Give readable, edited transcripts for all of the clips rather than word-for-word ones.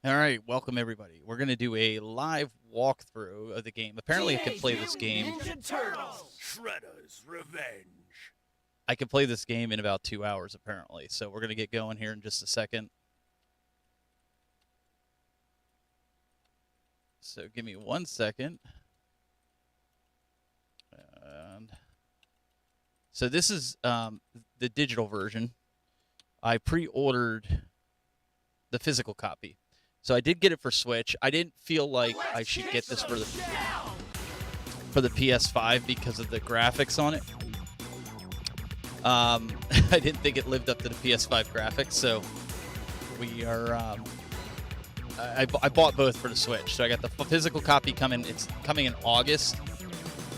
All right, welcome everybody. We're going to do a live walkthrough of the game. Apparently I can play this game. Ninja Turtles! Shredder's Revenge. I can play this game in about 2 hours apparently. So we're going to get going here in just a second. So give me 1 second. And so this is the digital version. I pre-ordered the physical copy. So I did get it for Switch. I didn't feel like I should get this for the PS5 because of the graphics on it. I didn't think it lived up to the PS5 graphics, so we are. I bought both for the Switch. So I got the physical copy coming. It's coming in August,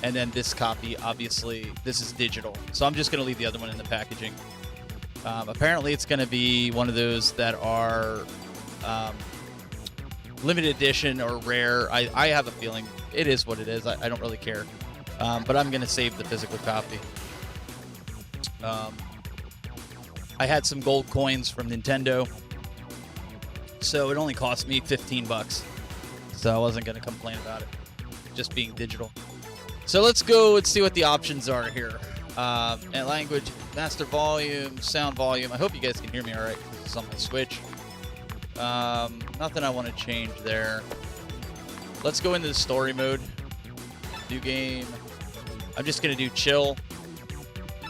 and then this copy, obviously, this is digital. So I'm just gonna leave the other one in the packaging. Apparently, it's gonna be one of those that are. Limited edition or rare. I have a feeling it is what it is. I don't really care. But I'm going to save the physical copy. I had some gold coins from Nintendo. So it only cost me 15 bucks. So I wasn't going to complain about it. Just being digital. So let's go and see what the options are here. And language, master volume, sound volume. I hope you guys can hear me all right because it's on my Switch. Nothing I want to change there. Let's go into the story mode. New game. I'm just going to do chill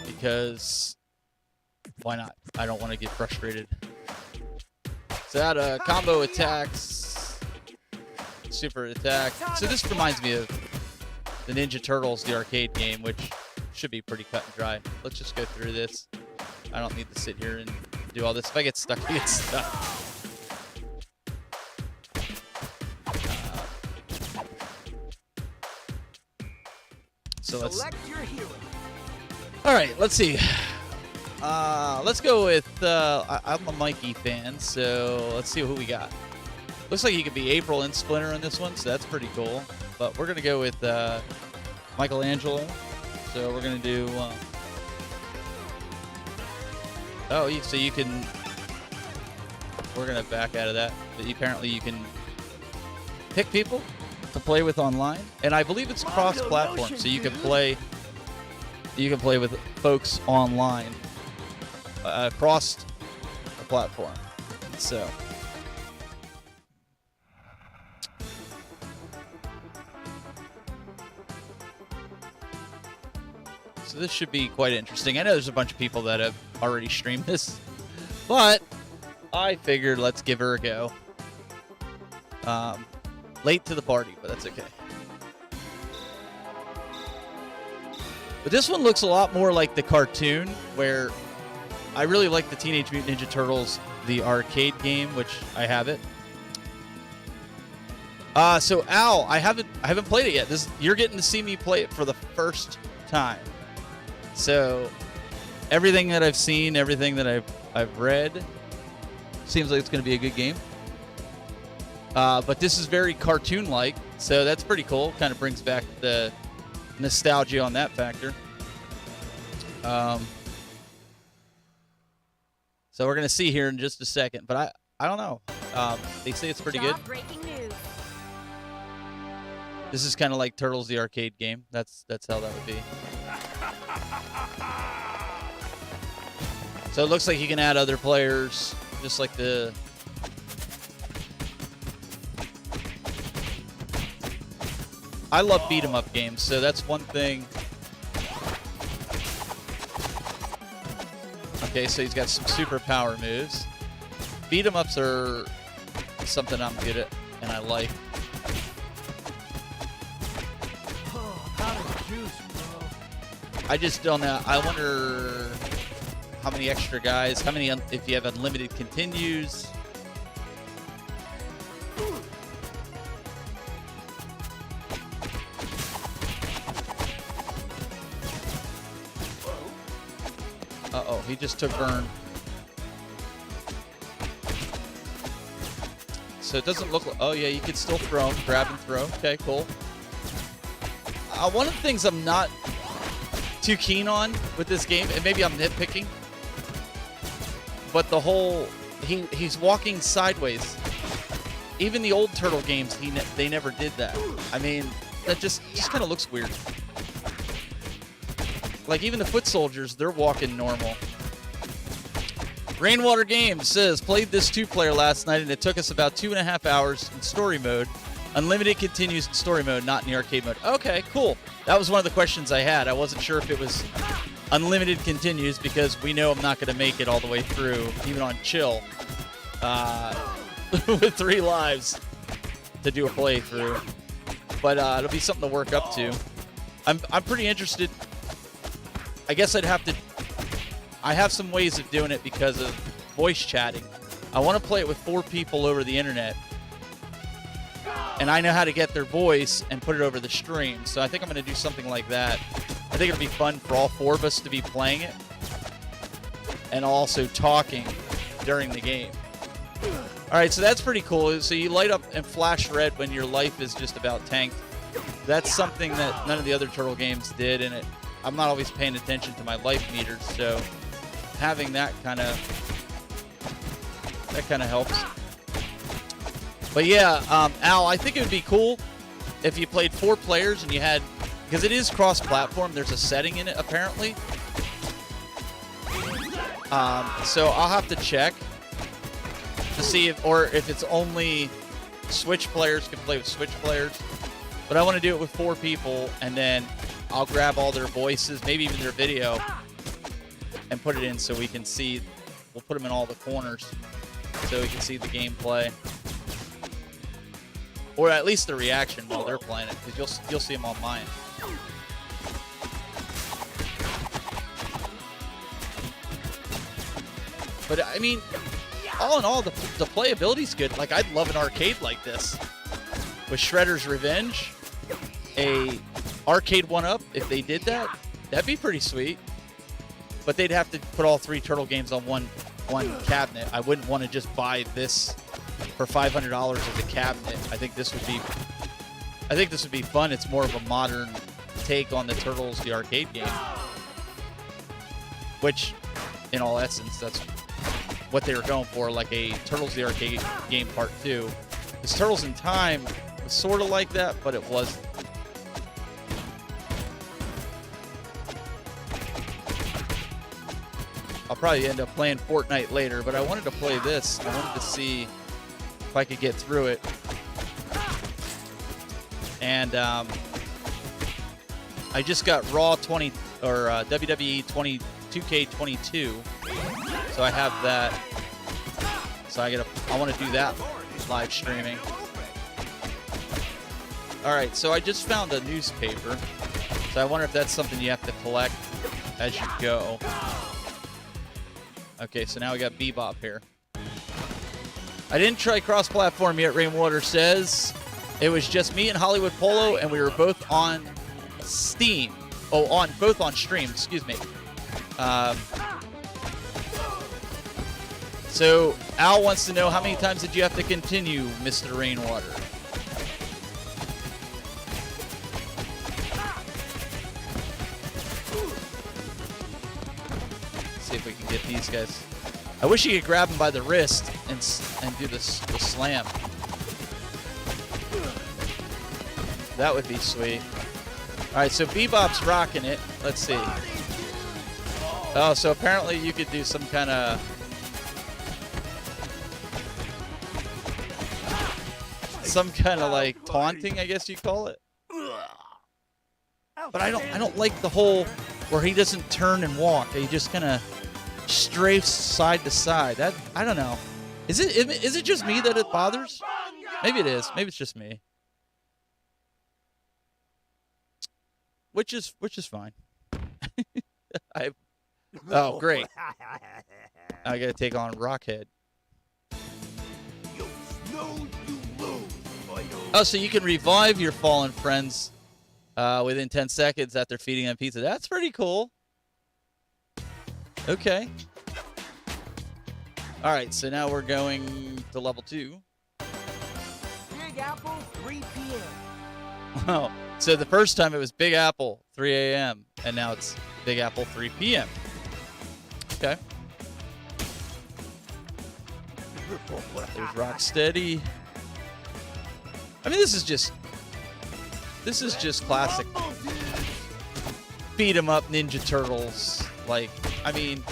because why not? I don't want to get frustrated. So that combo attacks, super attack. So this reminds me of the Ninja Turtles, the arcade game, which should be pretty cut and dry. Let's just go through this. I don't need to sit here and do all this. If I get stuck, I get stuck. So let's. Select your hero. All right, let's see. Let's go with. I'm a Mikey fan, so let's see who we got. Looks like you could be April and Splinter on this one, so that's pretty cool. But we're gonna go with Michelangelo. So we're gonna do. So you can. We're gonna back out of that. But apparently you can pick people to play with online, and I believe it's cross-platform, so you can play. You can play with folks online across the platform. So this should be quite interesting. I know there's a bunch of people that have already streamed this, but I figured let's give her a go. Late to the party, but that's okay. But this one looks a lot more like the cartoon, where I really like the Teenage Mutant Ninja Turtles, the arcade game, which I have it. So Al, I haven't played it yet. You're getting to see me play it for the first time. So everything that I've seen, everything that I've read, seems like it's going to be a good game. But this is very cartoon-like, so that's pretty cool. Kind of brings back the nostalgia on that factor. So we're going to see here in just a second, but I don't know. They say it's pretty good. Breaking news. This is kind of like Turtles the arcade game. That's how that would be. So it looks like you can add other players, just like the... I love beat-em-up games, so that's one thing. Okay, so he's got some super power moves. Beat-em-ups are something I'm good at, and I like. I just don't know. I wonder how many extra guys, how many, if you have unlimited continues. Uh-oh, he just took burn. So it doesn't look like... Oh, yeah, you can still throw him. Grab and throw. Okay, cool. One of the things I'm not too keen on with this game, and maybe I'm nitpicking, but the whole... He's walking sideways. even the old Turtle games, they never did that. I mean, that just kind of looks weird. Like even the foot soldiers, they're walking normal. Rainwater Games says, played this 2-player last night and it took us about 2.5 hours in story mode. Unlimited continues in story mode, not in the arcade mode. Okay, cool. That was one of the questions I had. I wasn't sure if it was unlimited continues because we know I'm not going to make it all the way through, even on chill, with 3 lives to do a playthrough. But it'll be something to work up to. I'm pretty interested. I guess I have some ways of doing it because of voice chatting. I want to play it with 4 people over the internet. And I know how to get their voice and put it over the stream. So I think I'm going to do something like that. I think it'll be fun for all 4 of us to be playing it. And also talking during the game. Alright, so that's pretty cool. So you light up and flash red when your life is just about tanked. That's something that none of the other Turtle games did. And I'm not always paying attention to my life meters. So having that kind of helps. But yeah, Al, I think it would be cool if you played 4 players and you had, because it is cross-platform. There's a setting in it apparently. So I'll have to check to see if it's only Switch players can play with Switch players. But I want to do it with 4 people, and then I'll grab all their voices, maybe even their video, and put it in so we can see. We'll put them in all the corners so we can see the gameplay, or at least the reaction while they're playing it, because you'll see them on mine. But I mean, all in all, the playability's good. Like, I'd love an arcade like this with Shredder's Revenge, a arcade 1-up. If they did that, that'd be pretty sweet. But they'd have to put all 3 Turtle games on one cabinet. I wouldn't want to just buy this for $500 as a cabinet. I think this would be fun. It's more of a modern take on the Turtles, the arcade game, which, in all essence, that's what they were going for, like a Turtles the Arcade game Part 2. Because Turtles in Time was sort of like that, but it wasn't. I'll probably end up playing Fortnite later, but I wanted to play this. I wanted to see if I could get through it. And I just got Raw 20 or WWE 2K22, so I have that. So I want to do that live streaming. All right, so I just found a newspaper. So I wonder if that's something you have to collect as you go. Okay, so now we got Bebop here. I didn't try cross-platform yet, Rainwater says. It was just me and Hollywood Polo, and we were both on Steam. Oh, both on stream, excuse me. So Al wants to know, how many times did you have to continue, Mr. Rainwater? See if we can get these guys. I wish you could grab them by the wrist and do the slam. That would be sweet. All right, so Bebop's rocking it. Let's see. Oh, so apparently you could do some kind of like taunting, I guess you call it. But I don't like the whole where he doesn't turn and walk. He just kind of strafes side to side. That, I don't know. Is it just me that it bothers? Maybe it is. Maybe it's just me. Which is fine. Oh, great. I gotta take on Rockhead. Oh, so you can revive your fallen friends within 10 seconds after feeding them pizza. That's pretty cool. Okay. All right, so now we're going to level 2. Big Apple, 3 p.m. Oh, so the first time it was Big Apple, 3 a.m., and now it's Big Apple, 3 p.m. Okay. There's Rocksteady. I mean, this is just classic beat 'em up Ninja Turtles. Like, I mean,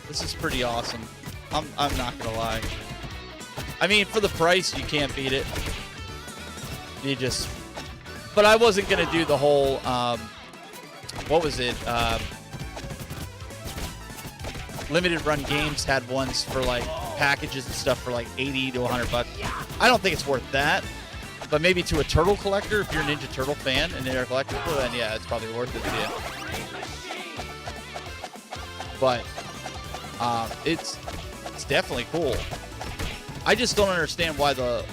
this is pretty awesome. I'm not gonna lie. I mean, for the price, you can't beat it. But I wasn't gonna do the whole, what was it? Limited Run Games had ones for like packages and stuff for like 80 to 100 bucks. I don't think it's worth that. But maybe to a turtle collector, if you're a Ninja Turtle fan and they're a collector, then yeah, it's probably worth it to you. But it's definitely cool. I just don't understand why the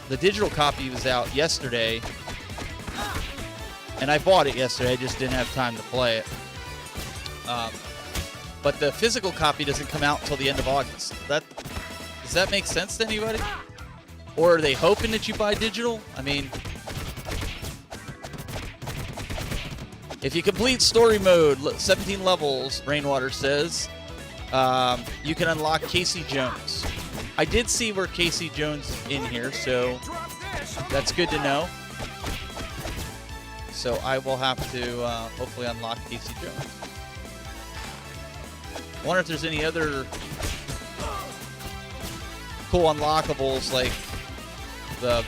digital copy was out yesterday, and I bought it yesterday. I just didn't have time to play it. But the physical copy doesn't come out until the end of August. Does that make sense to anybody? Or are they hoping that you buy digital? I mean, if you complete story mode, 17 levels, Rainwater says, you can unlock Casey Jones. I did see where Casey Jones is in here, so that's good to know. So I will have to hopefully unlock Casey Jones. I wonder if there's any other cool unlockables like the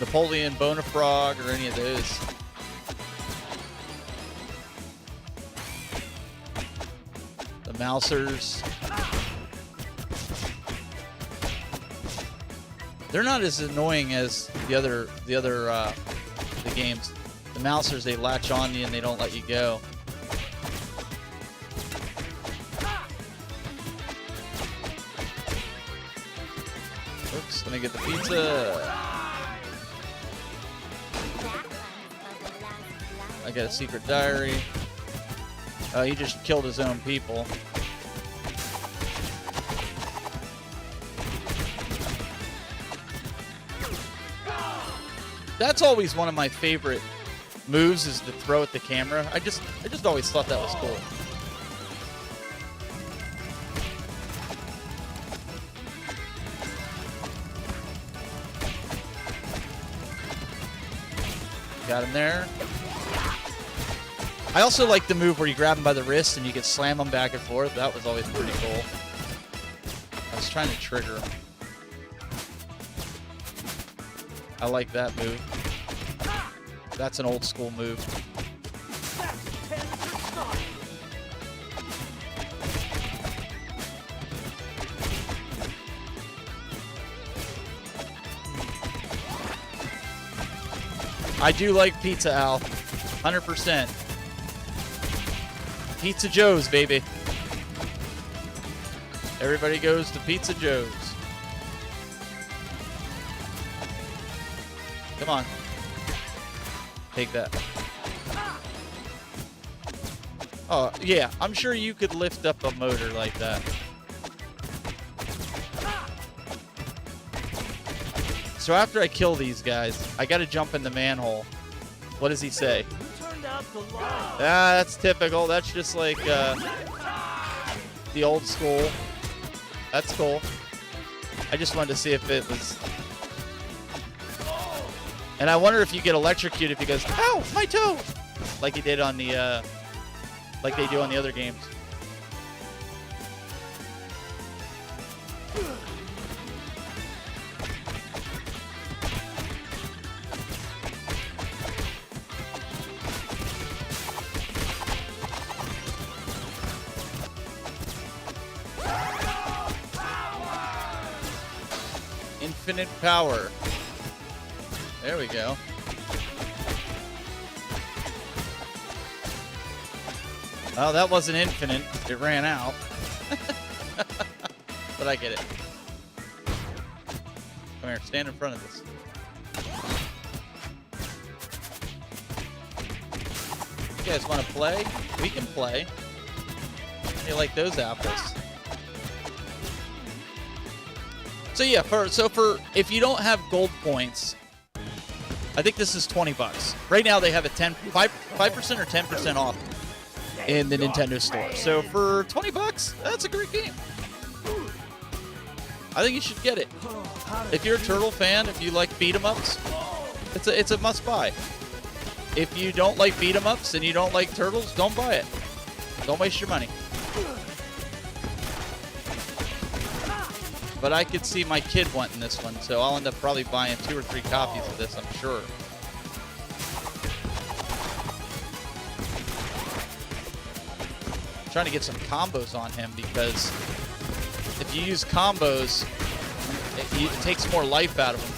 Napoleon Bonafrog or any of those. The Mousers. They're not as annoying as the games. The Mousers, they latch on you and they don't let you go. Oops, let me get the pizza. I got a secret diary. Oh, he just killed his own people. That's always one of my favorite moves, is to throw at the camera. I just always thought that was cool. Got him there. I also like the move where you grab him by the wrist and you can slam him back and forth. That was always pretty cool. I was trying to trigger him. I like that move. That's an old school move. I do like Pizza Al. 100%. Pizza Joe's, baby. Everybody goes to Pizza Joe's. Come on. Take that. Oh, yeah. I'm sure you could lift up a motor like that. So after I kill these guys, I gotta jump in the manhole. What does he say? Ah, that's typical. That's just like the old school. That's cool. I just wanted to see if it was... And I wonder if you get electrocuted if he goes, "Ow, my toe!" Like he did on the, like they do on the other games. Infinite power. There we go. Well, that wasn't infinite. It ran out. But I get it. Come here, stand in front of this. You guys want to play? We can play. You like those apples? So yeah, for if you don't have gold points, I think this is $20. Right now they have a 5% or 10% off in the Nintendo store. So for $20, that's a great game. I think you should get it. If you're a turtle fan, if you like beat 'em ups, it's a must buy. If you don't like beat 'em ups and you don't like turtles, don't buy it. Don't waste your money. But I could see my kid wanting this one, so I'll end up probably buying 2 or 3 copies of this, I'm sure. I'm trying to get some combos on him because if you use combos, it takes more life out of him.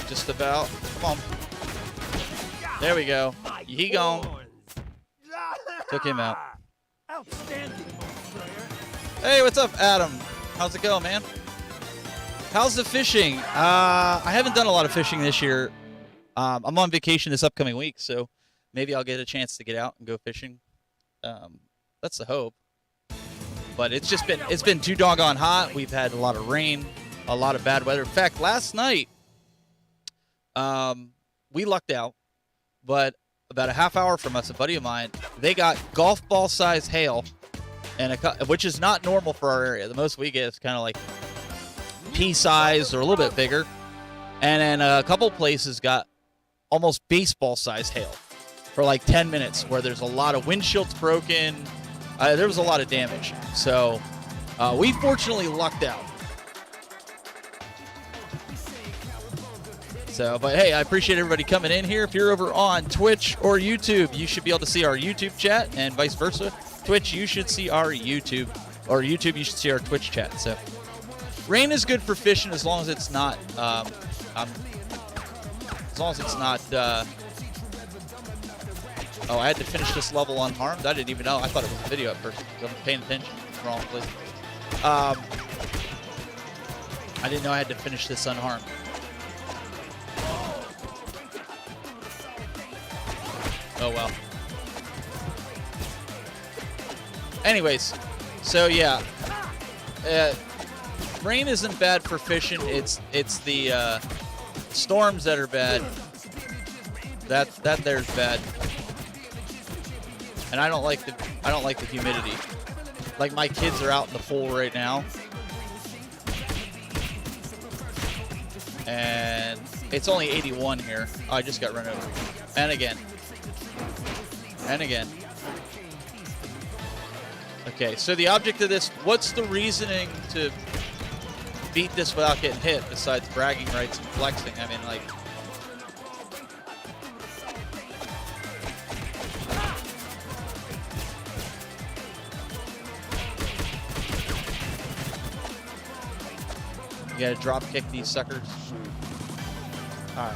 Just about. Come on. There we go. He gone. Took him out. Outstanding, Hey, what's up, Adam? How's it going, man? How's the fishing? I haven't done a lot of fishing this year. I'm on vacation this upcoming week, so maybe I'll get a chance to get out and go fishing. That's the hope. But it's been too doggone hot. We've had a lot of rain, a lot of bad weather. In fact, last night we lucked out, but about a half hour from us, a buddy of mine, they got golf ball size hail, and which is not normal for our area. The most we get is kind of like pea size or a little bit bigger, and then a couple places got almost baseball size hail for like 10 minutes, where there's a lot of windshields broken. There was a lot of damage, so we fortunately lucked out. So, but hey, I appreciate everybody coming in here. If you're over on Twitch or YouTube, you should be able to see our YouTube chat, and vice versa. Twitch, you should see our YouTube, or YouTube, you should see our Twitch chat. So, rain is good for fishing as long as it's not, as long as it's not. Oh, I had to finish this level unharmed. I didn't even know. I thought it was a video at first. I wasn't paying attention. Wrong place. I didn't know I had to finish this unharmed. Oh, well. Anyways, so yeah. Rain isn't bad for fishing. It's the storms that are bad. That there's bad. And I don't like the humidity. Like, my kids are out in the pool right now. And it's only 81 here. Oh, I just got run over. And again. And again. Okay, so the object of this, what's the reasoning to beat this without getting hit besides bragging rights and flexing? I mean, like, you gotta drop kick these suckers. All right.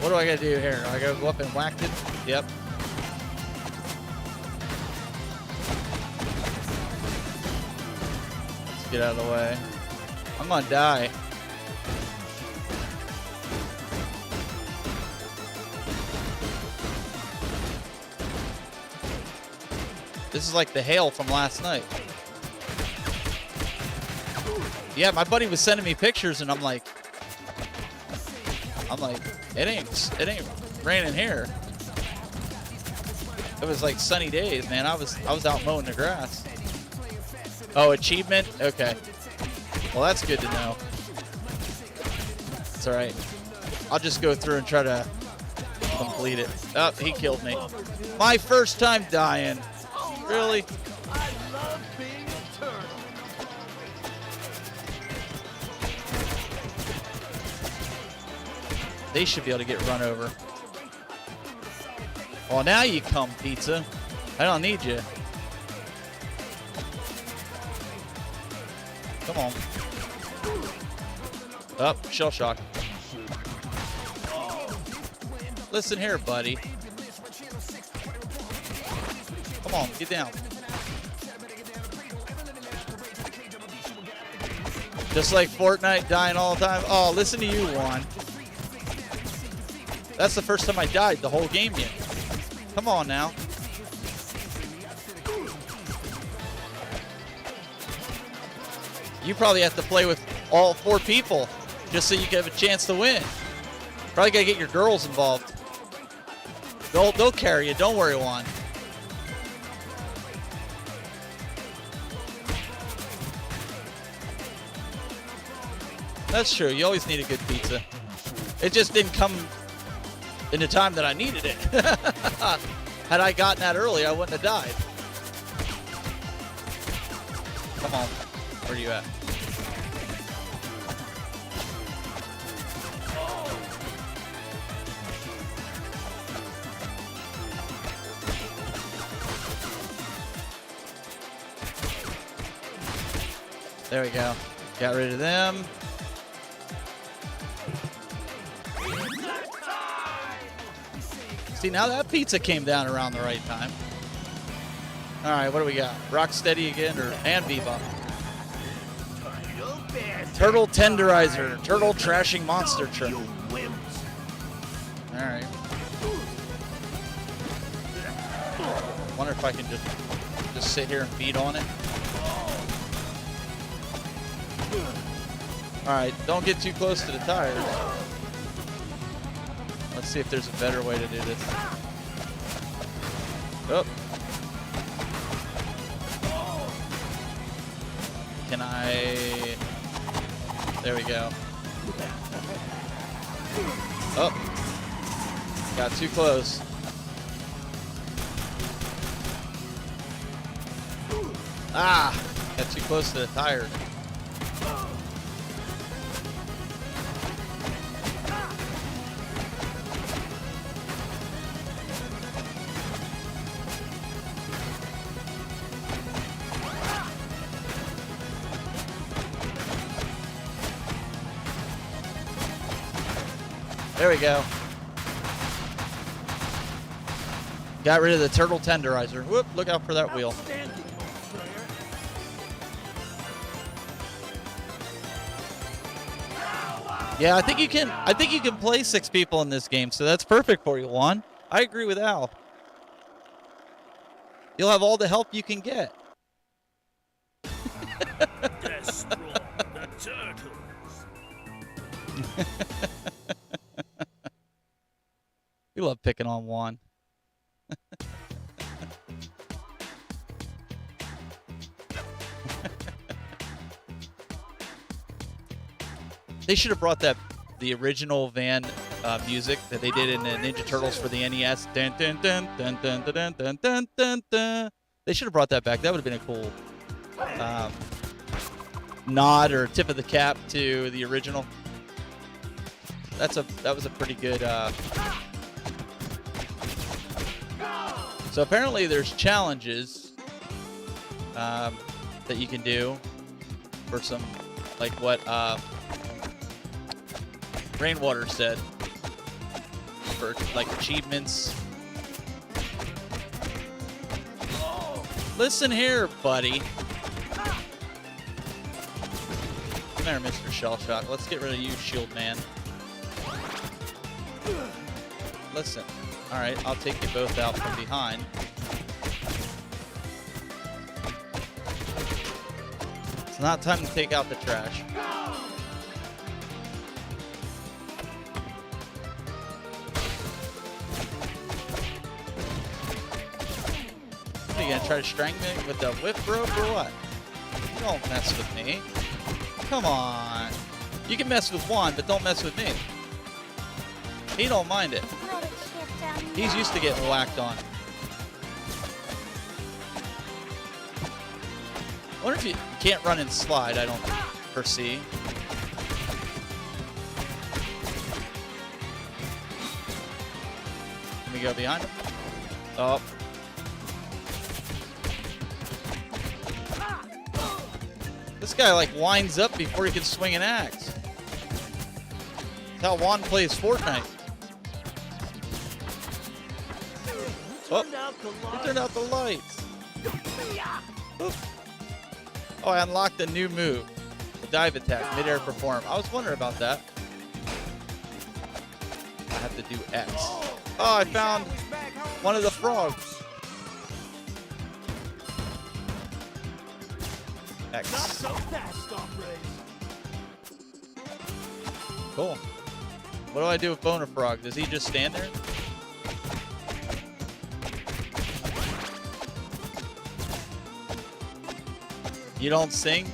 What do I gotta do here? I gotta go up and whack it? Yep. Let's get out of the way. I'm gonna die. This is like the hail from last night. Yeah, my buddy was sending me pictures, and I'm like, it ain't raining here. It was like sunny days, man. I was out mowing the grass. Oh, achievement? Okay. Well, that's good to know. It's all right. I'll just go through and try to complete it. Oh, he killed me. My first time dying. Really? I love being a turtle. They should be able to get run over. Well, now you come, pizza. I don't need you. Come on. Up, shell shock. Listen here, buddy. Come on, get down. Just like Fortnite, dying all the time. Oh, listen to you, Juan. That's the first time I died the whole game yet. Come on now. You probably have to play with all 4 people just so you can have a chance to win. Probably gotta get your girls involved. They'll carry you. Don't worry, Juan. That's true. You always need a good pizza. It just didn't come in the time that I needed it. Had I gotten that early, I wouldn't have died. Come on. Where are you at? There we go. Got rid of them. See, now that pizza came down around the right time. All right, what do we got? Rocksteady again, and Viva. Turtle tenderizer, turtle trashing monster truck. All right. Wonder if I can just sit here and feed on it. All right, don't get too close to the tires. Let's see if there's a better way to do this. Oh. Can I... There we go. Oh. Got too close. Ah! Got too close to the tires. There we go. Got rid of the turtle tenderizer. Whoop, look out for that wheel. Yeah, I think you can play 6 people in this game, so that's perfect for you, Juan. I agree with Al. You'll have all the help you can get. Destroy the turtles. We love picking on Juan. They should have brought the original Van music that they did in the Ninja Turtles for the NES. Dun, dun, dun, dun, dun, dun, dun, dun, dun, dun. They should have brought that back. That would have been a cool nod or tip of the cap to the original. That was a pretty good. So apparently there's challenges that you can do for some, like what Rainwater said, for like achievements. Listen here, buddy. Come here, Mr. Shellshock. Let's get rid of you, Shield Man. Listen. All right, I'll take you both out from behind. It's not time to take out the trash. What, are you gonna try to strangle me with the whip rope or what? You don't mess with me. Come on. You can mess with Juan, but don't mess with me. He don't mind it. He's used to getting whacked on. I wonder if you can't run and slide, I don't foresee. Can we go behind him? Oh. This guy like winds up before he can swing an axe. That's how Juan plays Fortnite. Oh, he turned out the lights. Oof. Oh, I unlocked a new move. The dive attack, mid-air perform. I was wondering about that. I have to do X. Oh, I found one of the frogs. X. Cool. What do I do with Boner Frog? Does he just stand there? You don't sing?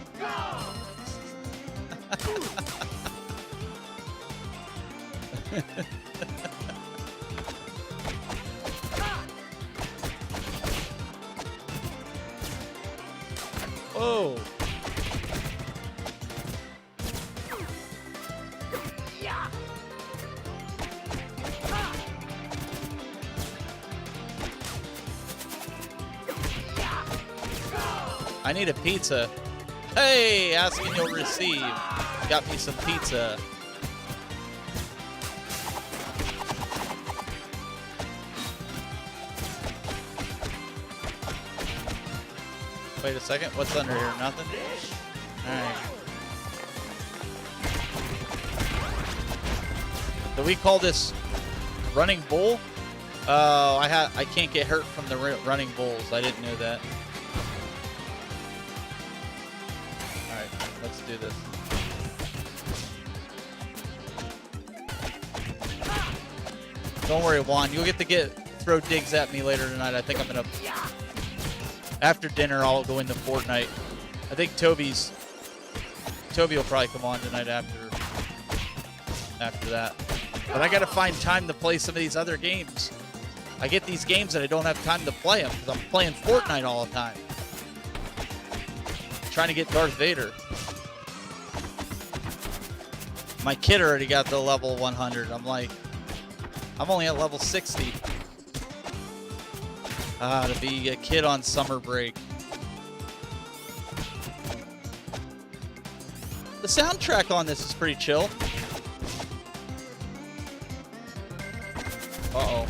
Whoa. I need a pizza. Hey, asking you'll receive. Got me some pizza. Wait a second. What's under here? Nothing? Alright. Do we call this running bull? Oh, I can't get hurt from the running bulls. I didn't know that. Alright, let's do this. Don't worry, Juan. You'll get to throw digs at me later tonight. I think I'm gonna. After dinner, I'll go into Fortnite. I think Toby will probably come on tonight after that. But I gotta find time to play some of these other games. I get these games and I don't have time to play them because I'm playing Fortnite all the time. Trying to get Darth Vader. My kid already got the level 100. I'm like, I'm only at level 60. To be a kid on summer break. The soundtrack on this is pretty chill. Uh-oh.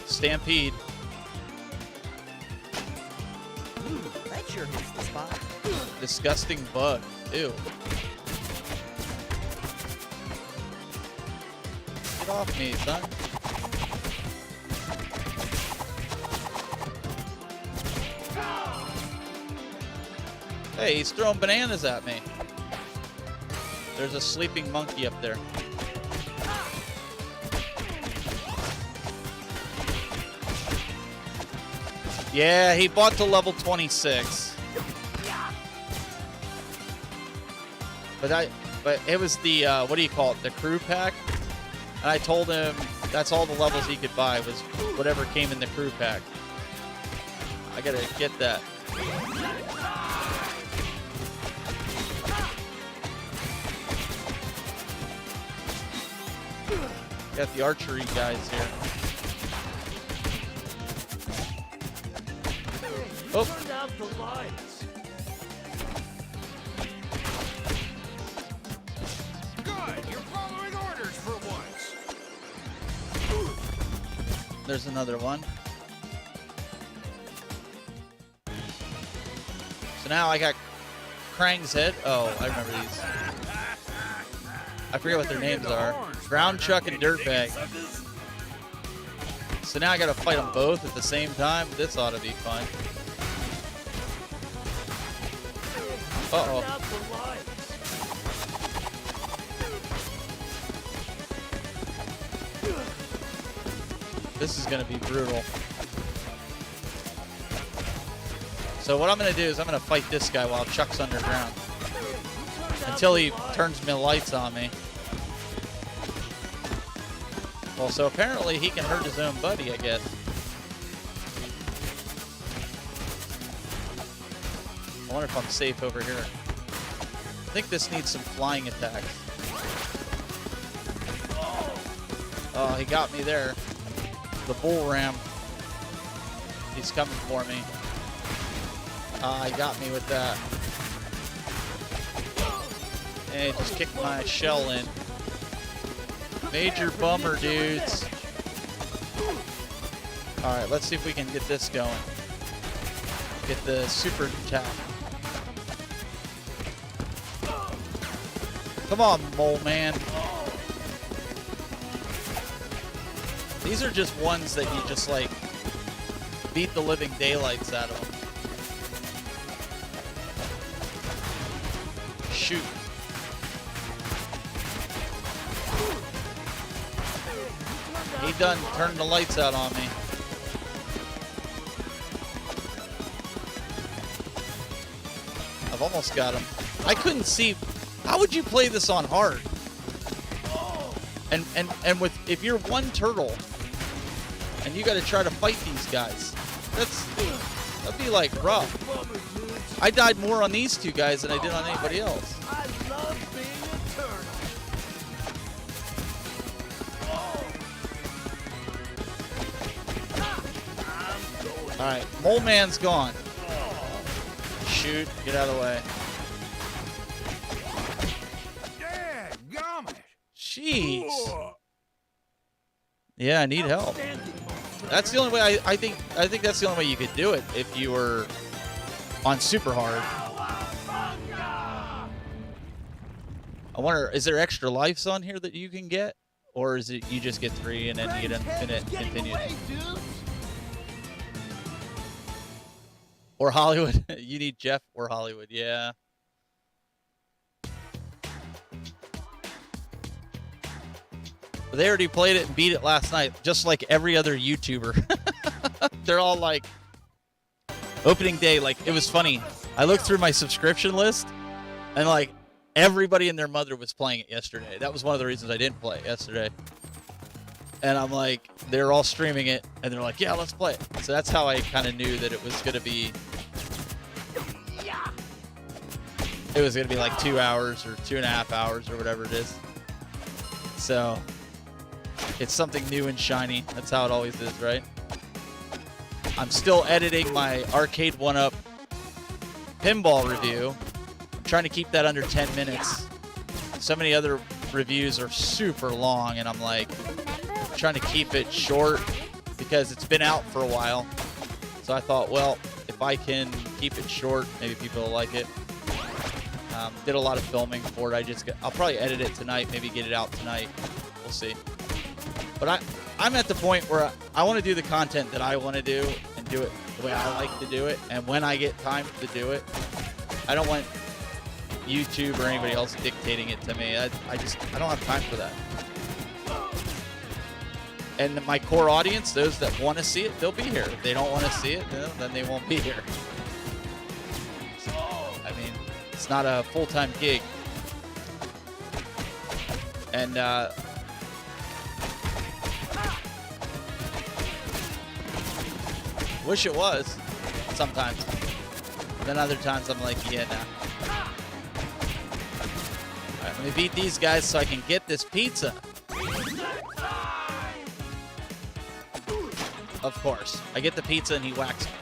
Stampede. That sure hits the spot. Disgusting bug. Ew. Get off me, son. Hey, he's throwing bananas at me. There's a sleeping monkey up there. Yeah, he bought to level 26. But it was the, what do you call it? The crew pack? And I told him that's all the levels he could buy was whatever came in the crew pack. I gotta get that. Got the archery guys here. Oh. Turn out the lights. Good, you're following orders for once. There's another one. So now I got Krang's head. Oh, I remember these. I forget what their names are. Brown Chuck and Dirtbag. So now I gotta fight them both at the same time. This ought to be fun. Uh-oh. Turn out the lights. This is gonna be brutal. So what I'm gonna do is I'm gonna fight this guy while Chuck's underground. Until he turns the lights on me. Well, so apparently he can hurt his own buddy, I guess. I wonder if I'm safe over here. I think this needs some flying attacks. Oh, he got me there. The bull ram. He's coming for me. He got me with that. And he just kicked my shell in. Major bummer, dudes. Alright, let's see if we can get this going. Get the super attack. Come on, mole man. These are just ones that you just like beat the living daylights out of them. Shoot. He done turned the lights out on me. I've almost got him. I couldn't see. How would you play this on hard? And with if you're one turtle and you got to try to fight these guys, that'd be like rough. I died more on these two guys than I did on anybody else. I love being a turtle. All right, Mole Man's gone. Shoot, get out of the way. Dadgummit. Jeez. Yeah, I need help. That's the only way I think that's the only way you could do it if you were on super hard. I wonder, is there extra lives on here that you can get? Or is it you just get 3 and then you get infinite continues? Or Hollywood. You need Jeff or Hollywood, yeah. They already played it and beat it last night, just like every other YouTuber. They're all like, opening day, like, it was funny. I looked through my subscription list, and like, everybody and their mother was playing it yesterday. That was one of the reasons I didn't play it yesterday. And I'm like, they're all streaming it, and they're like, yeah, let's play it. So that's how I kind of knew that it was going to be... It was going to be like 2 hours or 2.5 hours or whatever it is. So, it's something new and shiny. That's how it always is, right? I'm still editing my Arcade 1-Up pinball review. I'm trying to keep that under 10 minutes. So many other reviews are super long, and I'm like... trying to keep it short because it's been out for a while. So I thought, well, if I can keep it short, maybe people will like it. Did a lot of filming for it. I'll probably edit it tonight, maybe get it out tonight. We'll see. But I'm at the point where I want to do the content that I want to do and do it the way I like to do it. And when I get time to do it, I don't want YouTube or anybody else dictating it to me. I don't have time for that. And my core audience, those that want to see it, they'll be here. If they don't want to see it, then they won't be here. So, I mean, it's not a full-time gig. And wish it was sometimes. Then other times I'm like, yeah, nah. All right, let me beat these guys so I can get this pizza. Of course. I get the pizza and he whacks me.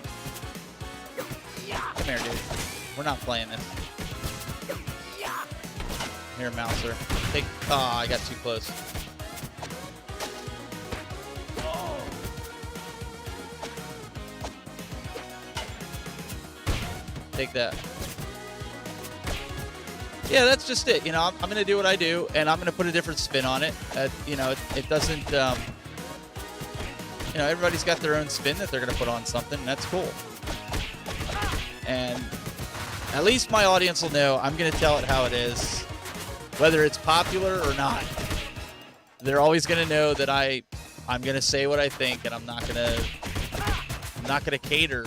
Come here, dude. We're not playing this. Here, Mouser. I got too close. Take that. Yeah, that's just it. You know, I'm going to do what I do, and I'm going to put a different spin on it. You know, it doesn't... you know, everybody's got their own spin that they're going to put on something, and that's cool. And at least my audience will know I'm going to tell it how it is, whether it's popular or not. They're always going to know that I'm going to say what I think, and I'm not going to cater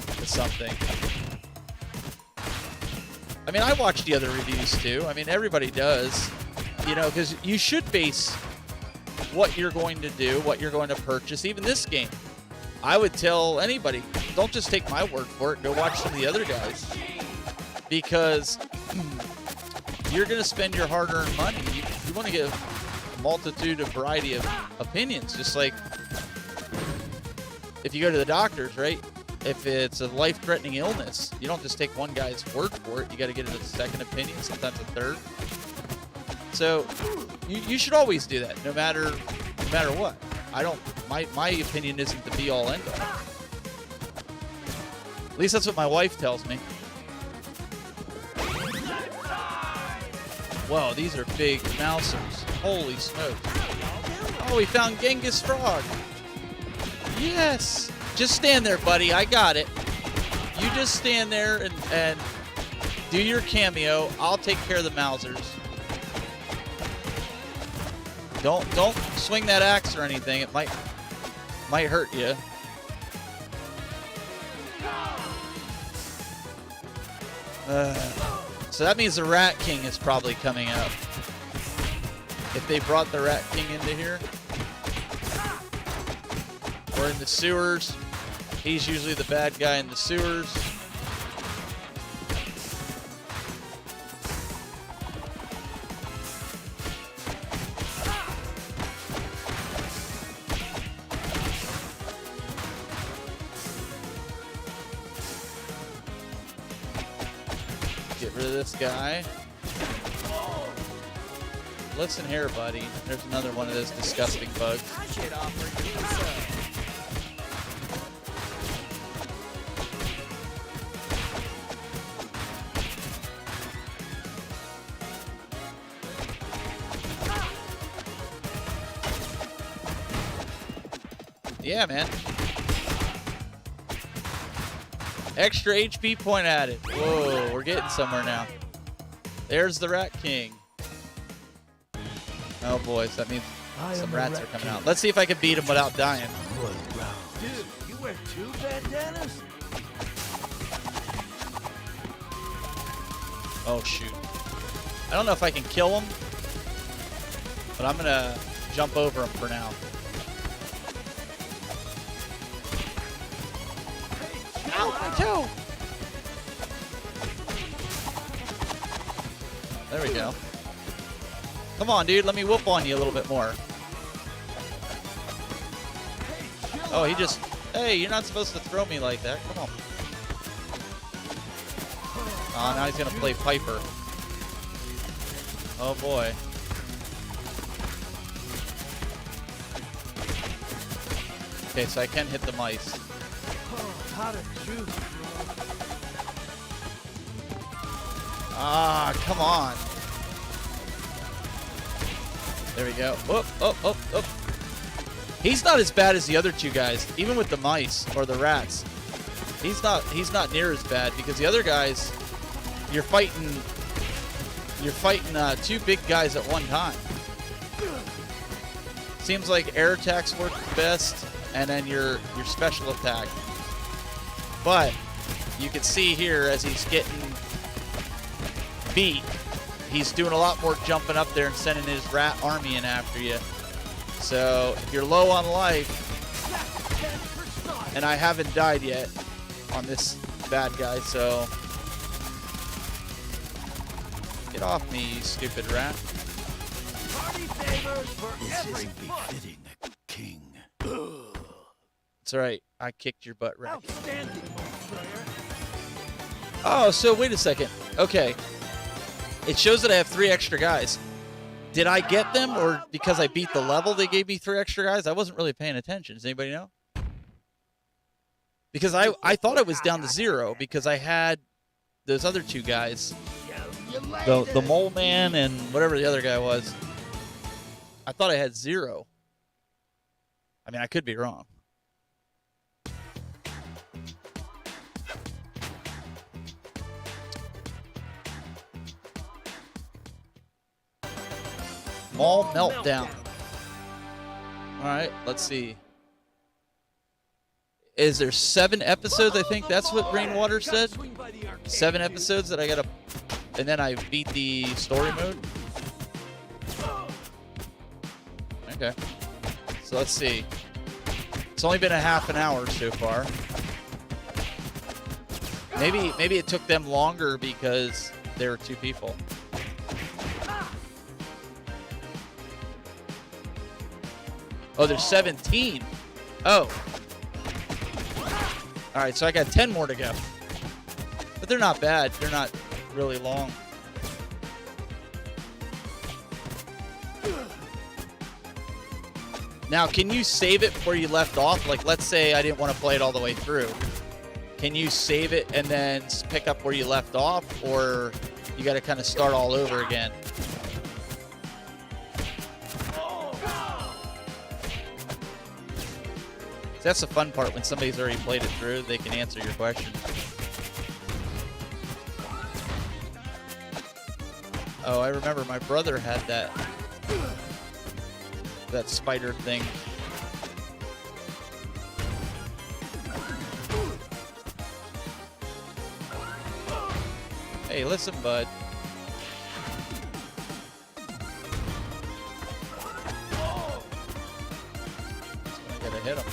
to something. I mean, I watch the other reviews too. I mean, everybody does, you know, because you should base what you're going to do, what you're going to purchase. Even this game, I would tell anybody, don't just take my word for it. Go watch some of the other guys, because you're going to spend your hard-earned money. You want to get a multitude of variety of opinions, just like if you go to the doctors, right? If it's a life-threatening illness, you don't just take one guy's word for it. You got to get a second opinion, sometimes a third. So you should always do that, no matter what. My opinion isn't the be all end all. At least that's what my wife tells me. Whoa, these are big mousers. Holy smokes. Oh, we found Genghis Frog. Yes. Just stand there, buddy. I got it. You just stand there and do your cameo. I'll take care of the mousers. Don't swing that axe or anything. It might hurt you. So that means the Rat King is probably coming up. If they brought the Rat King into here. Or in the sewers. He's usually the bad guy in the sewers. Get rid of this guy. Listen here, buddy. There's another one of those disgusting bugs. I should offer you some. Yeah, man. Extra HP point added. Whoa, we're getting somewhere now. There's the Rat King. Oh, boys, that means some rats are coming out. Let's see if I can beat him without dying. Dude, you wear 2 bandanas? Oh, shoot. I don't know if I can kill him, but I'm going to jump over him for now. Ow, my toe! There we go. Come on, dude. Let me whoop on you a little bit more. Oh, he just... Hey, you're not supposed to throw me like that. Come on. Oh, now he's going to play Piper. Oh, boy. Okay, so I can hit the mice. How to juice, Ah, come on. There we go. Oh, oh, oh, oh. He's not as bad as the other two guys, even with the mice or the rats. He's not near as bad because the other guys, you're fighting 2 big guys at one time. Seems like air attacks work best, and then your special attack. But you can see here as he's getting beat, he's doing a lot more jumping up there and sending his rat army in after you. So if you're low on life, and I haven't died yet on this bad guy, so get off me, you stupid rat. Party favors for This every isn't foot. befitting a king. It's alright, I kicked your butt, rat. Outstanding, Slayer. Oh, so wait a second. Okay. It shows that I have 3 extra guys. Did I get them, or because I beat the level, they gave me 3 extra guys? I wasn't really paying attention. Does anybody know? Because I thought I was down to 0 because I had those other 2 guys. The mole man and whatever the other guy was. I thought I had 0. I mean, I could be wrong. Mall meltdown. All right, let's see. Is there 7 episodes? I think that's what Rainwater said. 7 episodes that I gotta, and then I beat the story mode. Okay. So let's see. It's only been a half an hour so far. Maybe it took them longer because there were 2 people. Oh, there's 17. Oh. All right, so I got 10 more to go. But they're not bad. They're not really long. Now, can you save it where you left off? Like, let's say I didn't want to play it all the way through. Can you save it and then pick up where you left off? Or you got to kind of start all over again? That's the fun part when somebody's already played it through. They can answer your questions. Oh, I remember my brother had that spider thing. Hey, listen, bud. I gotta hit him.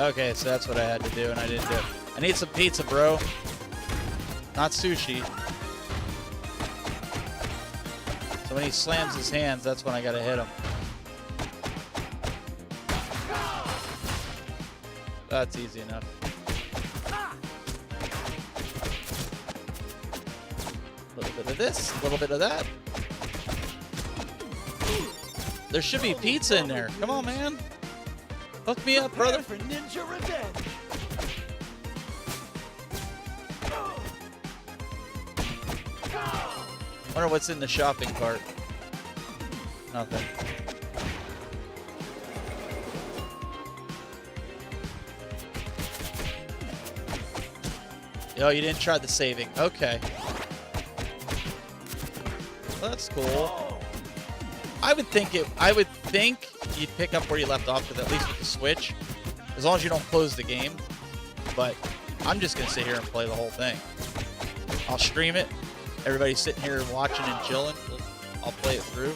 Okay, so that's what I had to do, and I didn't do it. I need some pizza, bro. Not sushi. So when he slams his hands, that's when I gotta hit him. That's easy enough. A little bit of this, a little bit of that. There should be pizza in there. Come on, man. Hook me up, brother. For ninja revenge. Wonder what's in the shopping cart. Nothing. Oh, you didn't try the saving. Okay. Well, that's cool. I would think you'd pick up where you left off, because at least with the Switch, as long as you don't close the game. But I'm just gonna sit here and play the whole thing. I'll stream it. Everybody's sitting here watching and chilling. I'll play it through.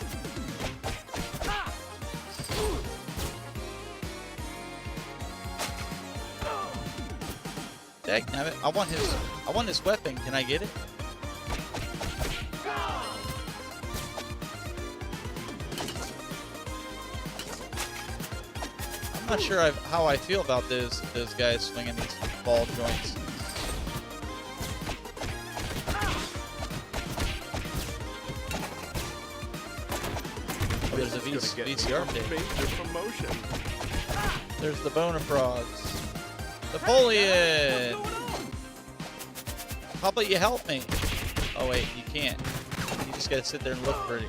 Dagnabbit, I want his weapon. Can I get it? I'm not sure how I feel about those guys swinging these ball joints. Oh, there's a VCR tape. There's the boner frogs. Napoleon! How about you help me? Oh wait, you can't. You just gotta sit there and look pretty.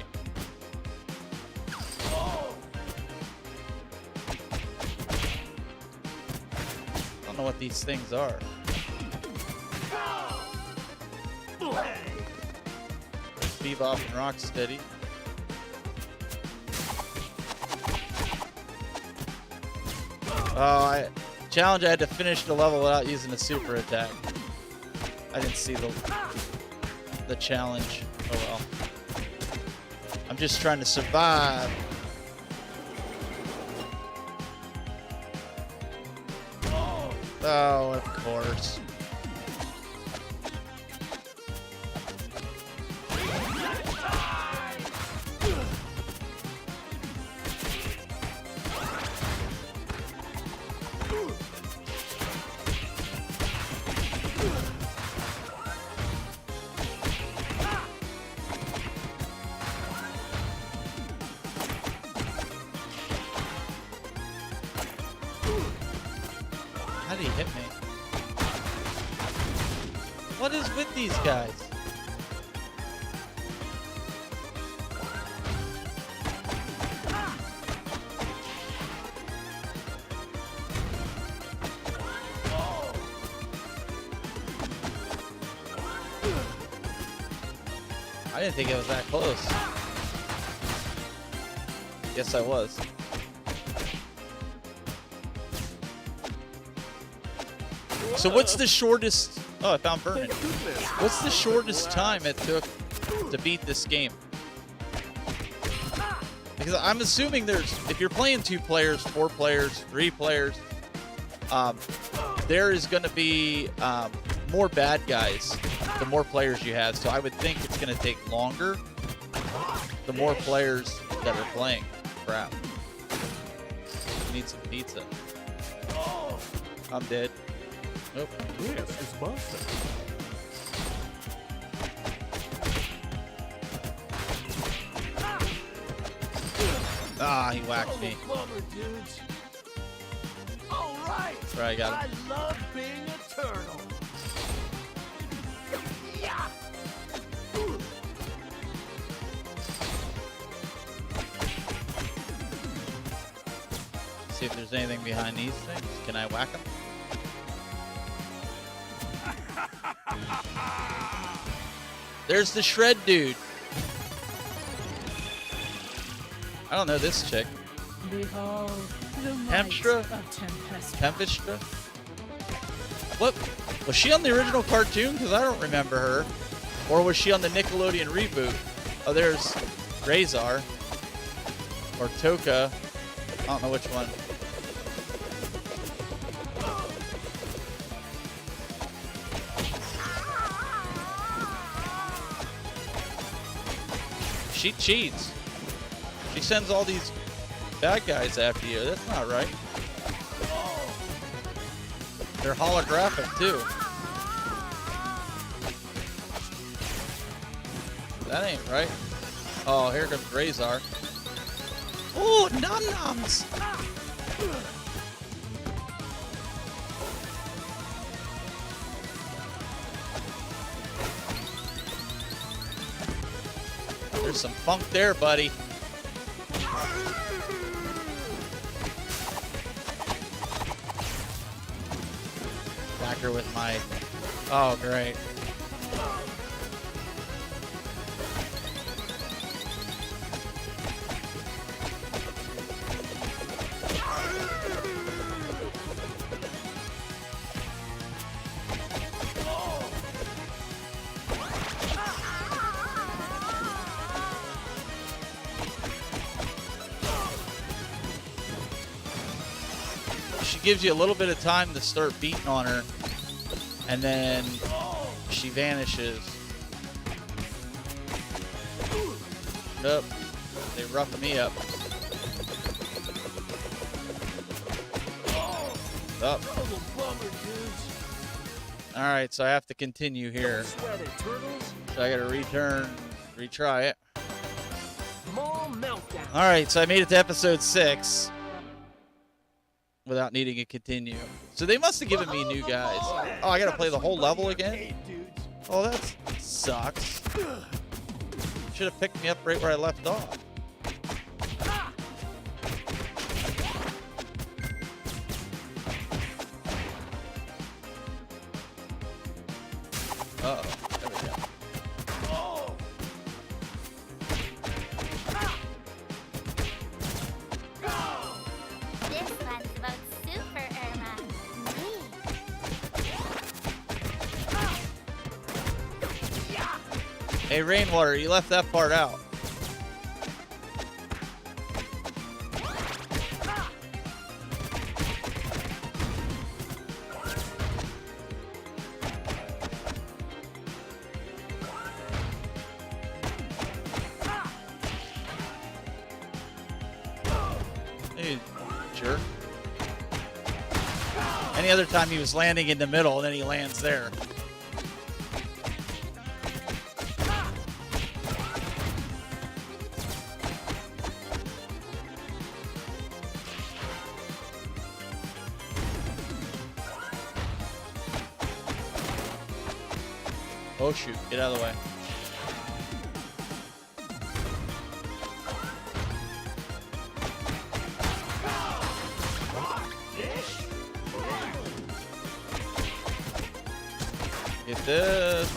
I don't know what these things are. Bebop and Rocksteady. Oh, challenge, I had to finish the level without using a super attack. I didn't see the challenge. Oh well. I'm just trying to survive. Oh, of course. How did he hit me? What is with these guys? I didn't think it was that close. Yes, I was. So what's the shortest... Oh, I found Vernon. What's the shortest time it took to beat this game? Because I'm assuming if you're playing 2 players, 4 players, 3 players, there is going to be more bad guys the more players you have. So I would think it's going to take longer the more players that are playing. Crap. Need some pizza. I'm dead. Nope. This is Buster. Ah, he whacked me. Bummer, dudes. All right. That's right, I got him. I love being a turtle. Yeah. See if there's anything behind these things. Can I whack them? There's the shred dude. I don't know this chick. Behold the Tempstra? might of Tempest. Tempestra? What? Was she on the original cartoon? Because I don't remember her. Or was she on the Nickelodeon reboot? Oh, there's Razor. Or Toka. I don't know which one. She cheats. She sends all these bad guys after you. That's not right. They're holographic too. That ain't right. Oh, here comes Razor. Ooh, nom-noms! There's some funk there, buddy. Back her with my... Oh, great. She gives you a little bit of time to start beating on her, and then she vanishes. Nope. They rough me up. Up. Alright, so I have to continue here. So I gotta retry it. Alright, so I made it to episode 6 without needing to continue. So they must have given me new guys. Oh, I gotta play the whole level again? Oh, that sucks. Should have picked me up right where I left off. Uh-oh. There we go. This one's about Super Irma. Me. Hey, Rainwater, you left that part out. Hey, jerk. Any other time he was landing in the middle, and then he lands there. Oh shoot, get out of the way. Get this.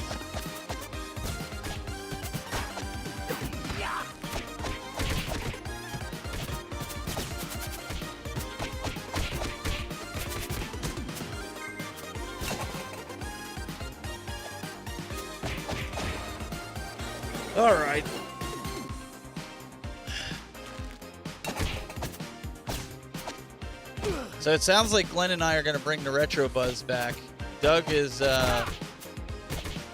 All right. So it sounds like Glenn and I are going to bring the retro buzz back. Doug is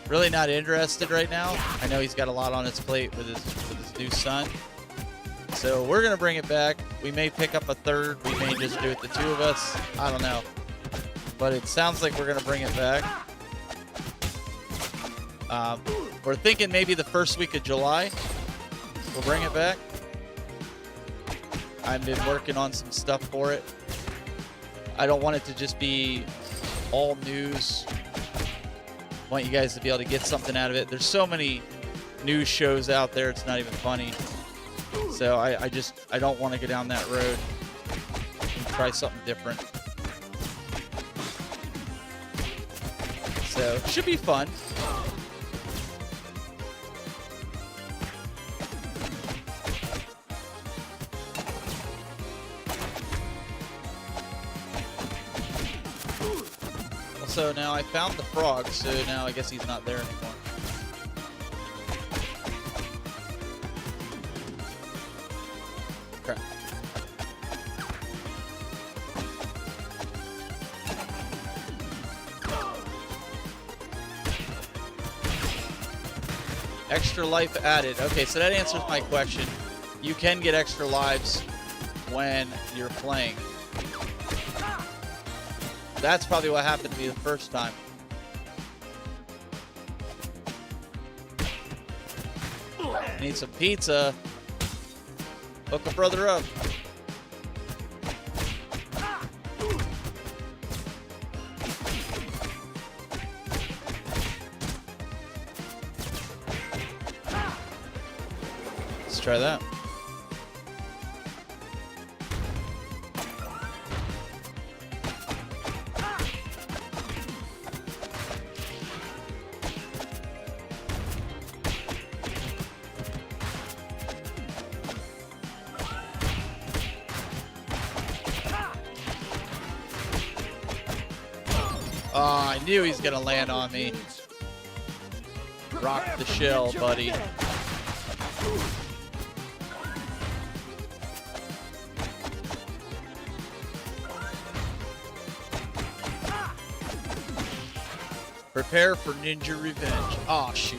really not interested right now. I know he's got a lot on his plate with his new son. So we're going to bring it back. We may pick up a third. We may just do it the two of us. I don't know. But it sounds like we're going to bring it back. We're thinking maybe the first week of July. We'll bring it back. I've been working on some stuff for it. I don't want it to just be all news. I want you guys to be able to get something out of it. There's so many news shows out there, it's not even funny. So I don't want to go down that road and try something different. So it should be fun. So now I found the frog, so now I guess he's not there anymore. Crap. Extra life added. Okay, so that answers my question. You can get extra lives when you're playing. That's probably what happened to me the first time. Need some pizza. Hook a brother up. Let's try that. Oh, I knew he's gonna land on me. Rock the shell, buddy. Prepare for ninja revenge. Oh, shoot.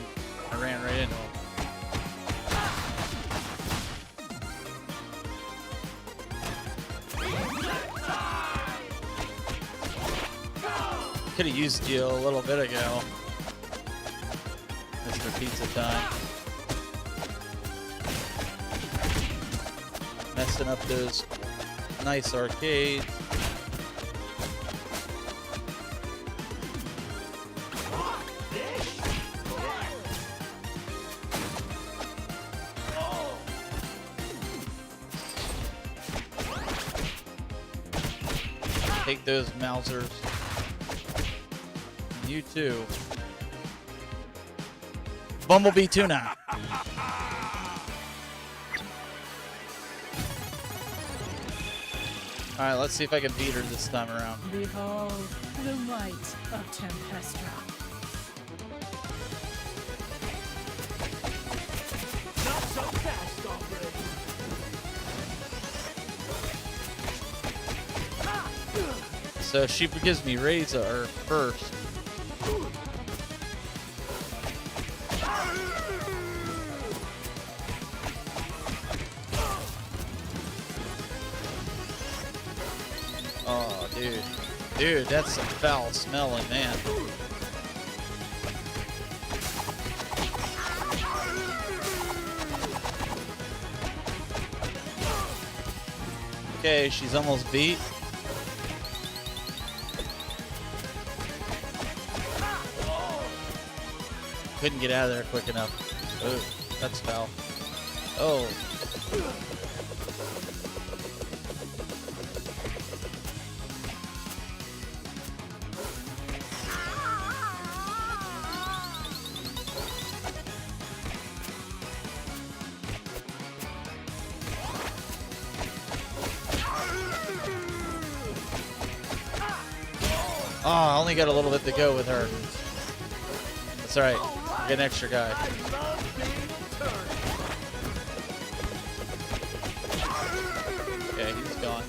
I ran right into him. Could have used you a little bit ago. Mr. Pizza Time. Messing up those nice arcades. Take those Mousers. You too. Bumblebee tuna. Alright, let's see if I can beat her this time around. Behold the might of Tempestra. Not so fast, already. So she gives me Razor first. Oh, dude. Dude, that's some foul smelling, man. Okay, she's almost beat. Couldn't get out of there quick enough. Oh, that's foul. Oh. Oh, I only got a little bit to go with her. That's alright. Get an extra guy. I love being a turd. Okay, he's gone.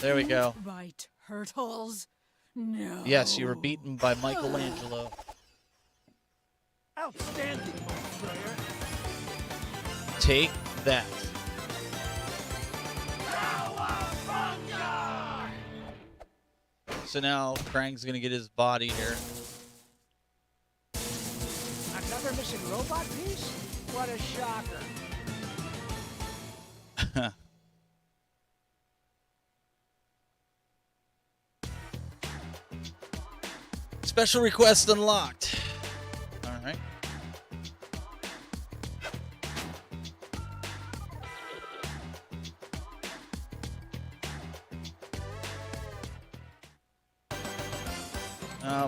There we go. Right, Hurtles. No. Yes, you were beaten by Michelangelo. Outstanding, player. Take that. So now Krang's gonna get his body here. Another missing robot piece? What a shocker. Special request unlocked. All right.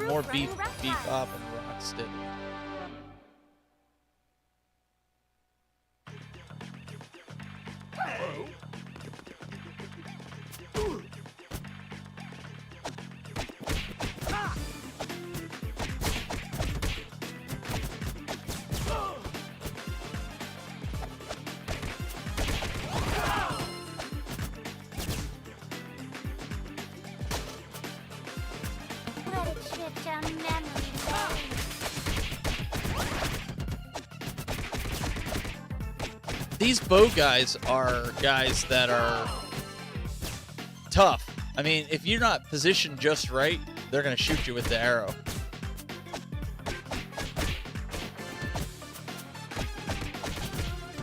More beef up and rocksteady. these bow guys are guys that are tough. I mean, if you're not positioned just right, they're going to shoot you with the arrow.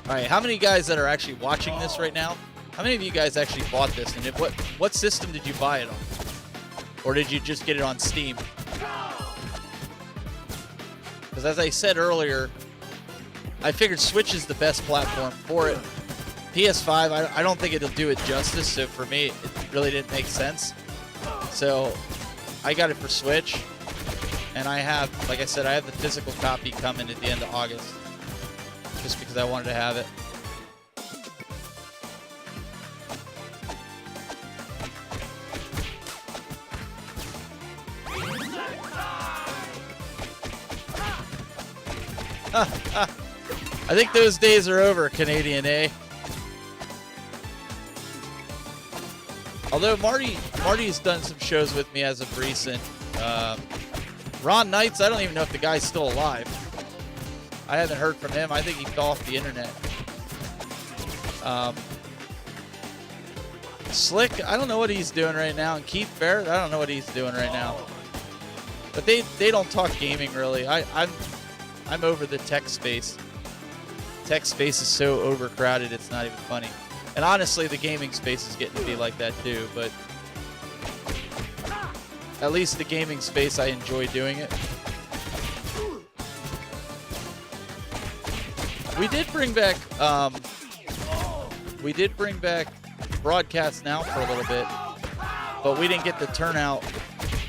All right, how many guys that are actually watching this right now, how many of you guys actually bought this? And what system did you buy it on? Or did you just get it on Steam? Because as I said earlier, I figured Switch is the best platform for it. PS5, I don't think it'll do it justice, so for me, it really didn't make sense. So I got it for Switch, and I have, like I said, I have the physical copy coming at the end of August, just because I wanted to have it. I think those days are over, Canadian, eh? Although Marty's done some shows with me as of recent. Ron Knights, I don't even know if the guy's still alive. I haven't heard from him. I think he fell off the internet. Slick, I don't know what he's doing right now. And Keith Barrett, I don't know what he's doing right now. But they don't talk gaming really. I'm over the tech space. Tech space is so overcrowded, it's not even funny. And honestly, the gaming space is getting to be like that too, but at least the gaming space, I enjoy doing it. We did bring back Broadcast Now for a little bit, but we didn't get the turnout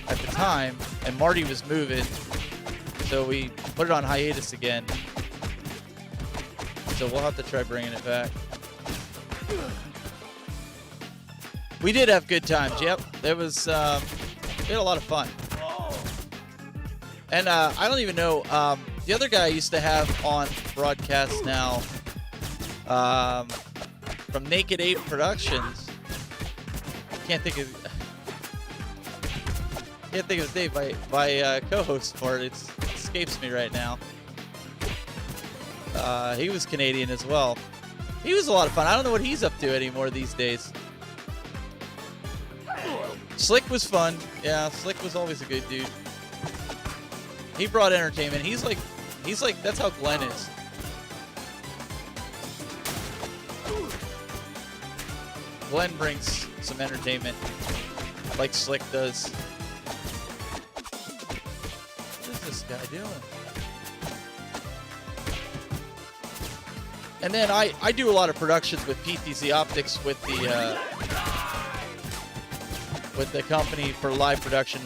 at the time, and Marty was moving, so we put it on hiatus again. So we'll have to try bringing it back. We did have good times. Yep, there was. We had a lot of fun. And I don't even know the other guy I used to have on Broadcast Now from Naked Ape Productions. Can't think of his name. My co-host for it. It escapes me right now. He was Canadian as well. He was a lot of fun. I don't know what he's up to anymore these days. Slick was fun. Yeah, Slick was always a good dude. He brought entertainment. He's like, that's how Glenn is. Glenn brings some entertainment like Slick does. What is this guy doing? And then I do a lot of productions with PTZ Optics with the company for live production.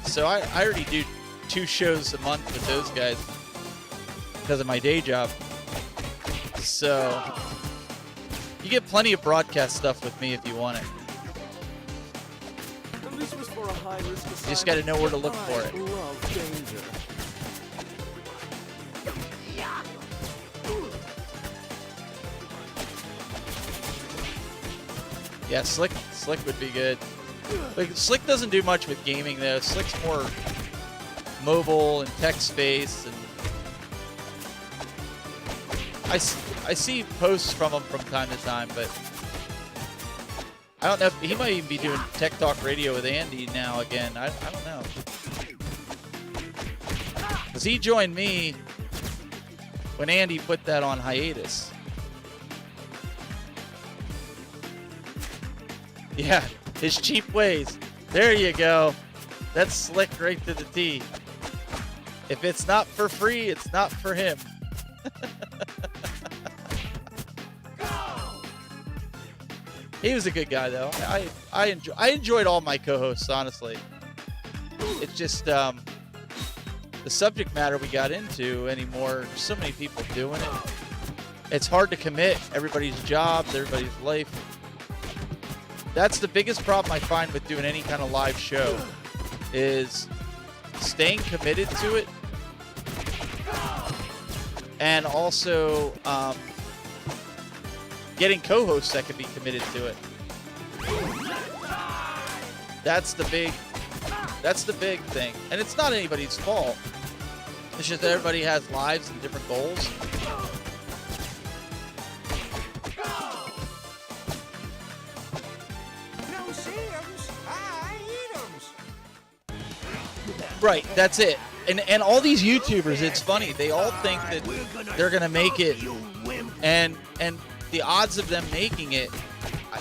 So I already do 2 shows a month with those guys because of my day job. So you get plenty of broadcast stuff with me if you want it. You just got to know where to look for it. Yeah, Slick would be good. Like, Slick doesn't do much with gaming though. Slick's more mobile and tech space, and I see posts from him from time to time, but I don't know if he might even be doing Tech Talk Radio with Andy now again. I don't know. Because he joined me when Andy put that on hiatus. Yeah, his cheap ways. There you go. That's Slick right to the T. If it's not for free, it's not for him. He was a good guy, though. I enjoyed all my co-hosts, honestly. It's just the subject matter we got into anymore. There's so many people doing it. It's hard to commit. Everybody's jobs, everybody's life. That's the biggest problem I find with doing any kind of live show is staying committed to it, and also getting co-hosts that can be committed to it. That's the big thing. And it's not anybody's fault. It's just that everybody has lives and different goals. Right, that's it. And all these YouTubers, it's funny. They all think that they're gonna make it, and the odds of them making it,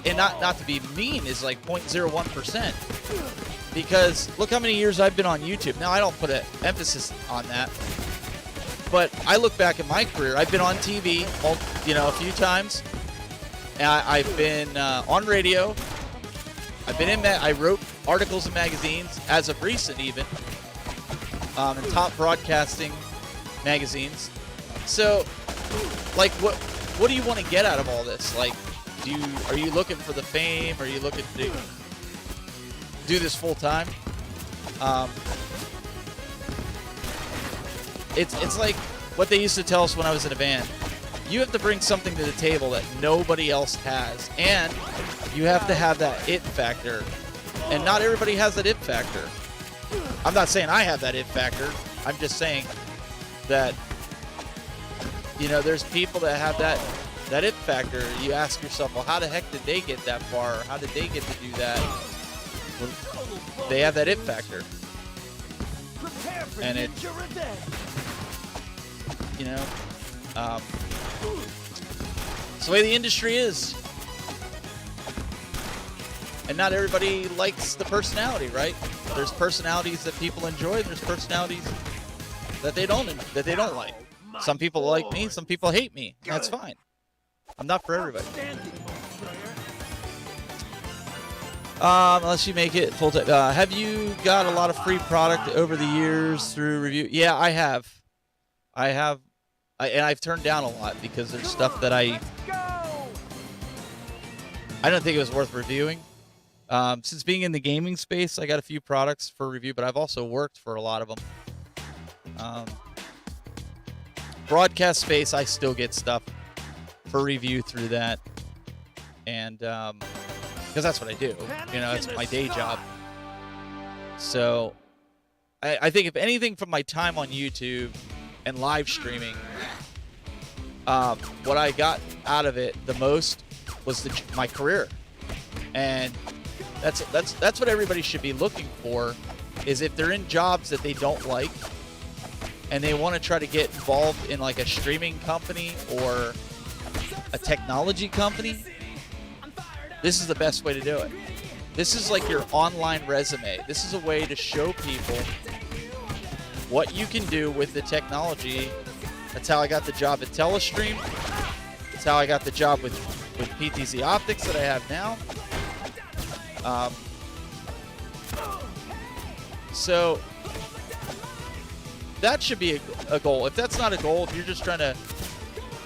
and not to be mean, is like 0.01%. Because look how many years I've been on YouTube. Now I don't put an emphasis on that, but I look back at my career. I've been on TV, a few times. I've been on radio. I've been I wrote articles in magazines, as of recent even, in top broadcasting magazines. So, like, what do you want to get out of all this? Like, are you looking for the fame? Are you looking to do this full time? It's like what they used to tell us when I was in a band. You have to bring something to the table that nobody else has, and you have to have that it factor. And not everybody has that it factor. I'm not saying I have that it factor. I'm just saying that, there's people that have that it factor. You ask yourself, well, how the heck did they get that far? Or how did they get to do that? Well, they have that it factor. And it's the way the industry is. And not everybody likes the personality, right? There's personalities that people enjoy. There's personalities that they don't like. Some people like me. Some people hate me. That's fine. I'm not for everybody. Unless you make it full time. Have you got a lot of free product over the years through review? Yeah, I have. And I've turned down a lot because there's stuff that I don't think it was worth reviewing. Since being in the gaming space, I got a few products for review, but I've also worked for a lot of them. Broadcast space, I still get stuff for review through that. And because that's what I do. It's my day job. So I think if anything from my time on YouTube and live streaming, what I got out of it the most was my career. And that's what everybody should be looking for, is if they're in jobs that they don't like and they want to try to get involved in like a streaming company or a technology company, this is the best way to do it. This is like your online resume. This is a way to show people what you can do with the technology. That's how I got the job at Telestream. That's how I got the job with PTZ Optics that I have now. So that should be a goal. If that's not a goal, if you're just trying to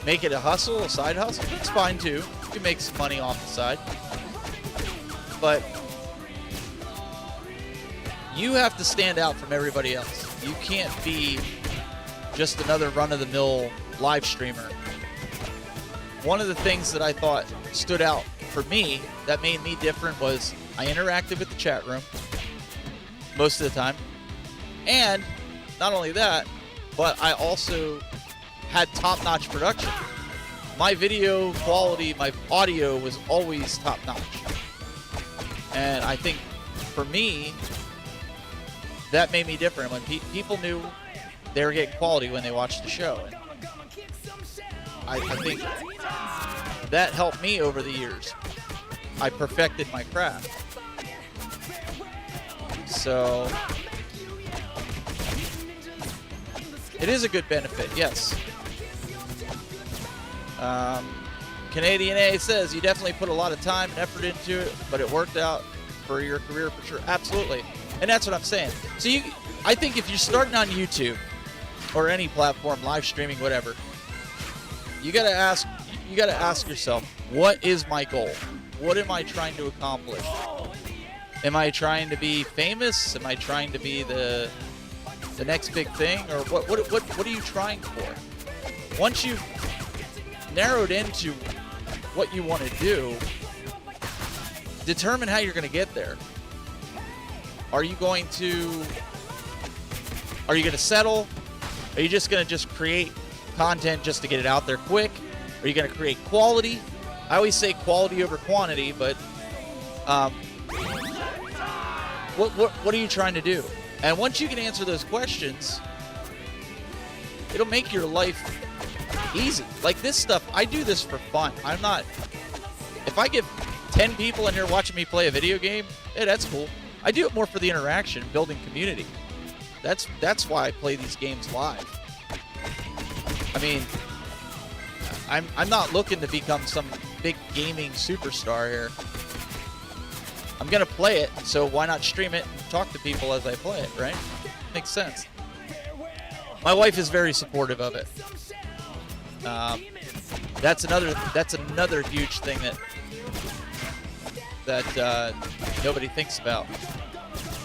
make it a hustle, a side hustle, that's fine too. You can make some money off the side. But you have to stand out from everybody else. You can't be just another run-of-the-mill live streamer. One of the things that I thought stood out for me that made me different was I interacted with the chat room most of the time. And not only that, but I also had top-notch production. My video quality, my audio was always top-notch. And I think for me, that made me different. When people knew they were getting quality when they watched the show. And I think that helped me over the years. I perfected my craft. So it is a good benefit, yes. Canadian A says you definitely put a lot of time and effort into it, but it worked out for your career for sure. Absolutely. And that's what I'm saying. So I think if you're starting on YouTube or any platform, live streaming, whatever, you gotta ask yourself, what is my goal? What am I trying to accomplish? Am I trying to be famous? Am I trying to be the next big thing? Or what are you trying for? Once you've narrowed into what you want to do, determine how you're going to get there. Are you going to settle? Are you just going to create content just to get it out there quick? Are you going to create quality? I always say quality over quantity, but what are you trying to do? And once you can answer those questions, it'll make your life easy. Like this stuff, I do this for fun. I'm not, if I get 10 people in here watching me play a video game, hey, that's cool. I do it more for the interaction, building community. That's why I play these games live. I mean, I'm not looking to become some big gaming superstar here. I'm gonna play it, so why not stream it and talk to people as I play it, right? Makes sense. My wife is very supportive of it. That's another huge thing that nobody thinks about.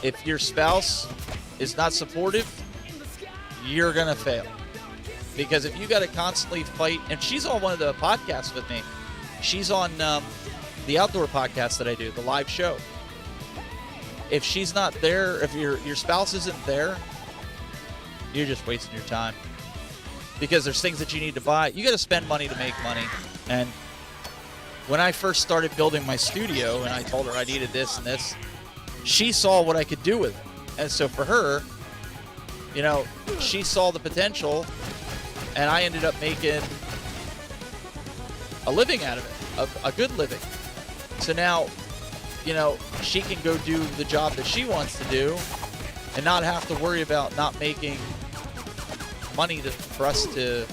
If your spouse is not supportive, you're gonna fail. Because if you got to constantly fight, and she's on one of the podcasts with me. She's on the outdoor podcast that I do, the live show. If she's not there, if your spouse isn't there, you're just wasting your time. Because there's things that you need to buy. You got to spend money to make money. And when I first started building my studio, and I told her I needed this and this, she saw what I could do with it. And so for her, you know, she saw the potential, and I ended up making a living out of it, a good living. So now, you know, she can go do the job that she wants to do and not have to worry about not making money for us to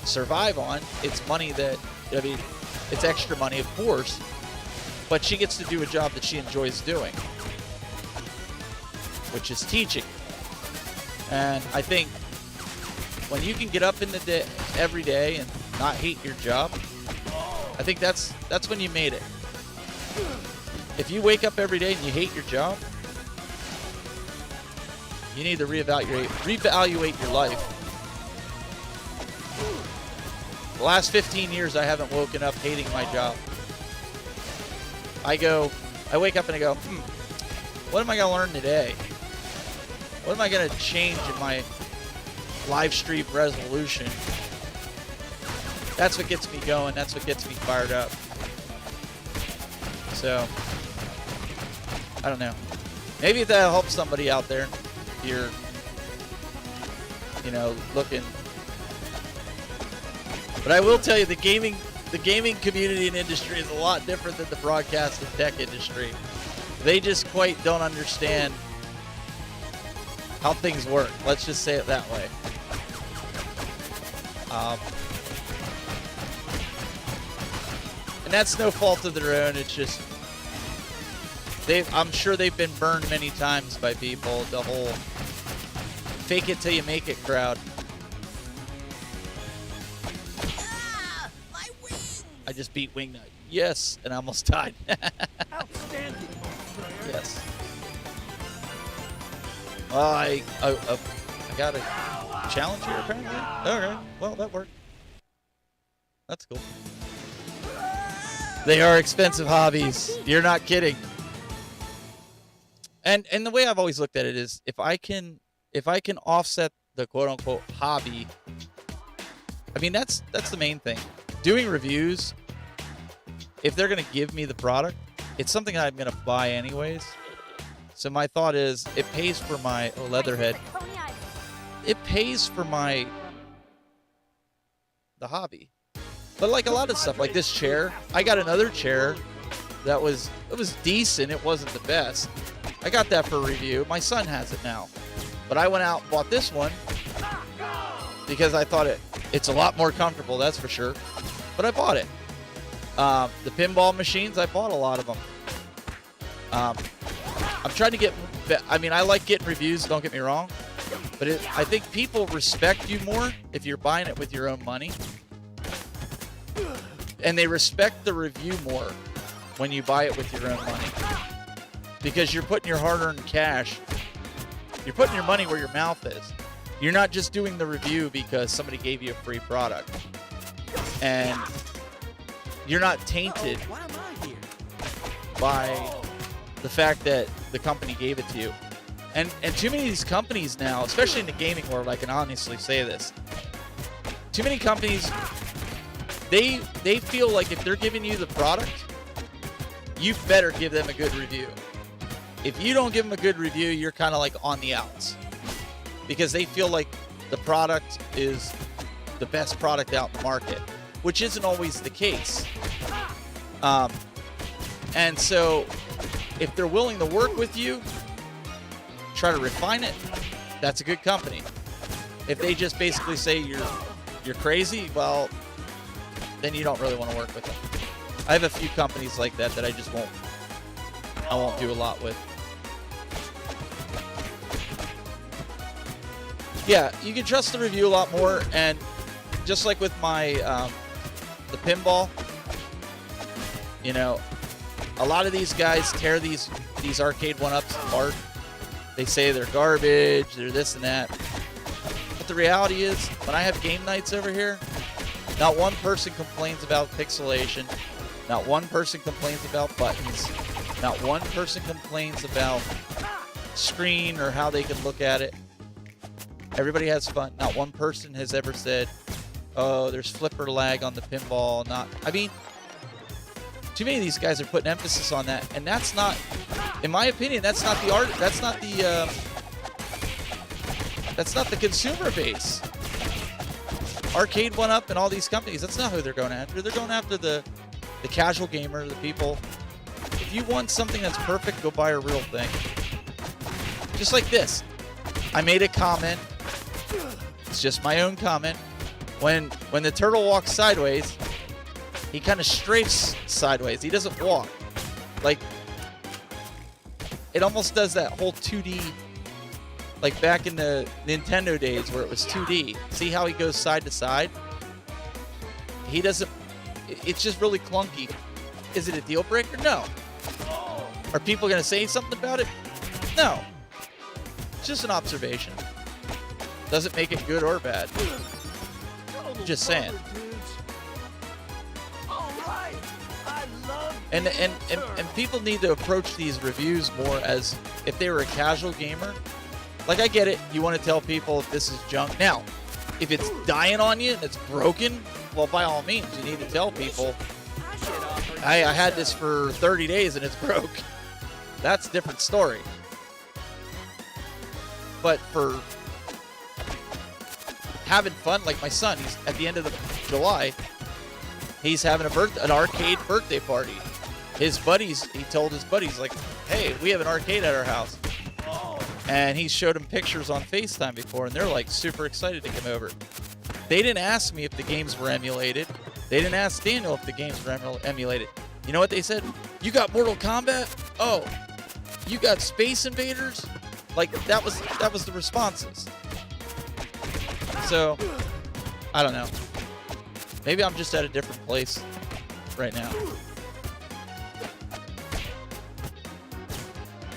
survive on. It's money that, I mean, it's extra money, of course, but she gets to do a job that she enjoys doing, which is teaching. And I think when you can get up in the day every day and not hate your job, I think that's when you made it. If you wake up every day and you hate your job, you need to reevaluate your life. The last 15 years, I haven't woken up hating my job. I wake up and I go, what am I going to learn today? What am I going to change in my live stream resolution? That's what gets me going. That's what gets me fired up. So, I don't know. Maybe that'll help somebody out there. If you're, you know, looking. But I will tell you, the gaming community and industry is a lot different than the broadcast and tech industry. They just quite don't understand how things work. Let's just say it that way. And that's no fault of their own. It's just I'm sure they've been burned many times by people. The whole fake it till you make it crowd. My wing! I just beat Wingnut. Yes, and I almost died. Outstanding. Yes. Well, I got a challenge here apparently. Okay, well that worked. That's cool. They are expensive hobbies. You're not kidding. And the way I've always looked at it is, if I can offset the quote unquote hobby, I mean that's the main thing. Doing reviews, if they're gonna give me the product, it's something I'm gonna buy anyways. So my thought is, it pays for my Leatherhead. It pays for the hobby. But like a lot of stuff, like this chair, I got another chair that was decent. It wasn't the best. I got that for a review. My son has it now. But I went out and bought this one because I thought it's a lot more comfortable, that's for sure. But I bought it. The pinball machines, I bought a lot of them. I'm trying to get, I mean, I like getting reviews, don't get me wrong. But I think people respect you more if you're buying it with your own money. And they respect the review more when you buy it with your own money. Because you're putting your hard-earned cash, you're putting your money where your mouth is. You're not just doing the review because somebody gave you a free product. And you're not tainted by the fact that the company gave it to you. And too many of these companies now, especially in the gaming world, I can honestly say this. Too many companies, they feel like if they're giving you the product, you better give them a good review. if you don't give them a good review, you're kind of like on the outs because they feel like the product is the best product out in the market, which isn't always the case. And so if they're willing to work with you, try to refine it, that's a good company. If they just basically say you're crazy, well, then you don't really want to work with them. I have a few companies like that I just won't do a lot with. Yeah, you can trust the review a lot more, and just like with my the pinball, you know, a lot of these guys tear these arcade one-ups apart. They say they're garbage, they're this and that. But the reality is, when I have game nights over here, not one person complains about pixelation. Not one person complains about buttons. Not one person complains about screen or how they can look at it. Everybody has fun. Not one person has ever said, oh, there's flipper lag on the pinball. I mean, too many of these guys are putting emphasis on that, and that's not, in my opinion, that's not the art. That's not the consumer base. Arcade One Up and all these companies, that's not who they're going after. They're going after the casual gamer, the people. If you want something that's perfect, go buy a real thing. Just like this. I made a comment. It's just my own comment. When the turtle walks sideways, he kind of strafes sideways. He doesn't walk. Like, it almost does that whole 2D, like back in the Nintendo days where it was 2D. See how he goes side to side? He doesn't, it's just really clunky. Is it a deal breaker? No. Are people going to say something about it? No. It's just an observation. Doesn't make it good or bad. Just saying. And people need to approach these reviews more as if they were a casual gamer. Like, I get it. You want to tell people if this is junk. Now, if it's dying on you and it's broken, well, by all means, you need to tell people, I had this for 30 days and it's broke. That's a different story. But for having fun, like my son, he's at the end of July, he's having an arcade birthday party. His buddies, he told his buddies, like, hey, we have an arcade at our house. And he showed them pictures on FaceTime before, and they're like super excited to come over. They didn't ask me if the games were emulated. They didn't ask Daniel if the games were emulated. You know what they said? You got Mortal Kombat? Oh, you got Space Invaders? Like, that was the responses. So, I don't know. Maybe I'm just at a different place right now.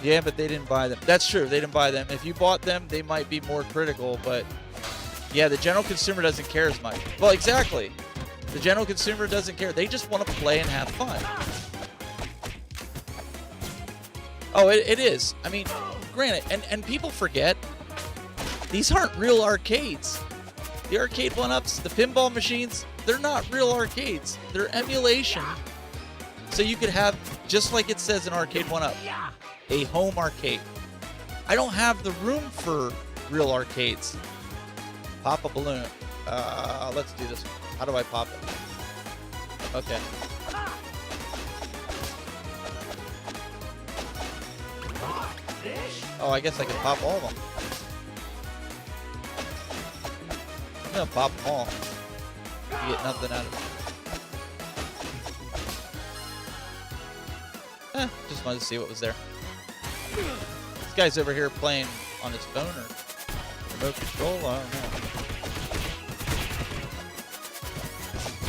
Yeah, but they didn't buy them. That's true. They didn't buy them. If you bought them, they might be more critical, but yeah, the general consumer doesn't care as much. Well, exactly. The general consumer doesn't care. They just want to play and have fun. Oh, it is. I mean, granted, and people forget, these aren't real arcades. The arcade one-ups, the pinball machines, they're not real arcades. They're emulation. So you could have, just like it says in Arcade One-Up, a home arcade. I don't have the room for real arcades. Pop a balloon. Let's do this. How do I pop it? Okay. Oh, I guess I can pop all of them. I'm gonna pop them all. You get nothing out of it. Just wanted to see what was there. This guy's over here playing on his phone or remote control. I don't know.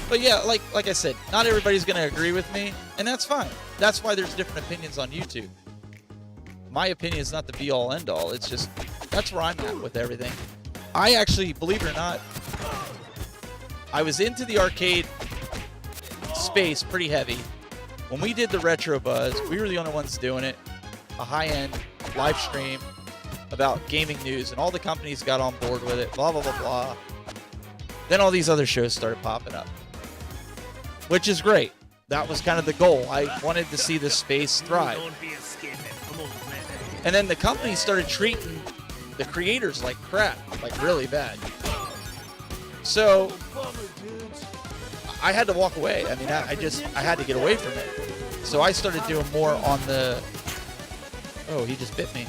But yeah, like I said, not everybody's going to agree with me, and that's fine. That's why there's different opinions on YouTube. My opinion is not the be-all, end-all. It's just, that's where I'm at with everything. I actually, believe it or not, I was into the arcade space pretty heavy. When we did the Retro Buzz, we were the only ones doing it. A high-end live stream about gaming news, and all the companies got on board with it, blah, blah, blah, blah. Then all these other shows started popping up, which is great. That was kind of the goal. I wanted to see this space thrive. And then the company started treating the creators like crap, like really bad. So I had to walk away. I mean, I had to get away from it. So I started doing more on the, oh, he just bit me,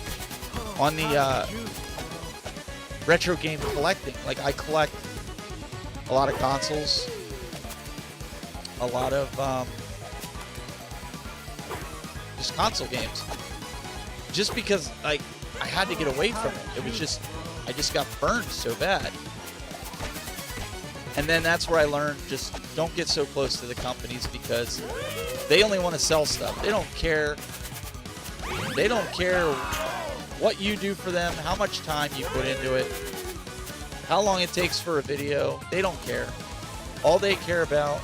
on the retro game collecting. Like I collect a lot of consoles, a lot of just console games. Just because I had to get away from it. It was just, I just got burned so bad. And then that's where I learned just don't get so close to the companies because they only want to sell stuff. They don't care. They don't care what you do for them, how much time you put into it, how long it takes for a video. They don't care. All they care about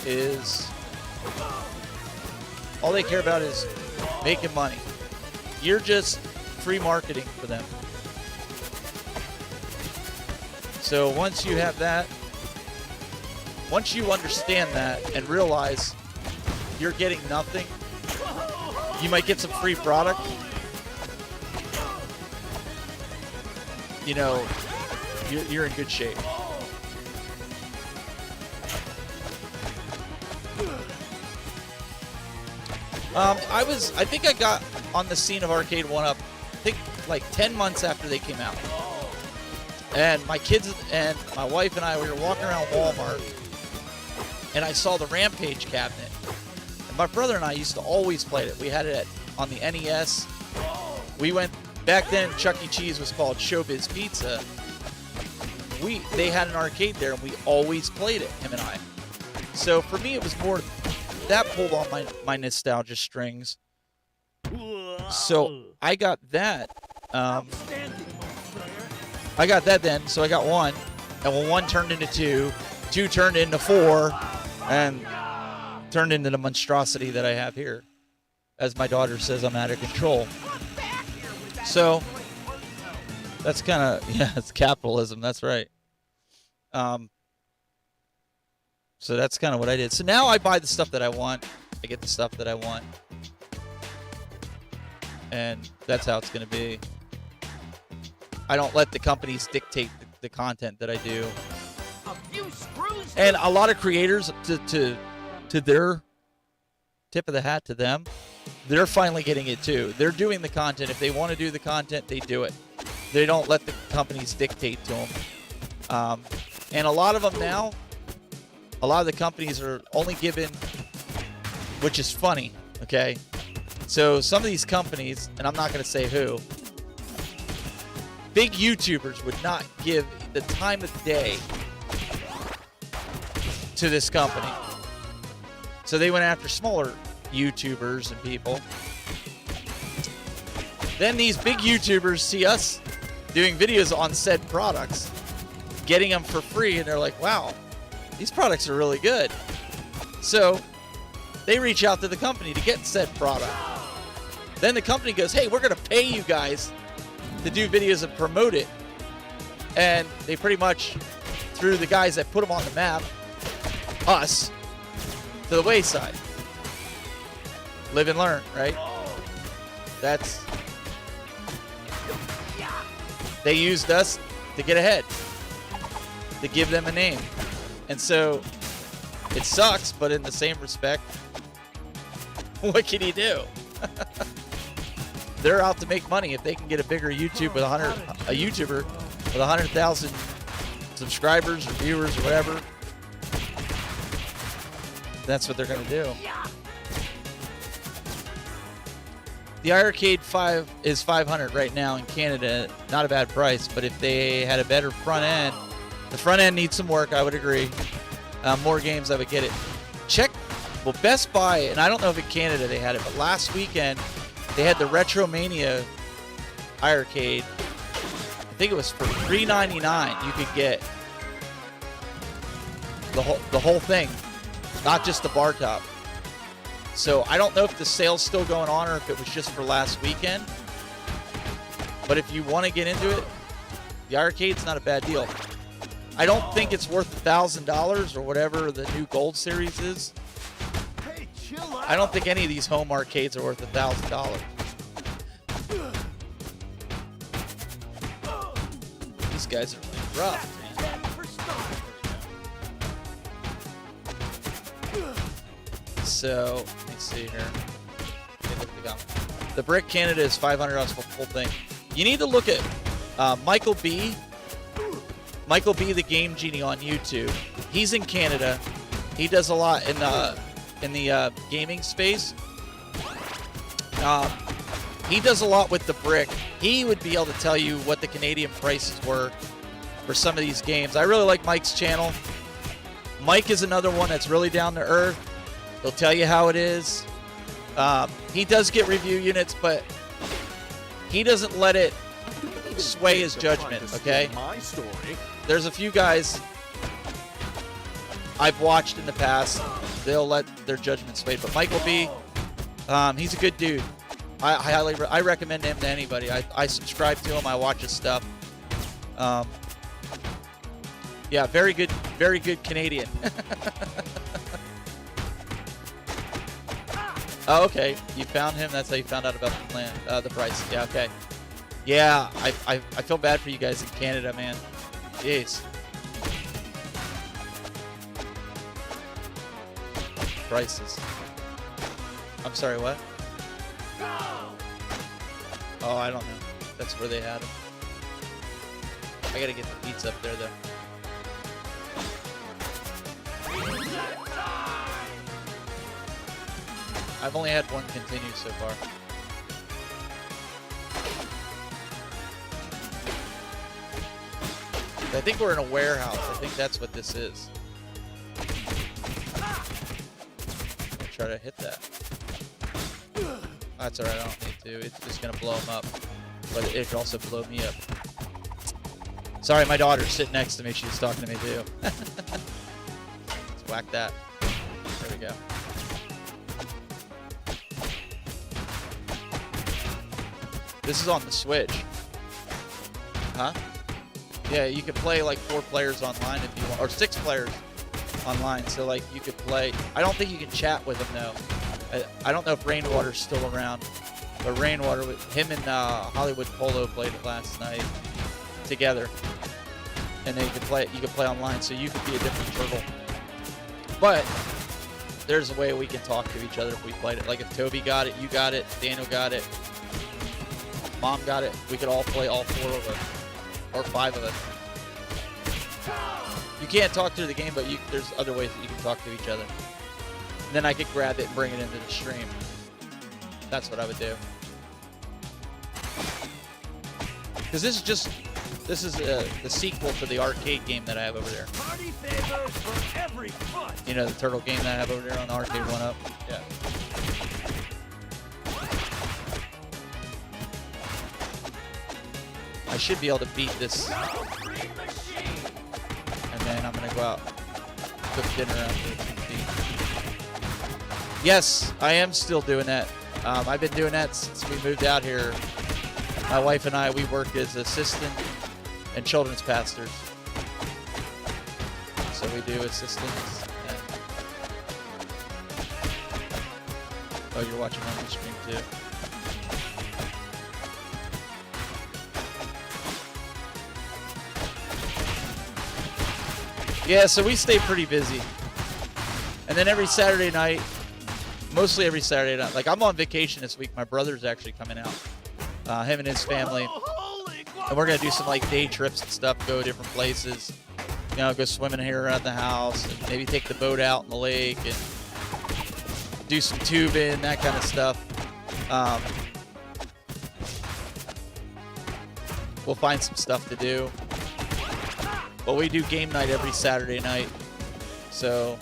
is making money. You're just free marketing for them. So once you have that, once you understand that and realize you're getting nothing, you might get some free product. You know, you're in good shape. I think I got on the scene of Arcade 1-Up, I think like 10 months after they came out. And my kids and my wife and I, we were walking around Walmart, and I saw the Rampage cabinet. And my brother and I used to always play it. We had it on the NES. We went, back then Chuck E. Cheese was called Showbiz Pizza. They had an arcade there, and we always played it, him and I. So for me, it was more, that pulled on my nostalgia strings. So I got that. I got that then, so I got one. And when one turned into two, two turned into four, and turned into the monstrosity that I have here. As my daughter says, I'm out of control. So that's kind of, yeah, it's capitalism. That's right. So that's kind of what I did. So now I buy the stuff that I want. I get the stuff that I want. And that's how it's going to be. I don't let the companies dictate the content that I do. And a lot of creators, to their tip of the hat to them, they're finally getting it too. They're doing the content. If they want to do the content, they do it. They don't let the companies dictate to them. And a lot of them now, a lot of the companies are only given, which is funny, okay? So some of these companies, and I'm not going to say who, big YouTubers would not give the time of day to this company. So they went after smaller YouTubers and people. Then these big YouTubers see us doing videos on said products, getting them for free, and they're like, wow, these products are really good. So they reach out to the company to get said product. Then the company goes, hey, we're going to pay you guys to do videos and promote it. And they pretty much threw the guys that put them on the map, us, to the wayside. Live and learn, right? They used us to get ahead, to give them a name. And so it sucks, but in the same respect, what can you do? They're out to make money. If they can get a bigger YouTuber with 100,000 subscribers or viewers or whatever, that's what they're going to do. The iArcade 5 is $500 right now in Canada. Not a bad price, but if they had a better front end, the front end needs some work, I would agree. More games, I would get it. Well, Best Buy, and I don't know if in Canada they had it, but last weekend they had the Retromania iArcade. I think it was for $3.99. You could get the whole thing, not just the bar top. So I don't know if the sale's still going on or if it was just for last weekend. But if you want to get into it, the arcade's not a bad deal. I don't think it's worth $1,000 or whatever the new Gold Series is. I don't think any of these home arcades are worth $1,000. guys are really rough, man. So, let me see here. Okay, look at the comment. The Brick Canada is $500 for the full thing. You need to look at Michael B. Michael B. the Game Genie on YouTube. He's in Canada. He does a lot in the gaming space. He does a lot with the Brick. He would be able to tell you what the Canadian prices were for some of these games. I really like Mike's channel. Mike is another one that's really down to earth. He'll tell you how it is. He does get review units, but he doesn't let it sway his judgment, okay? There's a few guys I've watched in the past. They'll let their judgment sway, but Michael B., he's a good dude. I recommend him to anybody. I subscribe to him. I watch his stuff. Yeah, very good Canadian. Oh, okay. You found him. That's how you found out about the plan, the price. Yeah, okay. Yeah, I feel bad for you guys in Canada, man. Jeez. Prices. I'm sorry, what? Oh, I don't know. That's where they had them. I gotta get the beats up there, though. I've only had one continue so far. I think we're in a warehouse. I think that's what this is. I'll try to hit that. That's alright, I don't need to. It's just gonna blow him up. But it could also blow me up. Sorry, my daughter's sitting next to me. She's talking to me too. Let's whack that. There we go. This is on the Switch. Huh? Yeah, you could play like 4 players online if you want, or 6 players online. So like you could play. I don't think you can chat with them though. I don't know if Rainwater's still around, but Rainwater, with him and Hollywood Polo played it last night together, and they could play. You could play online, so you could be a different turtle. But there's a way we can talk to each other if we played it. Like if Toby got it, you got it, Daniel got it, Mom got it. We could all play, all 4 of us. Or 5 of us. You can't talk through the game, but there's other ways that you can talk to each other. And then I could grab it and bring it into the stream. That's what I would do. Because this is the sequel to the arcade game that I have over there. Party favors for every foot. You know, the turtle game that I have over there on the arcade 1-up? Yeah. I should be able to beat this. And then I'm going to go out, cook dinner after. Yes, I am still doing that. I've been doing that since we moved out here. My wife and I, we work as assistant and children's pastors. So we do assistants. And... Oh, you're watching on the stream too. Yeah, so we stay pretty busy. And then every Saturday night, mostly every Saturday night, like I'm on vacation this week. My brother's actually coming out, him and his family. And we're going to do some like day trips and stuff, go different places. You know, go swimming here around the house, and maybe take the boat out in the lake and do some tubing, that kind of stuff. We'll find some stuff to do. But we do game night every Saturday night, so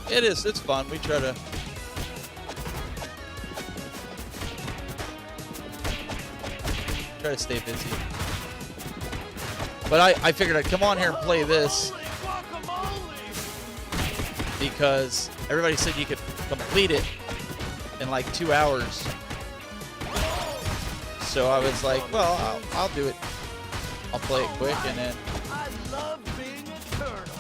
it's fun. We try to stay busy. But I figured I'd come on here and play this because everybody said you could complete it in like 2 hours. So I was like, well, I'll do it. I'll play it quick and then. I love being a turtle.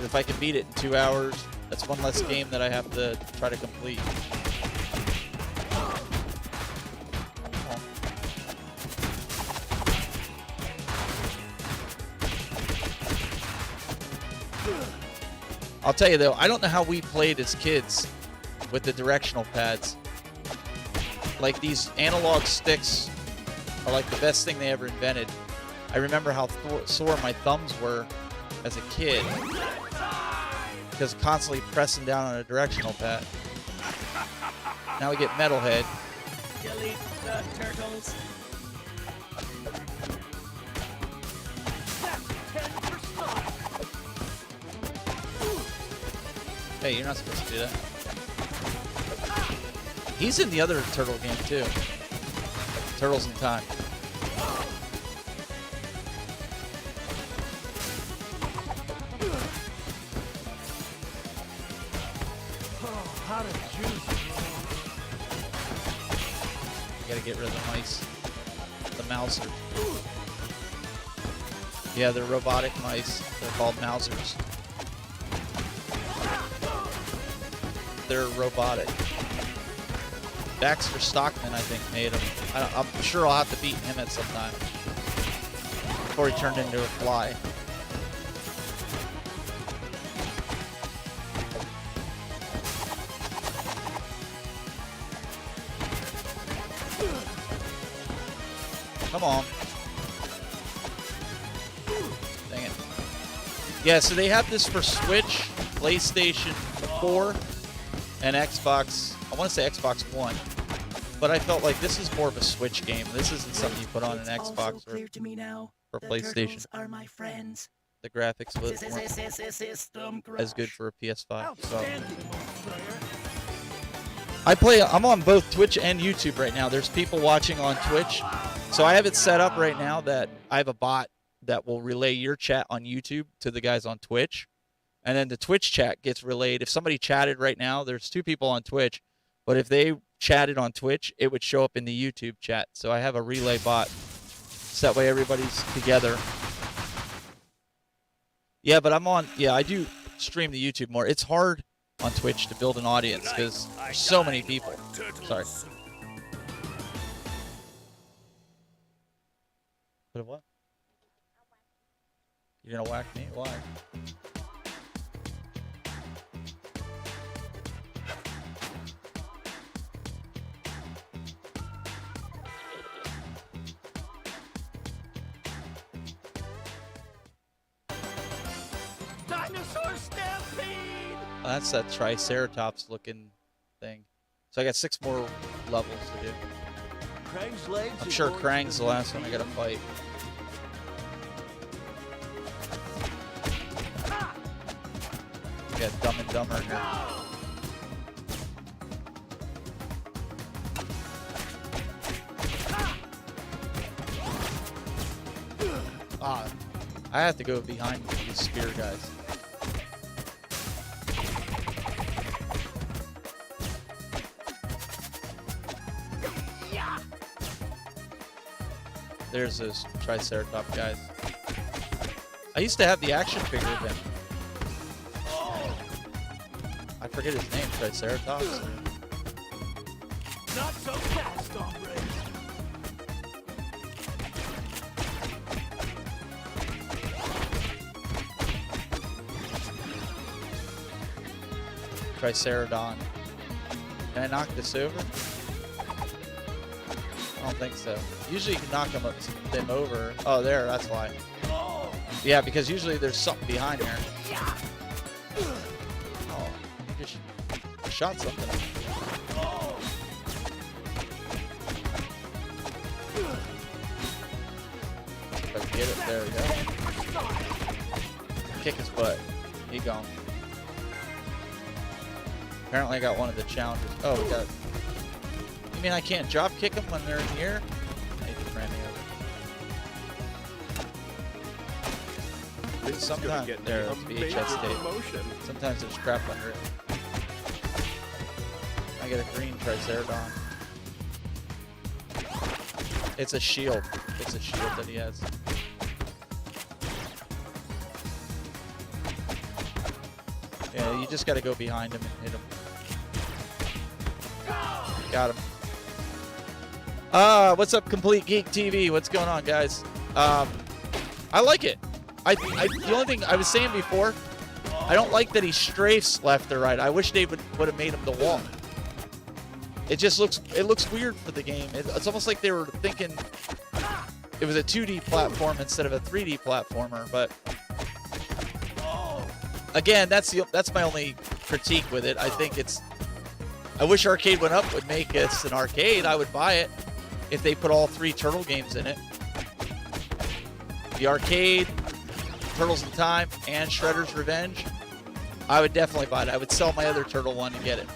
If I can beat it in 2 hours, that's one less game that I have to try to complete. I'll tell you though, I don't know how we played as kids with the directional pads. Like, these analog sticks are like the best thing they ever invented. I remember how sore my thumbs were as a kid because constantly pressing down on a directional pad. Now we get Metalhead. Delete the turtles. Hey, you're not supposed to do that. He's in the other turtle game too. Turtles in Time. How did you? You gotta get rid of the mice. The mousers. Yeah, they're robotic mice. They're called mousers. They're robotic. Baxter Stockman, I think, made them. I'm sure I'll have to beat him at some time before he turned into a fly. Come on. Dang it. Yeah, so they have this for Switch, PlayStation 4, and Xbox. I want to say Xbox One. But I felt like this is more of a Switch game. This isn't something you put on an Xbox or PlayStation. Are my friends. The graphics weren't as good for a PS5. So. I'm on both Twitch and YouTube right now. There's people watching on Twitch. So I have it set up right now that I have a bot that will relay your chat on YouTube to the guys on Twitch. And then the Twitch chat gets relayed. If somebody chatted right now, there's 2 people on Twitch. But if they chatted on Twitch, it would show up in the YouTube chat. So I have a relay bot. So that way everybody's together. Yeah, but I do stream the YouTube more. It's hard on Twitch to build an audience because there's so many people. Sorry. But what? You're gonna whack me? Why? Dinosaur stampede! Oh, that's that Triceratops looking thing. So I got 6 more levels to do. Krang's legs. I'm sure Krang's the last one I gotta fight. We got Dumb and Dumber here. Ah, I have to go behind these spear guys. There's those Triceratops guys. I used to have the action figure of him. I forget his name, Triceratops. Not so fast, hombre. Tricerodon. Can I knock this over? I don't think so. Usually you can knock them over. Oh, there, that's why. Yeah, because usually there's something behind there. Oh, you just shot something. If I can get it, there we go. Kick his butt. He gone. Apparently I got one of the challenges. Oh, we got... You mean I can't drop kick them when they're in here? I just ran me over. Sometimes there, it's VHS tape. Sometimes there's crap under it. I get a green Tricerodon. It's a shield. It's a shield that he has. Yeah, you just got to go behind him and hit him. Got him. What's up, Complete Geek TV? What's going on, guys? I like it. The only thing I was saying before, I don't like that he strafes left or right. I wish they would have made him the wall. It just looks weird for the game. It's almost like they were thinking it was a 2D platform instead of a 3D platformer. But again, that's my only critique with it. I think I wish Arcade Went Up would make us an arcade. I would buy it if they put all 3 Turtle games in it. The arcade, Turtles in Time, and Shredder's Revenge. I would definitely buy it. I would sell my other Turtle one and get it.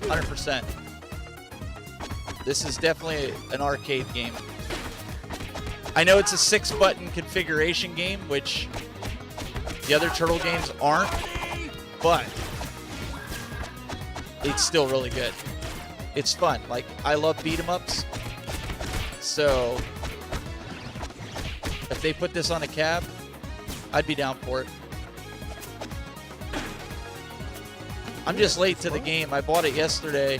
100%. This is definitely an arcade game. I know it's a 6-button configuration game, which the other Turtle games aren't, but it's still really good. It's fun. Like, I love beat-em-ups, so if they put this on a cab, I'd be down for it. I'm just late to the game. I bought it yesterday.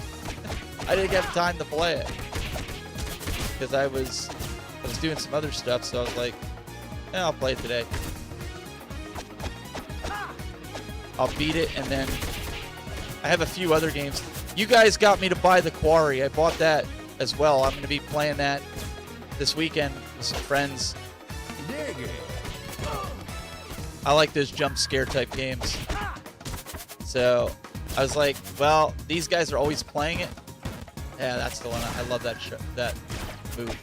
I didn't have time to play it because I was doing some other stuff, so I was like, I'll play it today. I'll beat it, and then I have a few other games. You guys got me to buy The Quarry. I bought that as well. I'm going to be playing that this weekend with some friends. Dig it. I like those jump scare type games. So I was like, well, these guys are always playing it. Yeah, that's the one. I love that move.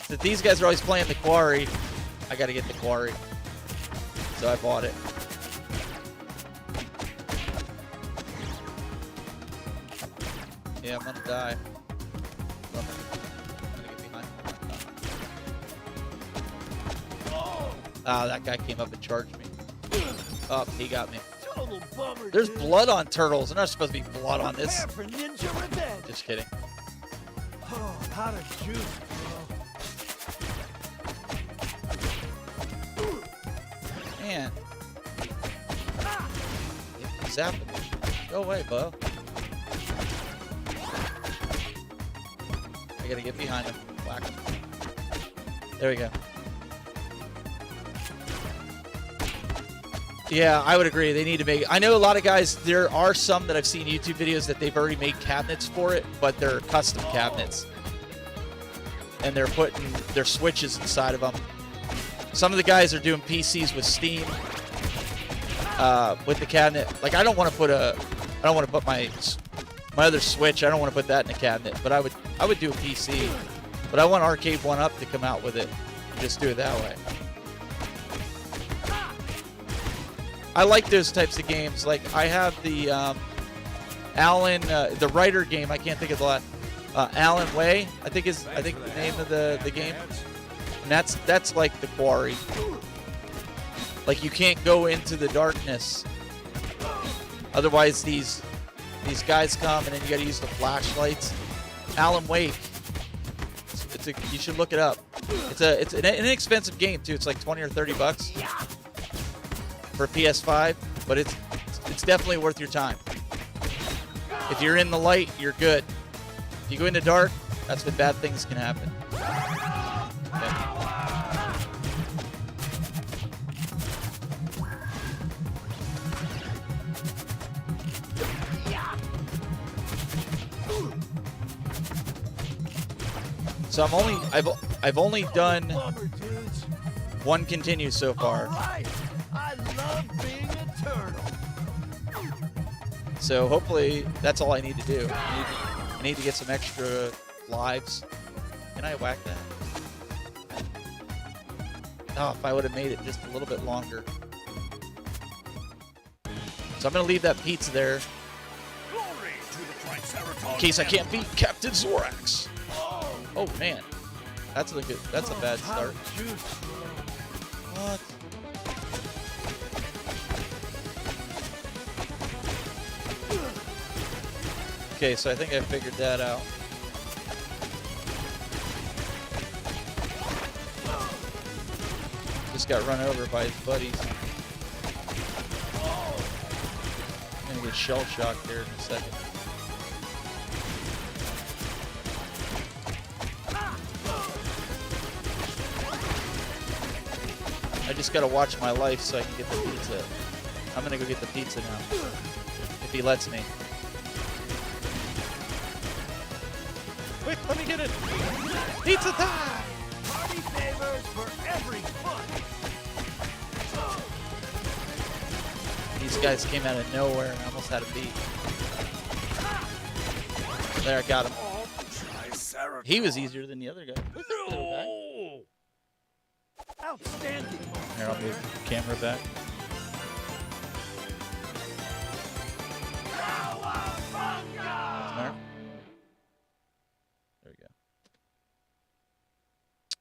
So these guys are always playing The Quarry. I got to get The Quarry. So I bought it. Yeah, I'm gonna die. I'm gonna get behind him. Ah, that guy came up and charged me. Oh, he got me. Total bummer, There's dude. blood on turtles. There's not supposed to be blood on this. Prepare for Ninja Revenge. Just kidding. Oh, how to juice, bro. Man. Zap him. Go away, Bo. I gotta get behind him. Whack him. There we go. Yeah, I would agree. They need to make... I know a lot of guys, there are some that I've seen YouTube videos that they've already made cabinets for it, but they're custom cabinets. And they're putting their switches inside of them. Some of the guys are doing PCs with Steam with the cabinet. Like, I don't want to put my other Switch, I don't want to put that in a cabinet, but I would do a PC. But I want Arcade One Up to come out with it. Just do it that way. I like those types of games. Like, I have the Alan, the writer game. I can't think of the last. Alan Way, I think the name of the game. And that's like The Quarry. Like, you can't go into the darkness. Otherwise, these guys come, and then you got to use the flashlights. Alan Wake. You should look it up. It's an inexpensive game too. It's like $20 or $30 for PS5, but it's definitely worth your time. If you're in the light, you're good. If you go into dark, that's when bad things can happen. Okay. So I've only done Bummer, dudes. one continue so far. All right. I love being a turtle. So hopefully that's all I need to do. I need to get some extra lives. Can I whack that? Oh, if I would have made it just a little bit longer. So I'm going to leave that pizza there Glory to the Triceratops. in case I can't beat Captain Zorax. Oh, man. That's a bad start. What? Okay, so I think I figured that out. Just got run over by his buddies. get shell shocked there in a second. I just gotta watch my life so I can get the pizza. I'm gonna go get the pizza now. If he lets me. Quick, let me get it! Pizza time! Party favors for every foot. These guys came out of nowhere and I almost had a beat. There, I got him. Triceratops. He was easier than the other guy. No! Outstanding. Here, I'll move the camera back. Mark. There we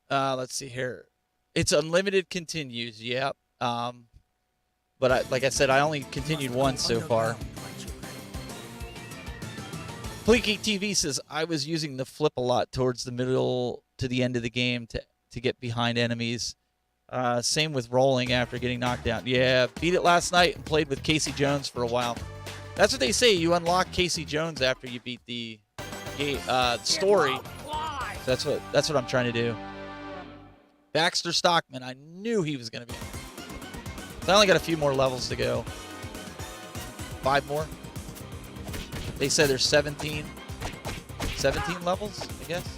go. Let's see here. It's unlimited continues, yep. But like I said, I only continued once so far. Plinky TV says I was using the flip a lot towards the middle to the end of the game to get behind enemies. Same with rolling after getting knocked down. Yeah, beat it last night and played with Casey Jones for a while. That's what they say. You unlock Casey Jones after you beat the story. So that's what I'm trying to do. Baxter Stockman. I knew he was going to be. So I only got a few more levels to go. 5 more. They said there's 17 levels, I guess.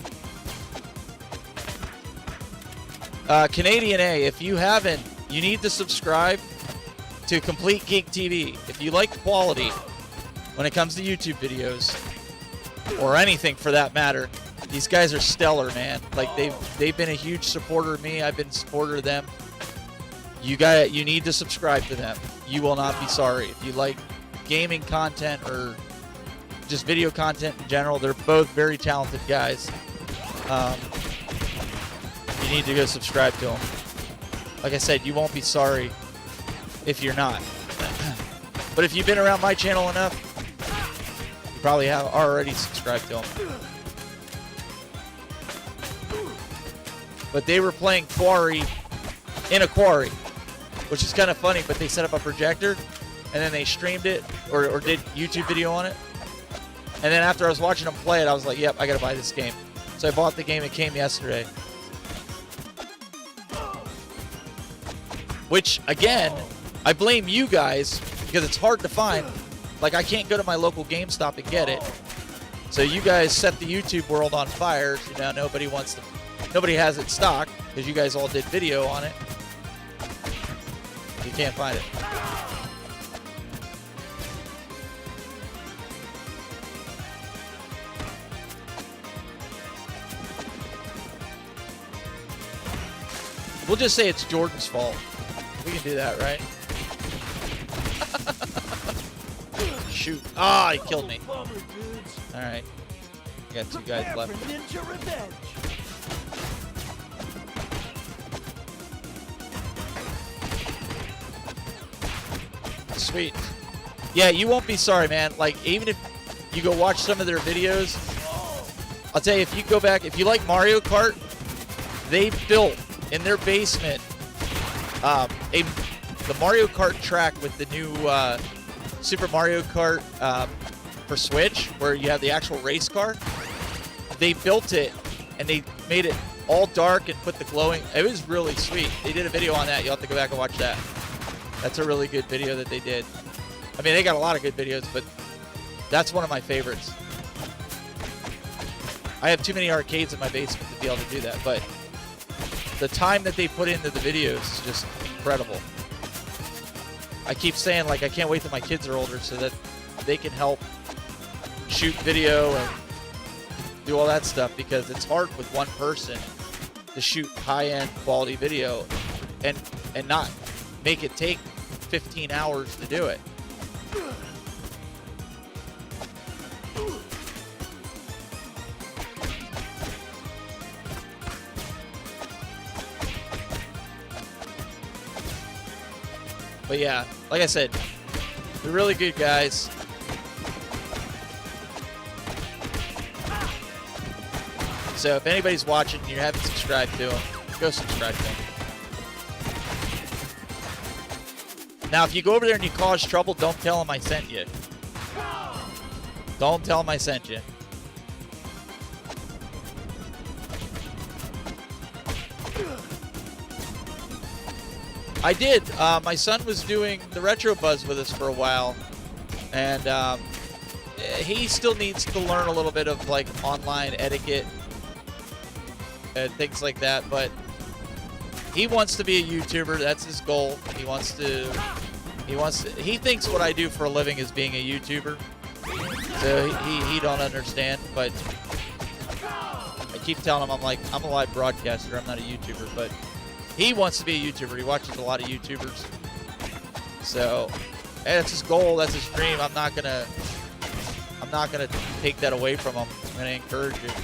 Canadian A, if you haven't, you need to subscribe to Complete Geek TV. If you like quality when it comes to YouTube videos, or anything for that matter, these guys are stellar, man. Like they've been a huge supporter of me. I've been a supporter of them. You need to subscribe to them. You will not be sorry. If you like gaming content or just video content in general, they're both very talented guys. You need to go subscribe to them. Like I said, you won't be sorry if you're not. But if you've been around my channel enough, you probably have already subscribed to them. But they were playing Quarry in a quarry, which is kind of funny, but they set up a projector and then they streamed it or did YouTube video on it. And then after I was watching them play it, I was like, yep, I got to buy this game. So I bought the game. It came yesterday. Which, again, I blame you guys because it's hard to find. Like, I can't go to my local GameStop and get it. So you guys set the YouTube world on fire. So now nobody has it stocked because you guys all did video on it. You can't find it. We'll just say it's Jordan's fault. We can do that, right? Shoot. Ah, he killed me. Alright. I got 2 guys left. Ninja revenge. Sweet. Yeah, you won't be sorry, man. Like, even if you go watch some of their videos, I'll tell you, if you go back, if you like Mario Kart, they built in their basement the Mario Kart track with the new Super Mario Kart for Switch, where you have the actual race car. They built it and they made it all dark and put the glowing. It was really sweet. They did a video on that. You'll have to go back and watch that. That's a really good video that they did. I mean, they got a lot of good videos, but that's one of my favorites. I have too many arcades in my basement to be able to do that, but the time that they put into the videos is just incredible. I keep saying, like, I can't wait till my kids are older so that they can help shoot video and do all that stuff, because it's hard with one person to shoot high-end quality video and not make it take 15 hours to do it. But yeah, like I said, they're really good guys. So if anybody's watching and you haven't subscribed to them, go subscribe to them. Now, if you go over there and you cause trouble, don't tell them I sent you. Don't tell him I sent you. I did. My son was doing the Retro Buzz with us for a while, and he still needs to learn a little bit of like online etiquette and things like that. But he wants to be a YouTuber. That's his goal. He thinks what I do for a living is being a YouTuber. So he don't understand, but I keep telling him I'm a live broadcaster. I'm not a YouTuber, but he wants to be a YouTuber. He watches a lot of YouTubers. So, and that's his goal. That's his dream. I'm not gonna take that away from him. I'm gonna encourage it.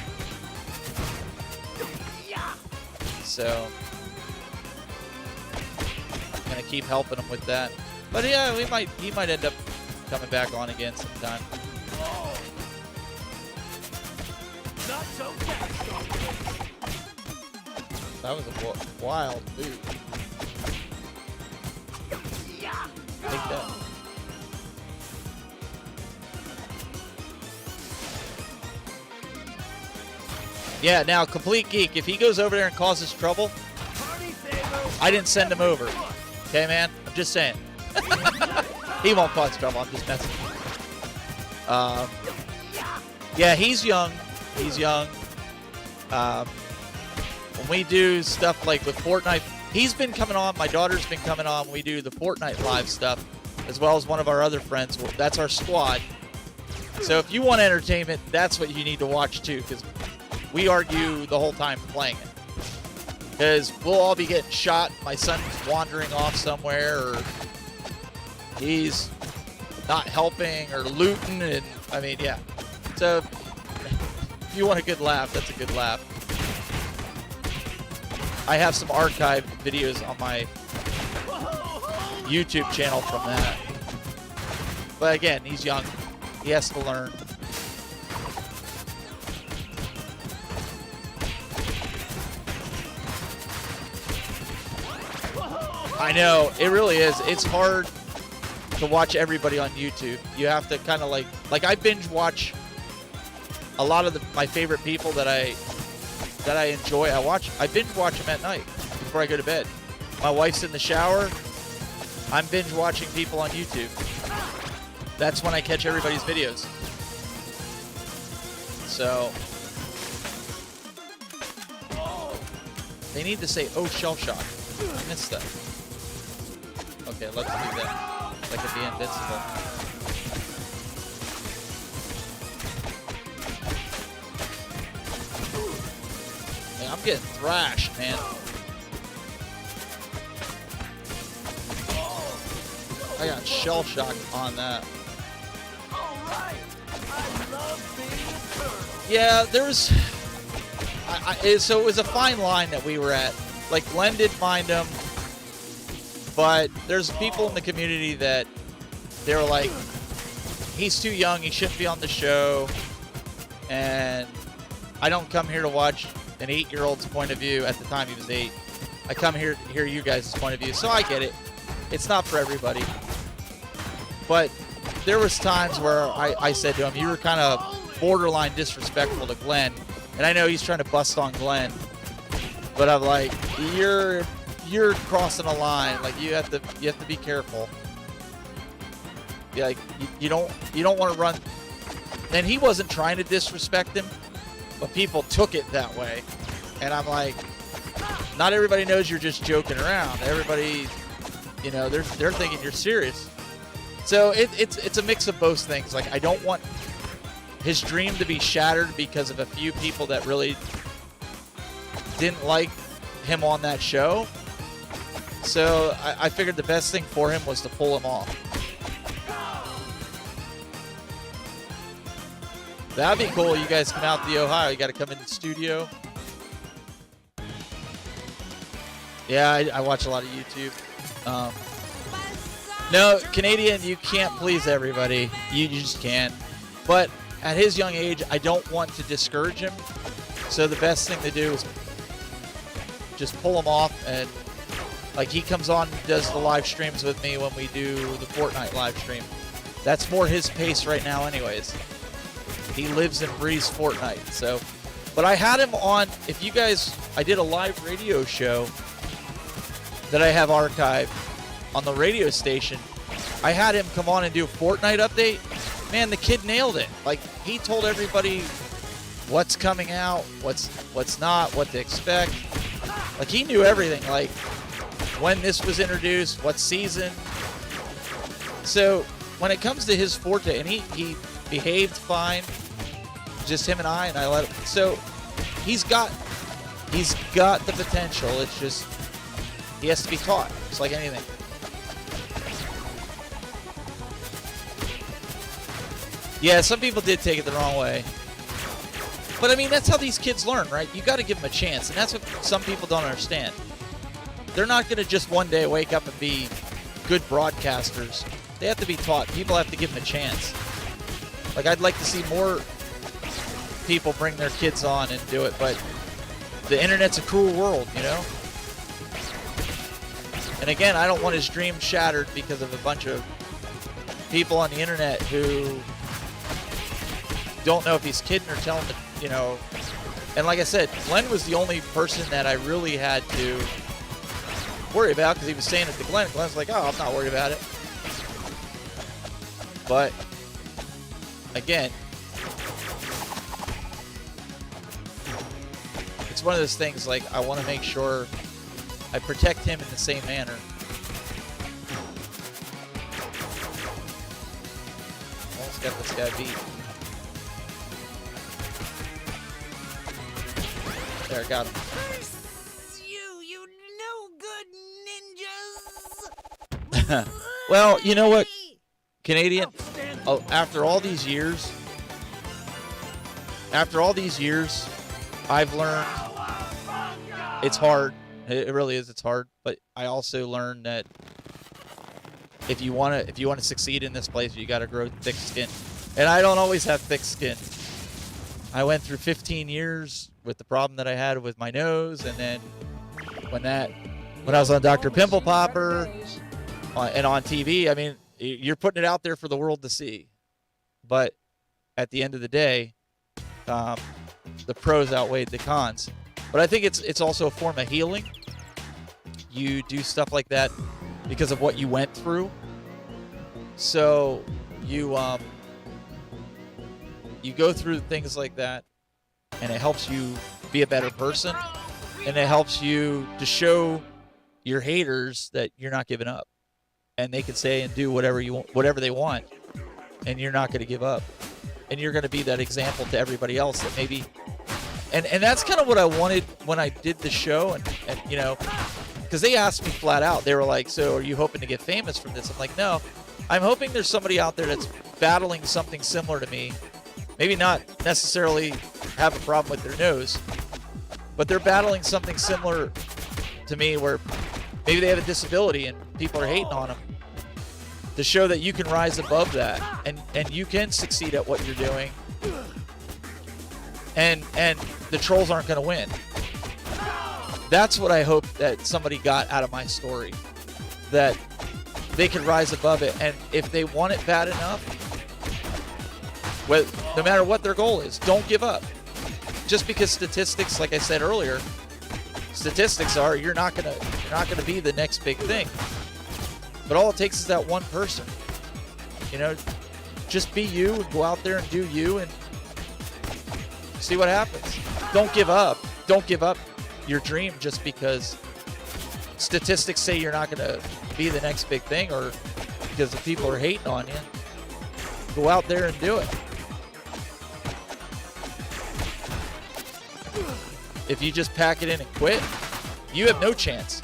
So, I'm gonna keep helping him with that. But yeah, he might end up coming back on again sometime. Not so fast. That was a wild move. Take that. Yeah, now, Complete Geek, if he goes over there and causes trouble, I didn't send him over. Okay, man? I'm just saying. He won't cause trouble. I'm just messing with him. Yeah, he's young. He's young. When we do stuff like with Fortnite, he's been coming on. My daughter's been coming on. We do the Fortnite live stuff, as well as one of our other friends. That's our squad. So if you want entertainment, that's what you need to watch too, because we argue the whole time playing it. Because we'll all be getting shot. My son's wandering off somewhere, or he's not helping or looting, and I mean, yeah. So if you want a good laugh, that's a good laugh. I have some archived videos on my YouTube channel from that. But again, he's young. He has to learn. I know, it really is. It's hard to watch everybody on YouTube. You have to kind of like I binge watch a lot of my favorite people that I enjoy. I binge watch them at night before I go to bed. My wife's in the shower. I'm binge watching people on YouTube. That's when I catch everybody's videos. So they need to say, "Oh, shell shock." I missed that. Okay, let's do that. That could be invincible. Man, I'm getting thrashed, man. I got shell shocked on that. Yeah, there's. So it was a fine line that we were at. Like, Glenn did mind him, but there's people in the community that they were like, he's too young, he shouldn't be on the show, and I don't come here to watch an 8-year-old's point of view. At the time he was 8. I come here to hear you guys' point of view, so I get it. It's not for everybody. But there was times where I said to him, you were kind of borderline disrespectful to Glenn, and I know he's trying to bust on Glenn, but I'm like, you're crossing a line. Like, you have to be careful. Yeah, like you don't want to run. And he wasn't trying to disrespect him, but people took it that way. And I'm like, not everybody knows you're just joking around. Everybody, they're thinking you're serious. So it's a mix of both things. Like, I don't want his dream to be shattered because of a few people that really didn't like him on that show. So I figured the best thing for him was to pull him off. That'd be cool. You guys come out to the Ohio. You got to come in the studio. Yeah, I watch a lot of YouTube. No, Canadian, you can't please everybody. You just can't. But at his young age, I don't want to discourage him. So the best thing to do is just pull him off. And like, he comes on and does the live streams with me when we do the Fortnite live stream. That's more his pace right now anyways. He lives and breathes Fortnite. So, but I had him on, if you guys, I did a live radio show that I have archived on the radio station. I had him come on and do a Fortnite update. Man, the kid nailed it. Like, he told everybody what's coming out, what's not, what to expect. Like, he knew everything. Like, when this was introduced, what season. So, when it comes to his forte, and he behaved fine, just him and I let him. So, he's got the potential. It's just, he has to be taught. It's like anything. Yeah, some people did take it the wrong way. But I mean, that's how these kids learn, right? You got to give them a chance, and that's what some people don't understand. They're not going to just one day wake up and be good broadcasters. They have to be taught. People have to give them a chance. Like, I'd like to see more people bring their kids on and do it, but the internet's a cruel world, you know? And again, I don't want his dream shattered because of a bunch of people on the internet who don't know if he's kidding or telling the, you know. And like I said, Glenn was the only person that I really had to worry about because he was saying it to Glenn. Glenn's like, oh, I'm not worried about it. But again, it's one of those things, like, I want to make sure I protect him in the same manner. Almost got this guy beat. There, got him. You no good ninjas. Well, you know what, Canadian? Oh, after all these years, I've learned it's hard. It really is. It's hard. But I also learned that if you want to succeed in this place, you got to grow thick skin. And I don't always have thick skin. I went through 15 years with the problem that I had with my nose, and then when I was on Dr. Pimple Popper and on TV, I mean, you're putting it out there for the world to see. But at the end of the day, the pros outweighed the cons. But I think it's also a form of healing. You do stuff like that because of what you went through. So you go through things like that, and it helps you be a better person, and it helps you to show your haters that you're not giving up, and they can say and do whatever they want, and you're not going to give up, and you're going to be that example to everybody else that maybe. And that's kind of what I wanted when I did the show, and you know, because they asked me flat out. They were like, "So are you hoping to get famous from this?" I'm like, "No, I'm hoping there's somebody out there that's battling something similar to me. Maybe not necessarily have a problem with their nose, but they're battling something similar to me where maybe they have a disability and people are hating on them. To show that you can rise above that and you can succeed at what you're doing, and the trolls aren't going to win. That's what I hope that somebody got out of my story, that they could rise above it, and if they want it bad enough, no matter what their goal is, don't give up. Just because statistics, like I said earlier, statistics are you're not gonna be the next big thing. But all it takes is that one person. You know, just be you and go out there and do you and see what happens. Don't give up. Don't give up your dream just because statistics say you're not gonna be the next big thing, or because the people are hating on you. Go out there and do it. If you just pack it in and quit, you have no chance.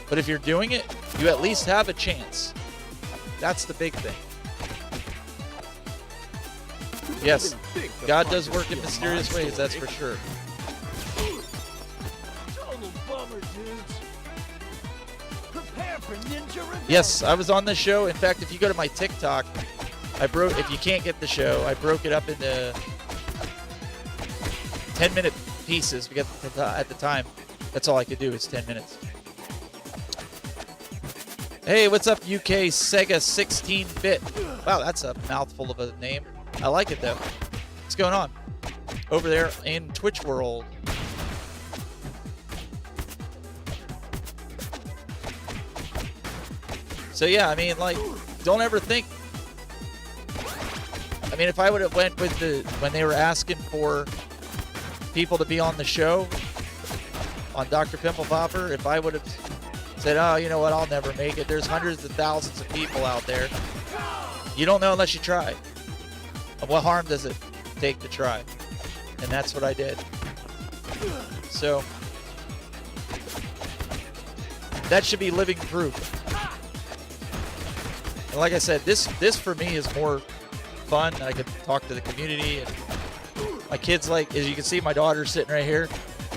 But if you're doing it, you at least have a chance. That's the big thing. Yes, God does work in mysterious ways, that's for sure. Total bummer, dudes. Prepare for ninja revenge. Yes, I was on the show. In fact, if you go to my TikTok, if you can't get the show, I broke it up into 10-minute pieces, because at the time, that's all I could do is 10 minutes. Hey, what's up, UK Sega 16-bit? Wow, that's a mouthful of a name. I like it though. What's going on over there in Twitch world? So yeah, I mean, like, don't ever think. I mean, if I would have went with when they were asking for people to be on the show on Dr. Pimple Popper, if I would have said, oh, you know what, I'll never make it. There's hundreds of thousands of people out there. You don't know unless you try. And what harm does it take to try? And that's what I did. So that should be living proof. And like I said, this for me is more fun. I can talk to the community, and my kids, like, as you can see, my daughter's sitting right here.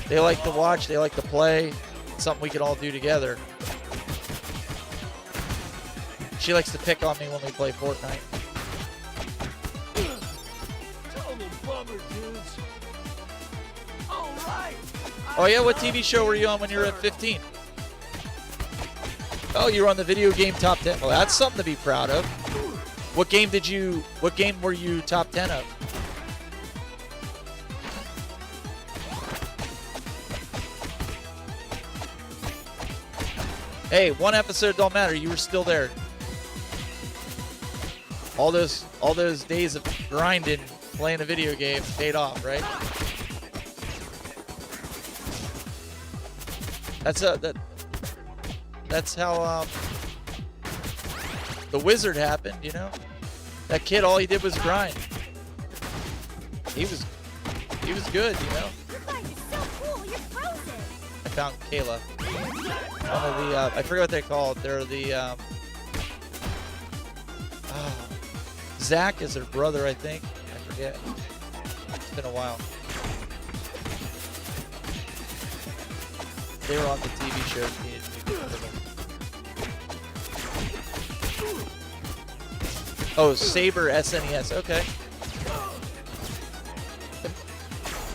They like to watch, they like to play. It's something we can all do together. She likes to pick on me when we play Fortnite. Total bummer, dudes. All right. Oh yeah, what TV show were you on when you were at 15? Oh, you were on the video game top 10. Well, that's something to be proud of. What game were you top 10 of? Hey, one episode don't matter. You were still there. All those days of grinding, playing a video game paid off, right? That's how the Wizard happened, you know? That kid, all he did was grind. He was good, you know? You guys are so cool. You're frozen. I found Kayla. One of the, I forget what they're called. They're the, Zach is her brother, I think. I forget. It's been a while. They were on the TV show. Oh, Saber SNES. Okay.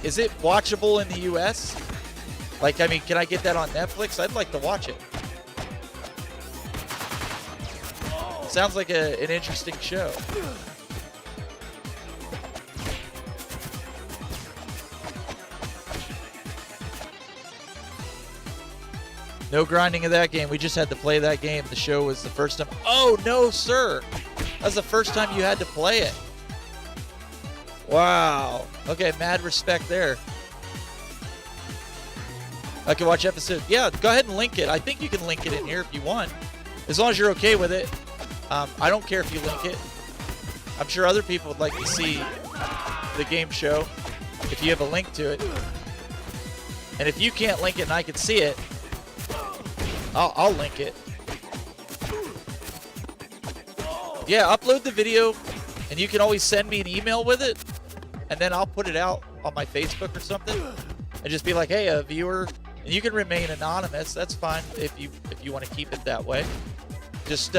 Is it watchable in the US? Like, I mean, can I get that on Netflix? I'd like to watch it. Sounds like an interesting show. No grinding of that game. We just had to play that game. The show was the first time. Oh, no, sir. That's the first time you had to play it. Wow. Okay, mad respect there. I can watch episode. Yeah, go ahead and link it. I think you can link it in here if you want. As long as you're okay with it. I don't care if you link it. I'm sure other people would like to see the game show if you have a link to it. And if you can't link it and I can see it, I'll link it. Yeah, upload the video, and you can always send me an email with it, and then I'll put it out on my Facebook or something, and just be like, hey, a viewer, and you can remain anonymous. That's fine if you want to keep it that way. Just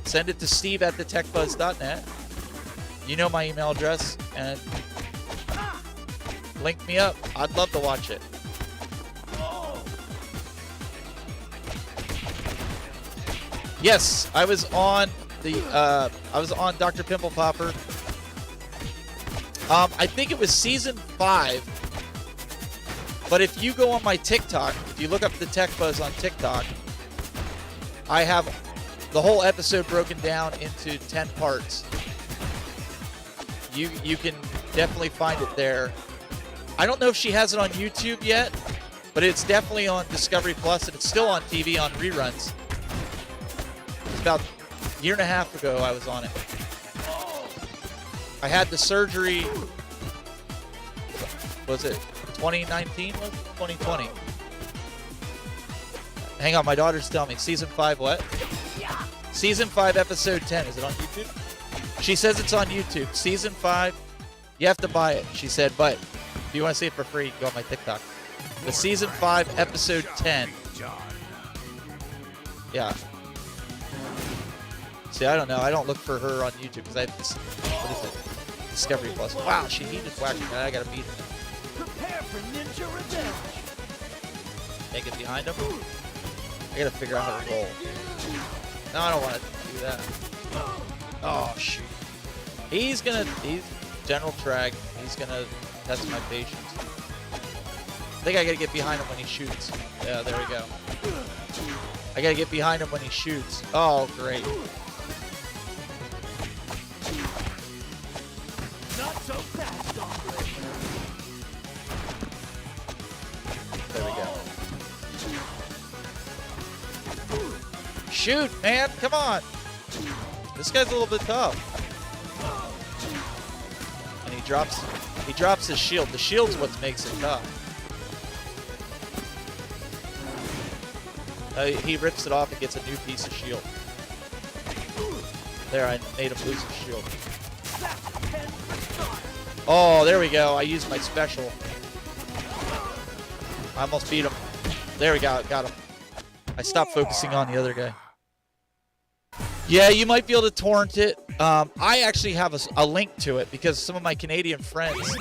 send it to steve@thetechbuzz.net. You know my email address, and link me up. I'd love to watch it. Yes, I was on Dr. Pimple Popper. I think it was season 5. But if you go on my TikTok, if you look up the Tech Buzz on TikTok, I have the whole episode broken down into 10 parts. You can definitely find it there. I don't know if she has it on YouTube yet, but it's definitely on Discovery Plus, and it's still on TV on reruns. About a year and a half ago I was on it. I had the surgery, was it 2019? Was it 2020? Hang on, my daughter's telling me. Season 5 what? Season 5 episode 10. Is it on YouTube? She says it's on YouTube. Season 5, you have to buy it. She said, but if you want to see it for free, go on my TikTok. The season 5 episode 10. Yeah. See, I don't know. I don't look for her on YouTube because I have this, what is it? Discovery Plus. Wow, she just whacked me. I gotta beat him. Prepare for ninja revenge. Make it behind him. I gotta figure out how to roll. No, I don't want to do that. Oh, shoot. He's general track. He's gonna test my patience. I think I gotta get behind him when he shoots. Yeah, there we go. I gotta get behind him when he shoots. Oh, great. Not so fast, hombre. There we go. Shoot, man! Come on! This guy's a little bit tough. And he drops his shield. The shield's what makes it tough. He rips it off and gets a new piece of shield. There, I made him lose his shield. Oh, there we go. I used my special. I almost beat him. There we go. Got him. I stopped focusing on the other guy. Yeah, you might be able to torrent it. I actually have a link to it because some of my Canadian friends,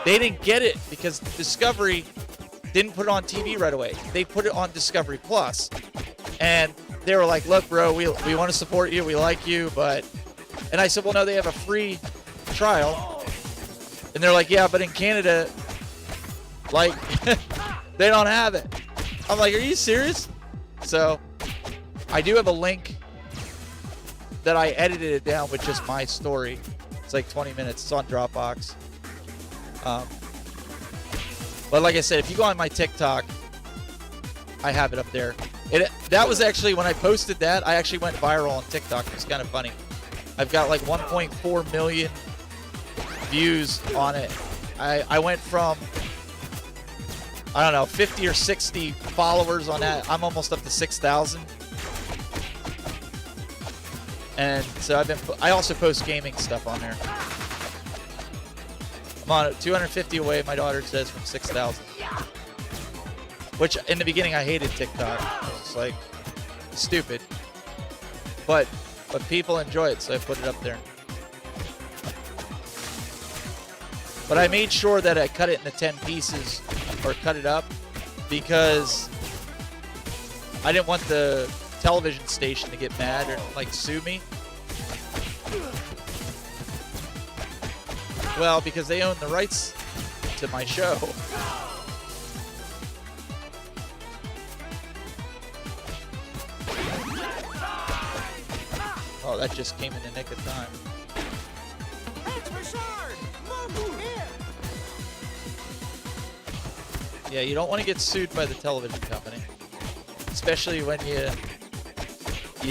they didn't get it because Discovery didn't put it on TV right away. They put it on Discovery Plus. And they were like, look, bro, we want to support you. We like you, but... And I said, well, no, they have a free trial. And they're like, yeah, but in Canada, like, they don't have it. I'm like, are you serious? So, I do have a link that I edited it down with just my story. It's like 20 minutes. It's on Dropbox. But like I said, if you go on my TikTok, I have it up there. That was actually, when I posted that, I actually went viral on TikTok. It's kind of funny. I've got like 1.4 million views on it. I went from, I don't know, 50 or 60 followers on that. I'm almost up to 6,000. And so I also post gaming stuff on there. I'm on 250 away, my daughter says, from 6,000. Which, in the beginning, I hated TikTok. It's like, stupid. But people enjoy it, so I put it up there. But I made sure that I cut it into 10 pieces, or cut it up, because I didn't want the television station to get mad or, like, sue me. Well, because they own the rights to my show. Oh, that just came in the nick of time. Yeah, you don't want to get sued by the television company. Especially when you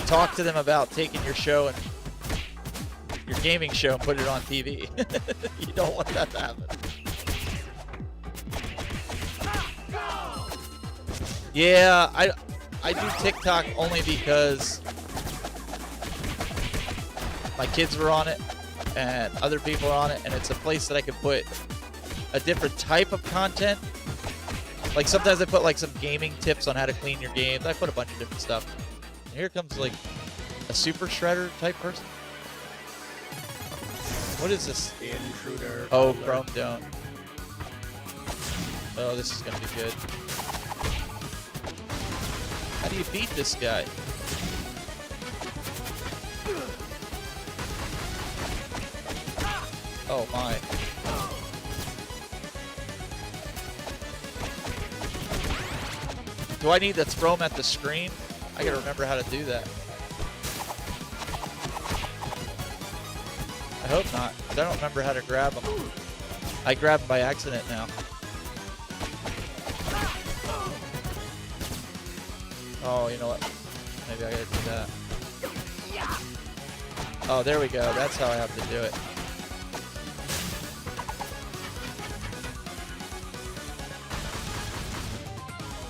talk to them about taking your show and your gaming show and put it on TV. You don't want that to happen. Yeah, I do TikTok only because my kids were on it and other people are on it, and it's a place that I can put a different type of content. Like sometimes I put like some gaming tips on how to clean your games. I put a bunch of different stuff. And here comes like a super shredder type person. What is this? Intruder. Oh, Chrome don't. Oh, this is gonna be good. How do you beat this guy? Oh my. Do I need to throw him at the screen? I gotta remember how to do that. I hope not, 'cause I don't remember how to grab him. I grabbed him by accident now. Oh, you know what? Maybe I gotta do that. Oh, there we go. That's how I have to do it.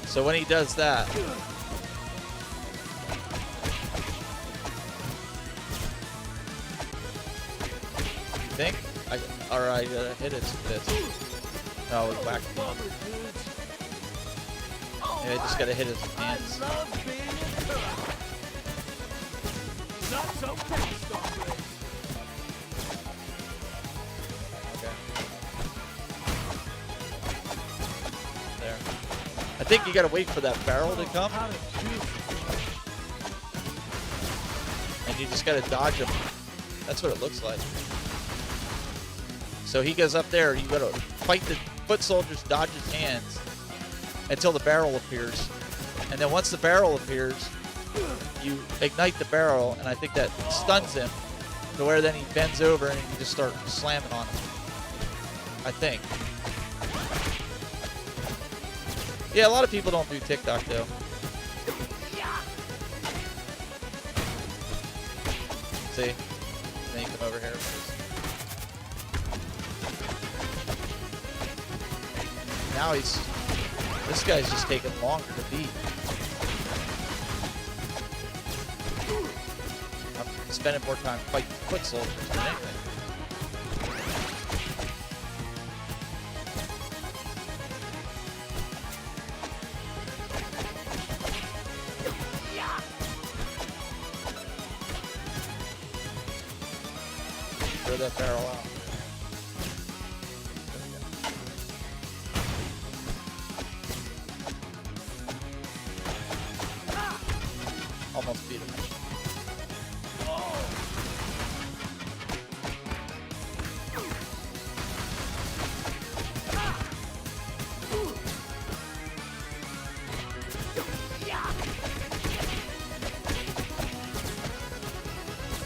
So when he does that, you think? Alright, hit it with this. No, we whacked him. Yeah, I just gotta hit his hands. Not so fast, hombre. Okay. There. I think you gotta wait for that barrel to come. and you just got to dodge him. That's what it looks like. So he goes up there. You got to fight the foot soldiers, dodge his hands until the barrel appears. And then once the barrel appears, you ignite the barrel, and I think that stuns him to where then he bends over and you just start slamming on him. I think. Yeah, a lot of people don't do TikTok though. See? Then you come over here. Now this guy's just taking longer to beat. I'm spending more time fighting foot soldiers than anything. Throw that barrel out. Almost beat him.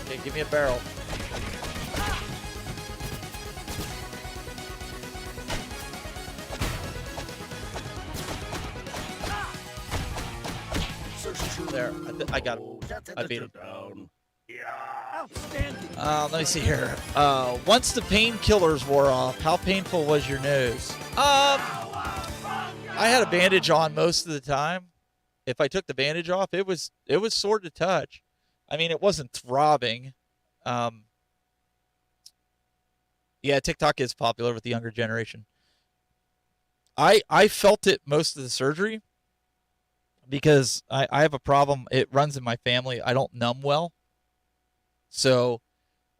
Okay, give me a barrel. There, I got him. I beat him. Let me see here. Once the painkillers wore off, how painful was your nose? I had a bandage on most of the time. If I took the bandage off, it was sore to touch. I mean, it wasn't throbbing. Yeah, TikTok is popular with the younger generation. I felt it most of the surgery because I have a problem. It runs in my family. I don't numb well. So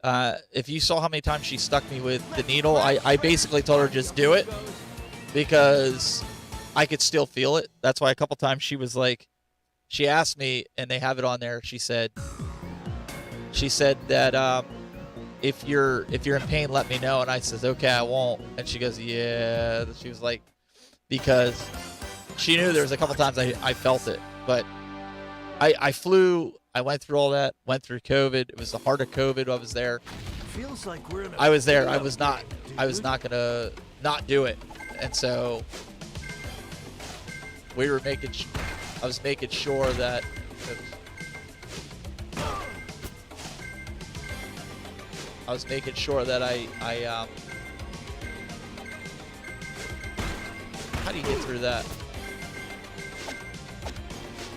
if you saw how many times she stuck me with the needle, I basically told her just do it because I could still feel it. That's why a couple times she was like, she asked me, and they have it on there. She said that if you're in pain, let me know. And I says, okay, I won't. And she goes, yeah. She was like, because she knew there was a couple times I felt it, but I flew. I went through all that. Went through COVID. It was the heart of COVID. I was there. Feels like we're in a I was there. I was not gonna not do it. And so we were making. I was making sure that. I was making sure that I how do you get through that?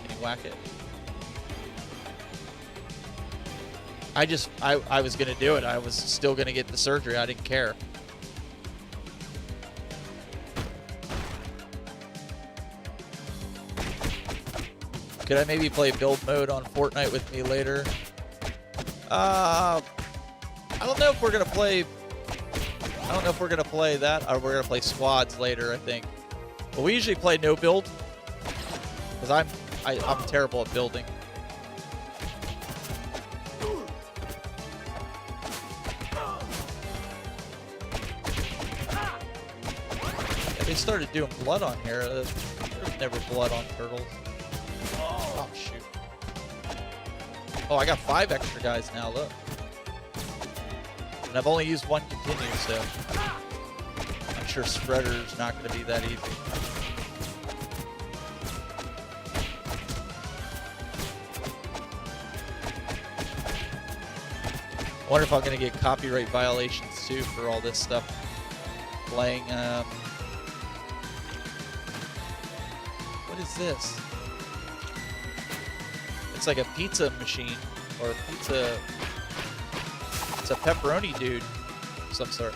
Can you whack it? I was gonna do it. I was still gonna get the surgery. I didn't care. Could I maybe play build mode on Fortnite with me later? I don't know if we're gonna play. I don't know if we're gonna play that, or we're gonna play squads later. I think. But we usually play no build because I'm terrible at building. Yeah, they started doing blood on here. There's never blood on turtles. Oh shoot! Oh, I got 5 extra guys now. Look. And I've only used 1 continue, so I'm sure spreader's not going to be that easy. I wonder if I'm going to get copyright violations too for all this stuff playing. What is this? It's like a pizza machine or a pizza. It's a pepperoni dude of some sort.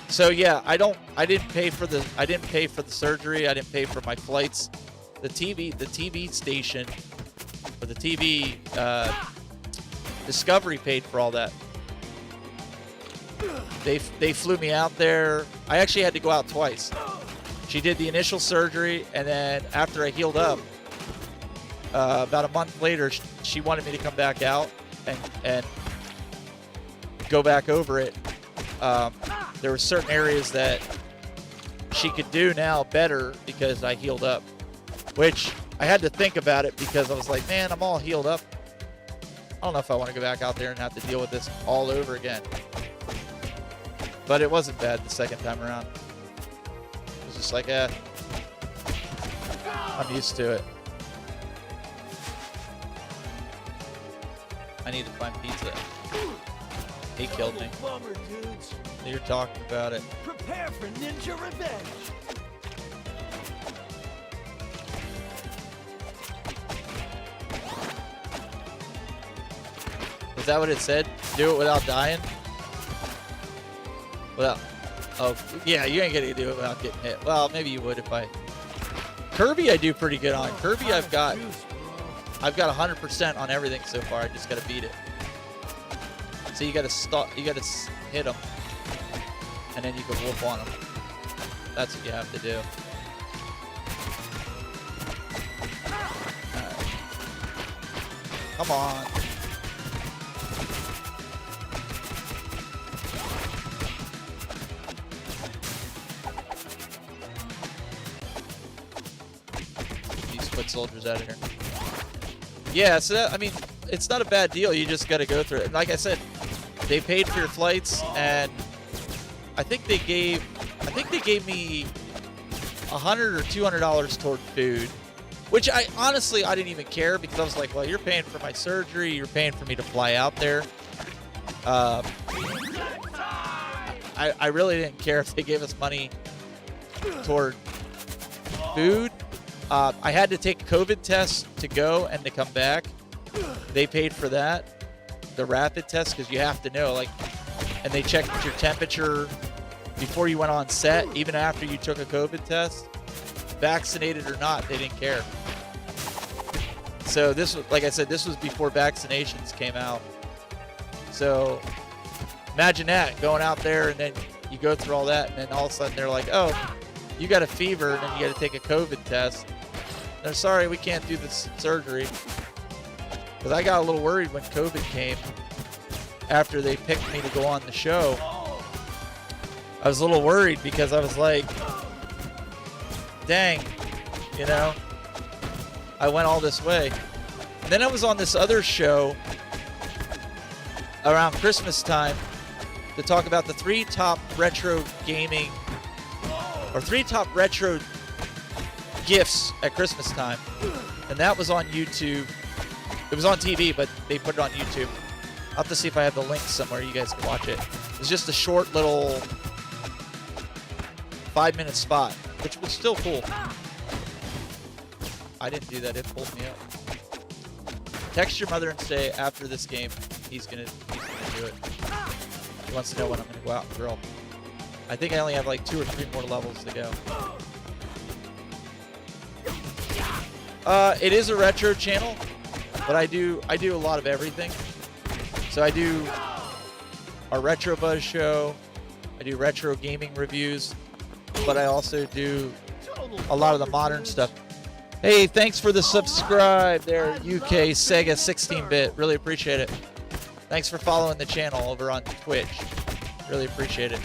So yeah, I didn't pay for the surgery. I didn't pay for my flights. The TV station or the TV Discovery paid for all that. They flew me out there. I actually had to go out twice. She did the initial surgery, and then after I healed up, about a month later, she wanted me to come back out and go back over it. There were certain areas that she could do now better because I healed up, which I had to think about it because I was like, man, I'm all healed up. I don't know if I want to go back out there and have to deal with this all over again. But it wasn't bad the second time around. It was just like, I'm used to it. I need to find pizza. He killed me. Bummer, dudes. You're talking about it. Prepare for ninja revenge. Is that what it said? Do it without dying? Without... Oh, yeah, you ain't gonna do it without getting hit. Well, maybe you would if I... Kirby I do pretty good on. Kirby I've got 100% on everything so far. I just gotta beat it. So you gotta hit them, and then you can whoop on them. That's what you have to do. Alright. Come on. These foot soldiers out of here. Yeah, so that, I mean, it's not a bad deal. You just got to go through it. And like I said, they paid for your flights, and I think they gave me $100 or $200 toward food, which I didn't even care because I was like, well, you're paying for my surgery, you're paying for me to fly out there. I really didn't care if they gave us money toward food. I had to take COVID tests to go and to come back. They paid for that, the rapid test, because you have to know, like, and they checked your temperature before you went on set, even after you took a COVID test, vaccinated or not, they didn't care. So this was, like I said, this was before vaccinations came out. So imagine that, going out there and then you go through all that, and then all of a sudden they're like, oh, you got a fever, and then you got to take a COVID test. They're sorry, we can't do this surgery. Because I got a little worried when COVID came after they picked me to go on the show. I was a little worried because I was like, dang, you know, I went all this way. And then I was on this other show around Christmas time to talk about the 3 top retro gaming, or 3 top retro gifts at Christmas time. And that was on YouTube. It was on TV, but they put it on YouTube. I'll have to see if I have the link somewhere you guys can watch it. It was just a short little 5-minute spot, which was still cool. I didn't do that, it pulled me up. Text your mother and say after this game he's gonna do it. He wants to know when I'm gonna go out and grill. I think I only have like 2 or 3 more levels to go. It is a retro channel, but I do a lot of everything. So I do our Retro Buzz show, I do retro gaming reviews, but I also do a lot of the modern stuff. Hey, thanks for the subscribe there, UK Sega 16-bit. Really appreciate it. Thanks for following the channel over on Twitch. Really appreciate it.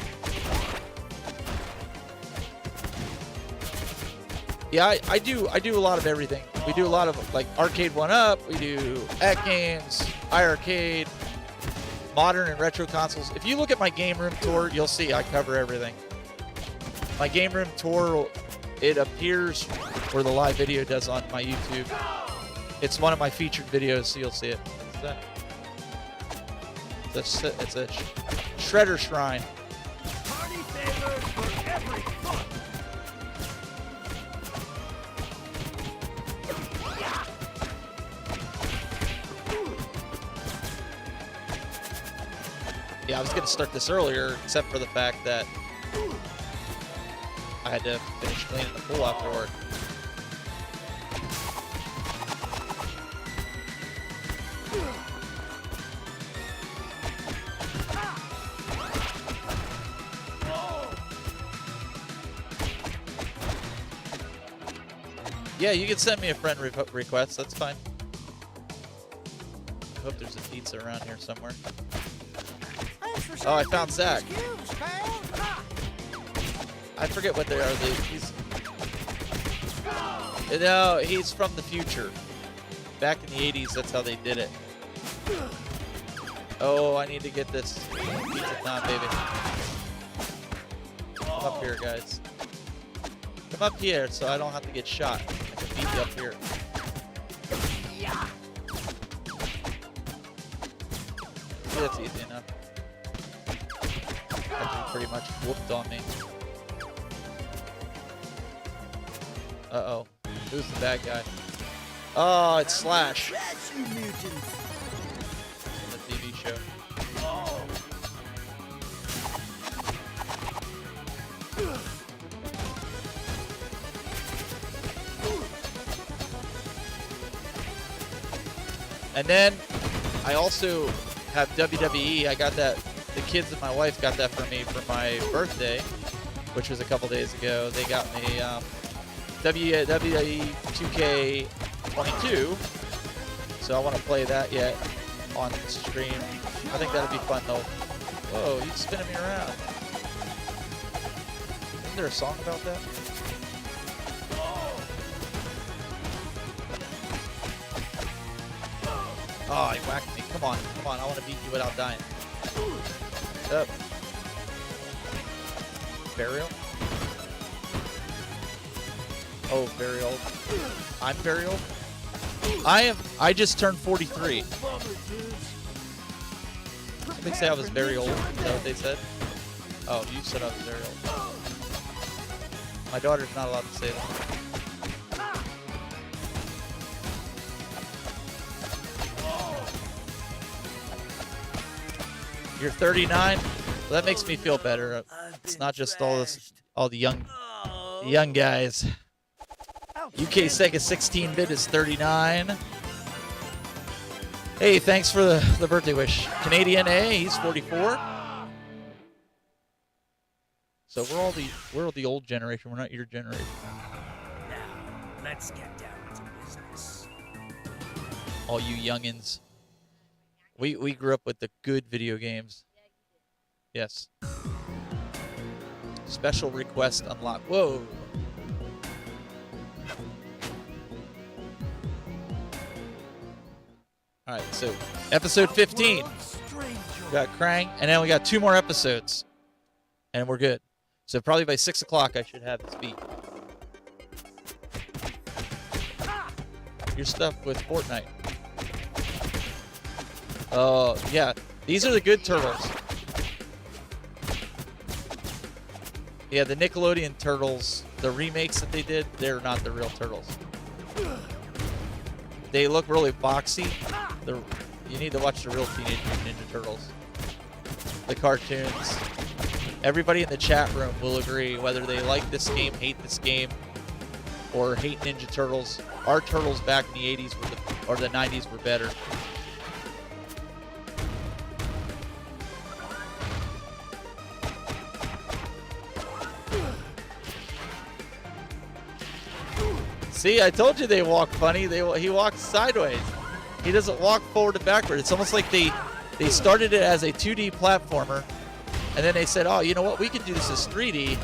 Yeah, I do a lot of everything. We do a lot of like Arcade 1-Up, we do at games, iArcade, modern and retro consoles. If you look at my game room tour, you'll see I cover everything. My game room tour, it appears where the live video does on my YouTube. It's one of my featured videos, so you'll see it. What's that? It's a Shredder Shrine. Party favors for every foot. Yeah, I was going to start this earlier, except for the fact that I had to finish cleaning the pool after work. Yeah, you can send me a friend request. That's fine. I hope there's a pizza around here somewhere. Oh, I found Zach. I forget what they are. No, he's from the future. Back in the 80s, that's how they did it. Oh, I need to get this pizza time, baby. Come up here, guys. Come up here so I don't have to get shot. I can beat you up here. See, that's easy enough. That pretty much whooped on me. Uh-oh. Who's the bad guy? Oh, it's Slash. That's you mutants. On the TV show. And then I also have WWE. I got that. The kids and my wife got that for me for my birthday, which was a couple days ago. They got me WWE 2K22. So I want to play that yet on stream. I think that'll be fun though. Whoa, he's spinning me around. Isn't there a song about that? Oh, he whacked me. Come on, come on. I want to beat you without dying. Up. Burial? Oh, very old. I'm very old? I just turned 43. They say I was very old. Is that what they said? Oh, you said I was very old. My daughter's not allowed to say that. You're 39? Well, that makes me feel better. It's not just all the young guys. UK Sega 16-bit is 39. Hey, thanks for the birthday wish. Canadian A, he's 44. So we're all the old generation. We're not your generation. Now, let's get down to business. All you youngins. We grew up with the good video games. Yes. Special request unlocked. Whoa. All right, so episode 15. We got Krang, and then we got 2 more episodes, and we're good. So probably by 6 o'clock, I should have this beat. Your stuff with Fortnite. Oh, yeah. These are the good turtles. Yeah, the Nickelodeon turtles, the remakes that they did, they're not the real turtles. They look really boxy. You need to watch the real Teenage Mutant Ninja Turtles. The cartoons. Everybody in the chat room will agree whether they like this game, hate this game, or hate Ninja Turtles. Our turtles back in the 80s or the 90s were better. See, I told you they walk funny. He walks sideways. He doesn't walk forward and backward. It's almost like they started it as a 2D platformer, and then they said, oh, you know what? We can do this as 3D,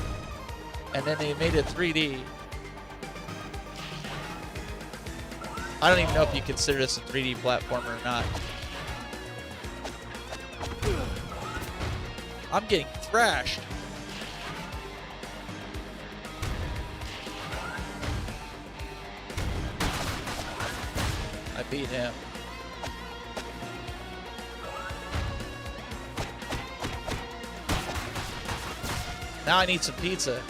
and then they made it 3D. I don't even know if you consider this a 3D platformer or not. I'm getting thrashed. I beat him. Now I need some pizza.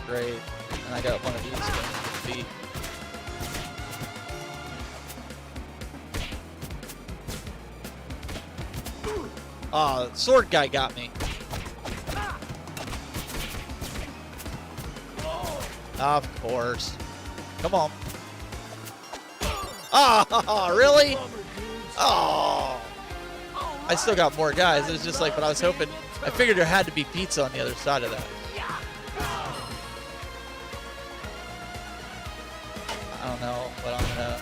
Great. And I got one of these to beat. Oh, sword guy got me. Of course. Come on. Oh, really? Oh. I still got more guys. It was just like, but I was hoping, I figured there had to be pizza on the other side of that. don't know, but I'm gonna.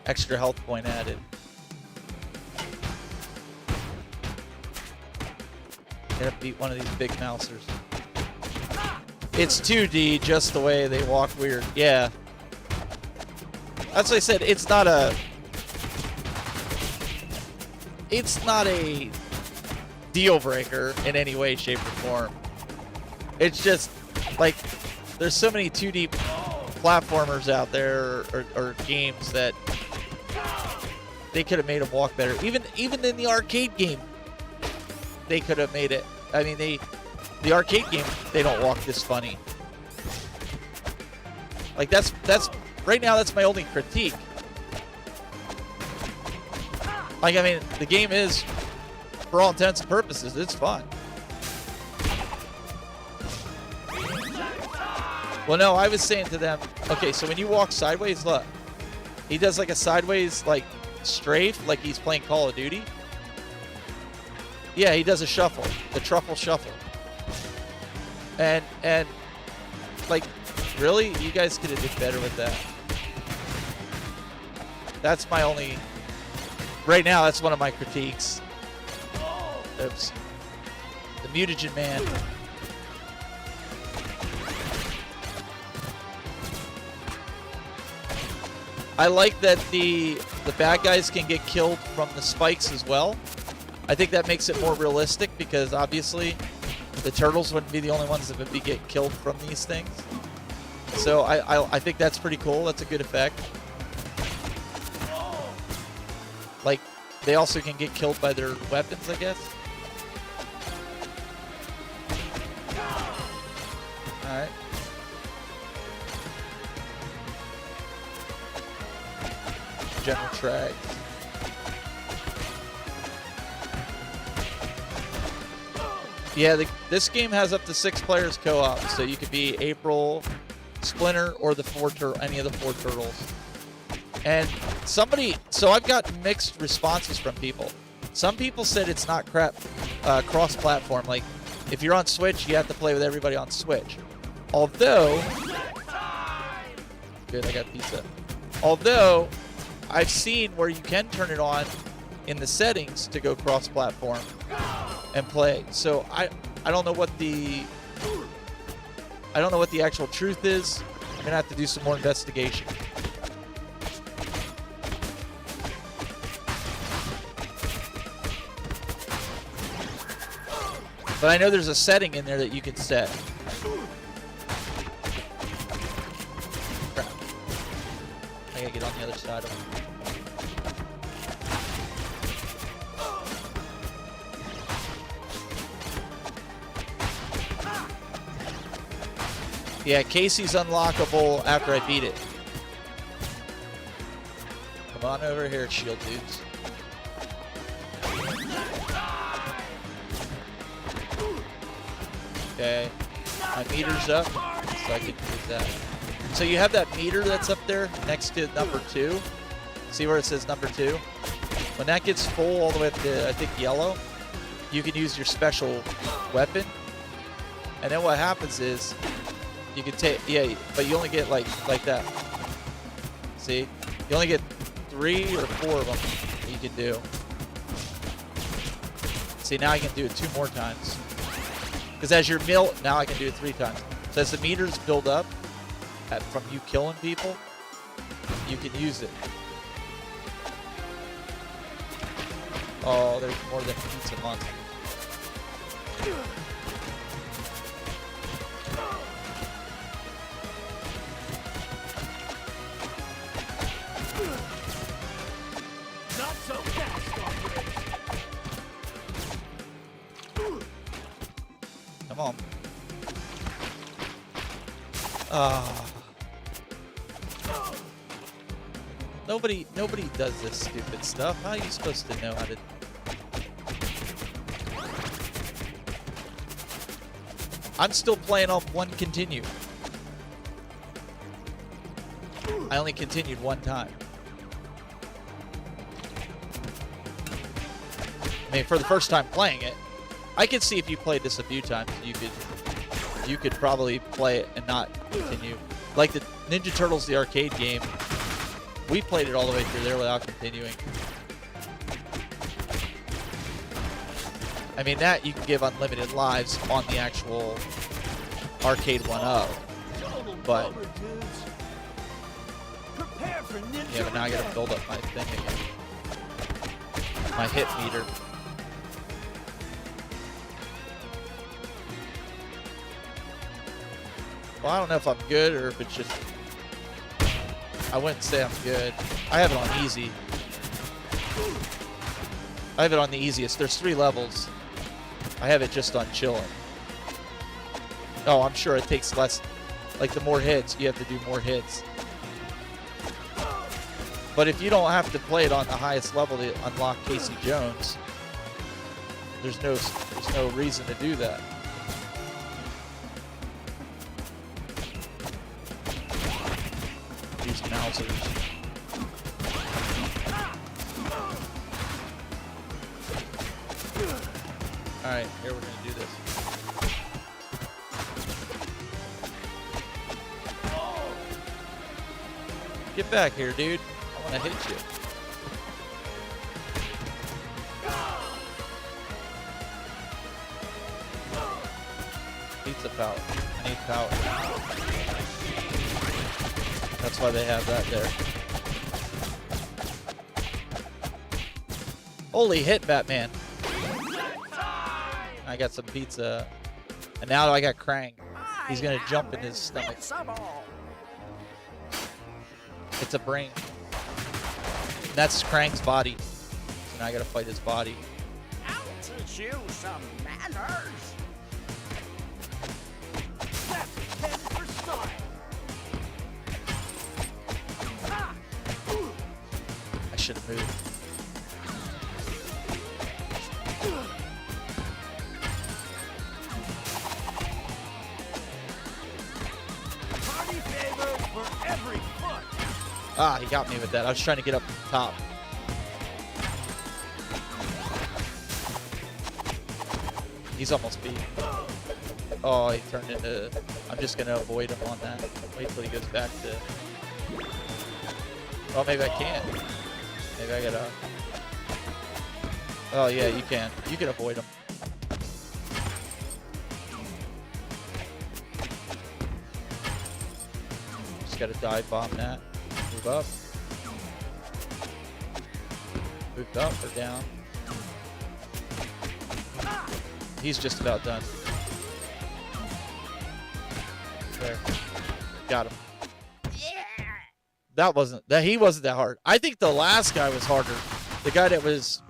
Extra health point added. Gotta beat one of these big mousers. It's 2D, just the way they walk weird. Yeah. That's what I said. It's not a deal breaker in any way, shape, or form. It's just like there's so many 2D platformers out there or games that they could have made them walk better. Even in the arcade game, they could have made it. I mean, the arcade game, they don't walk this funny. Like that's right now. That's my only critique. Like, I mean, the game is, for all intents and purposes, it's fun. Well, no, I was saying to them, okay, so when you walk sideways, look, he does like a sideways like strafe, like he's playing Call of Duty. Yeah, he does a shuffle, the truffle shuffle. And like, really, you guys could have did better with that. That's my only. Right now, that's one of my critiques. Oops. The mutagen man. I like that the bad guys can get killed from the spikes as well. I think that makes it more realistic because obviously the turtles wouldn't be the only ones that would get killed from these things. So I think that's pretty cool. That's a good effect. Like, they also can get killed by their weapons, I guess. Alright. General Trag. Yeah, this game has up to 6 players co-op, so you could be April, Splinter, or any of the 4 turtles. And so I've got mixed responses from people. Some people said it's not cross-platform. Like, if you're on Switch, you have to play with everybody on Switch. Although, good, I got pizza. Although, I've seen where you can turn it on in the settings to go cross-platform and play. So I don't know what the actual truth is. I'm gonna have to do some more investigation. But I know there's a setting in there that you can set. Crap. I gotta get on the other side of it. Yeah, Casey's unlockable after I beat it. Come on over here, shield dudes. Okay, my meter's up, so I can use that. So you have that meter that's up there next to number 2. See where it says number 2? When that gets full all the way up to, I think, yellow, you can use your special weapon. And then what happens is, you can take, yeah, but you only get like that. See? You only get 3 or 4 of them that you can do. See, now I can do it 2 more times. Because as your now I can do it 3 times. So as the meters build up from you killing people, you can use it. Oh, there's more than pizza month. Not so fast, operation. Come on. Ah. Nobody does this stupid stuff. How are you supposed to know how to? I'm still playing on 1 continue. I only continued 1 time. I mean, for the first time playing it. I could see if you played this a few times, you could probably play it and not continue. Like the Ninja Turtles, the arcade game, we played it all the way through there without continuing. I mean, that you can give unlimited lives on the actual arcade 1-up, but yeah, but now I gotta build up my thing again. My hit meter. Well, I don't know if I'm good or if it's just... I wouldn't say I'm good. I have it on easy. I have it on the easiest. There's 3 levels. I have it just on chilling. Oh, I'm sure it takes less. Like the more hits, you have to do more hits. But if you don't have to play it on the highest level to unlock Casey Jones, there's no reason to do that. These Mousers. Alright, here we're gonna do this. Get back here, dude. I wanna hit you. Pizza power. I need power. That's why they have that there. Holy hit, Batman. I got some pizza. And now I got Krang. He's gonna jump in his stomach. It's a brain. And that's Krang's body. So now I gotta fight his body. I'll teach you some manners. I should have moved. Party favor for every foot. Ah, he got me with that. I was trying to get up top. He's almost beat. Oh, he turned into... I'm just going to avoid him on that. Wait till he goes back to... Oh, maybe I can't. Maybe I gotta... Oh, yeah, you can. You can avoid him. Just gotta dive bomb that. Move up. Moved up or down. He's just about done. There. Got him. He wasn't that hard. I think the last guy was harder. The guy that was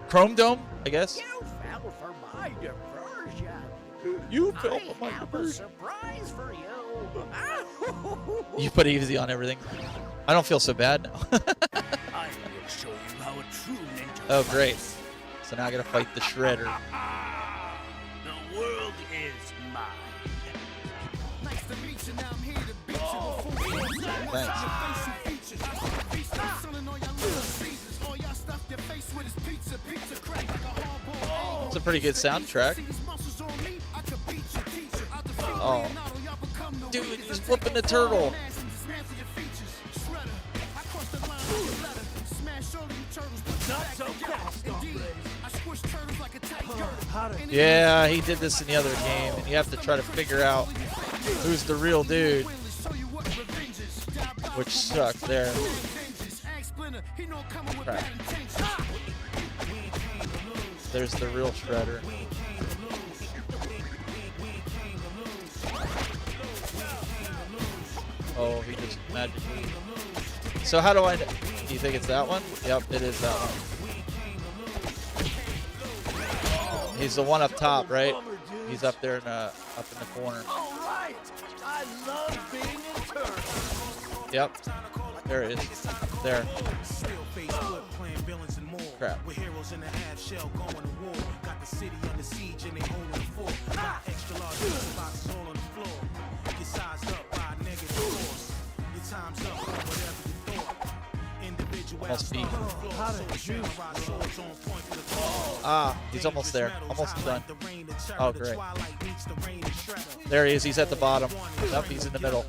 Chrome Dome, I guess. You fell for my diversion. You fell for my I have a diversion. surprise for you. You put easy on everything. I don't feel so bad now. I will show you how a true ninja Oh, great. fights. So now I gotta fight the Shredder. The world is mine. Nice to meet you. Now I'm here to beat you. Thanks. It's a pretty good soundtrack. Oh. Dude, he's whooping the turtle. Not so fast, Yeah, he did this in the other game, and you have to try to figure out who's the real dude, which sucks there. Crap. There's the real Shredder. Oh, he just magically. So how do I? Do you think it's that one? Yep, it is that one. He's the one up top, right? He's up there in up in the corner. All right. I love being in turn. Yep. There it is. There. Crap. With heroes in the half shell going to war. Got the city under siege and they holding the fort. Got extra large boxes all on the floor. Get sized up by a negative force. Your time's up, whatever you thought. Individual Almost beat. Ah, he's almost there. Almost done. Oh, great. There he is. He's at the bottom. Nope, he's in the middle.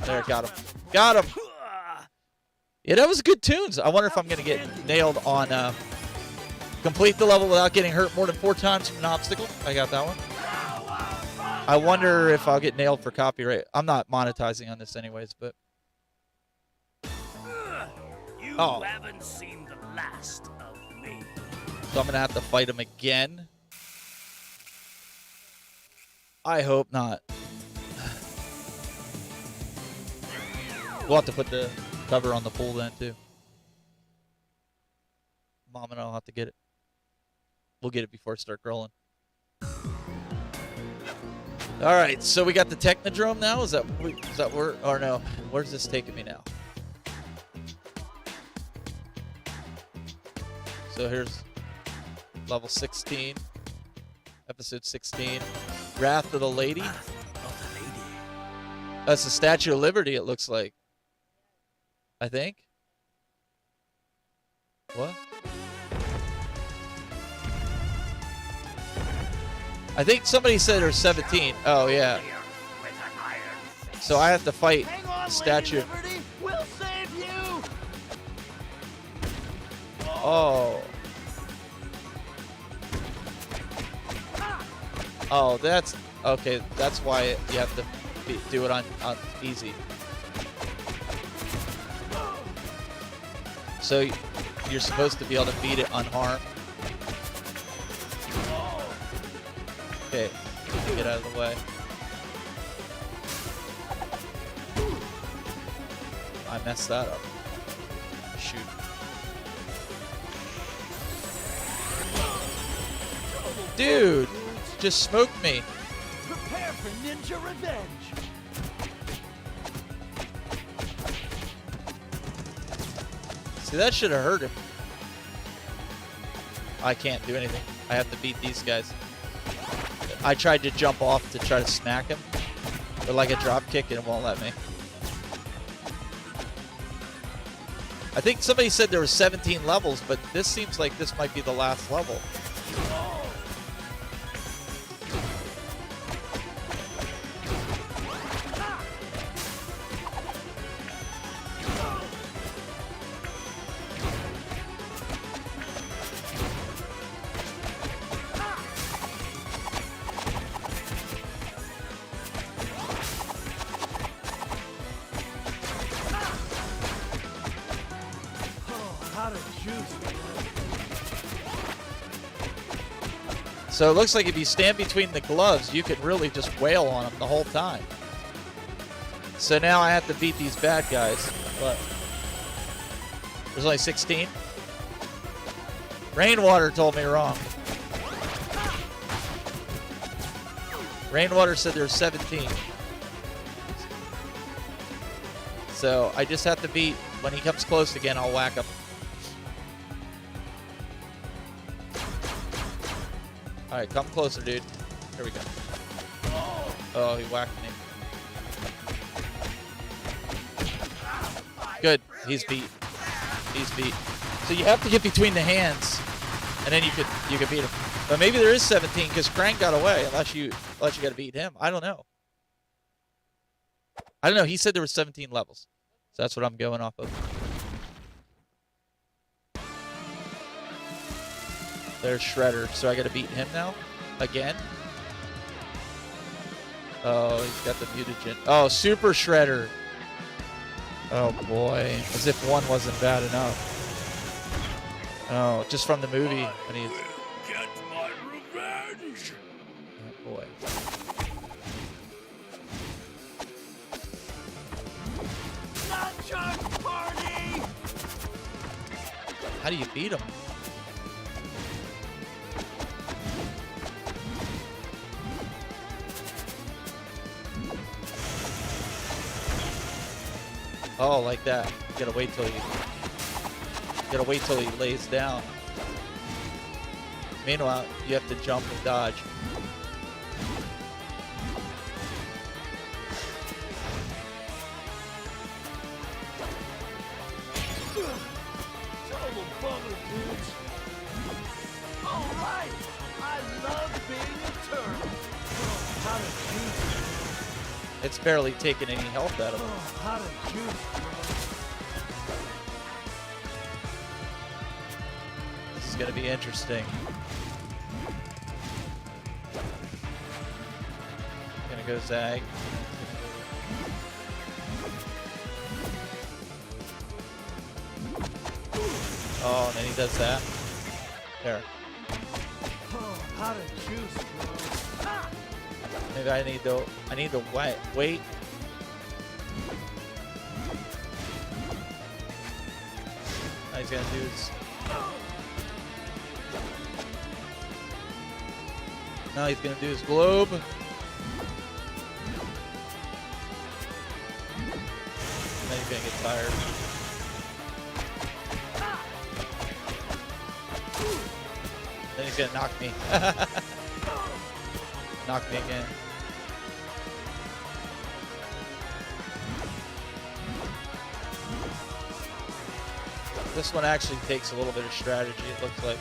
There, got him. Got him. Yeah, that was good tunes. I wonder if I'm going to get nailed on complete the level without getting hurt more than 4 times from an obstacle. I got that one. I wonder if I'll get nailed for copyright. I'm not monetizing on this anyways, but... You Oh. haven't seen the last of me. So I'm going to have to fight him again. I hope not. We'll have to put the cover on the pool then, too. Mom and I'll have to get it. We'll get it before I start growing. All right, so we got the Technodrome now. Is that where? Or no? Where's this taking me now? So here's level 16, episode 16, Wrath of the Lady. That's the Statue of Liberty. It looks like. I think. What? I think somebody said there's 17. Oh, yeah. So I have to fight statue. We'll save you. Oh. Oh, that's... Okay, that's why you have to do it on easy. So you're supposed to be able to beat it unharmed. Okay, get out of the way. I messed that up. Shoot. Dude, just smoked me. Prepare for ninja revenge. See, that should have hurt him. I can't do anything. I have to beat these guys. I tried to jump off to try to smack him, but like a drop kick and it won't let me. I think somebody said there were 17 levels, but this seems like this might be the last level. So it looks like if you stand between the gloves, you can really just wail on them the whole time. So now I have to beat these bad guys. But there's only 16. Rainwater told me wrong. Rainwater said there's 17. So I just have to beat, when he comes close again, I'll whack him. All right, come closer, dude. Here we go. Oh, he whacked me. Good. He's beat. He's beat. So you have to get between the hands, and then you could beat him. But maybe there is 17 because Krang got away. Unless you got to beat him. I don't know. I don't know. He said there were 17 levels, so that's what I'm going off of. There's Shredder, so I gotta beat him now? Again? Oh, he's got the mutagen. Oh, Super Shredder! Oh boy, as if one wasn't bad enough. Oh, just from the movie when he's... Get my revenge. Oh boy. Nunchuck party. How do you beat him? Oh, like that. You gotta wait till he lays down. Meanwhile, you have to jump and dodge. dudes. All right. I love being a turtle. Oh, how to juice. It's barely taking any health out of him. Oh, how to juice, bro. This is going to be interesting. Gonna go zag. Oh, and then he does that. There. Oh, how to juice, bro. Ah! Maybe I need to wait. Now he's gonna do his. Now he's gonna do his globe. Then he's gonna get tired. Then he's gonna knock me. Knock me again. This one actually takes a little bit of strategy, it looks like.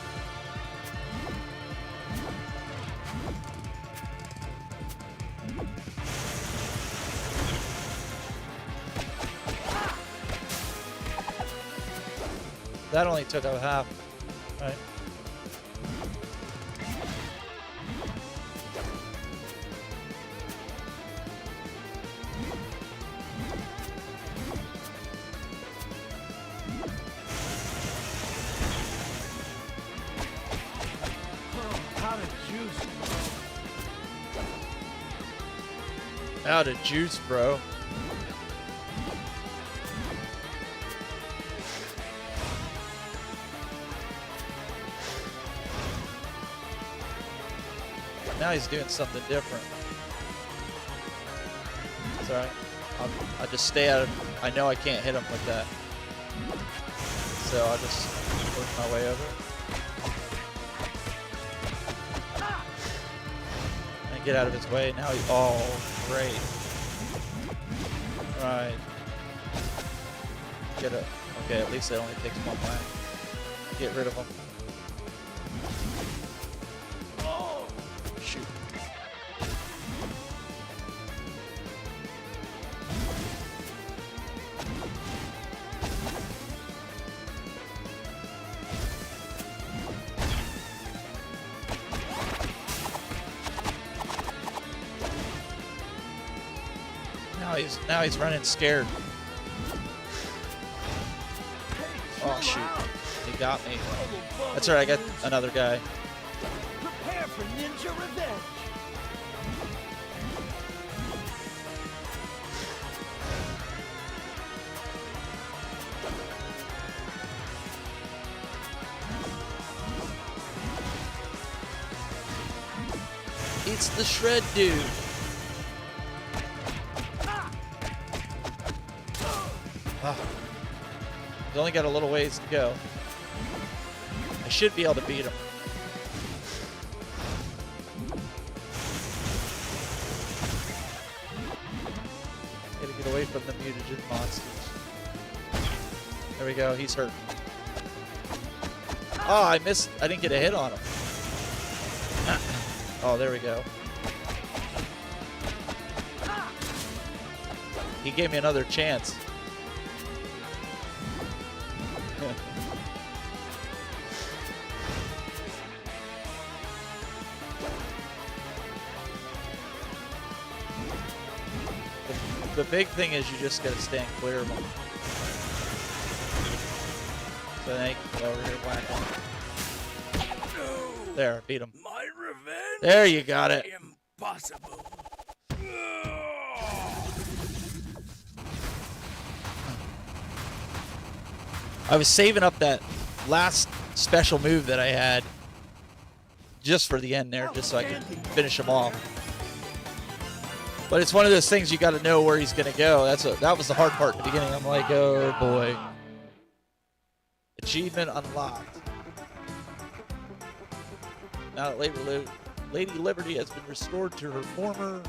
That only took out half, right? Oh, how to juice, bro. Out of juice, bro. Now he's doing something different. It's alright. I'll just stay out of. I know I can't hit him with that. So I'll just work my way over. And get out of his way. Now he's. Oh, great. Right. Get it. Okay, at least it only takes one way. Get rid of him. Shoot. Now he's running scared. Oh shoot. He got me. That's alright, I got another guy. Prepare for ninja revenge. It's the shred dude. Ah. He's only got a little ways to go. I should be able to beat him. Gotta get away from the mutagen monsters. There we go, he's hurt. Oh, I missed. I didn't get a hit on him. Oh, there we go. He gave me another chance. The big thing is you just gotta stand clear of them. So then you can go over here and whack him. There, beat him. My revenge? There, you got it. Impossible. I was saving up that last special move that I had just for the end there, just so I could finish him off. But it's one of those things you got to know where he's going to go. That was the hard part at the beginning. I'm like, oh boy. Achievement unlocked. Now that Lady Liberty has been restored to her former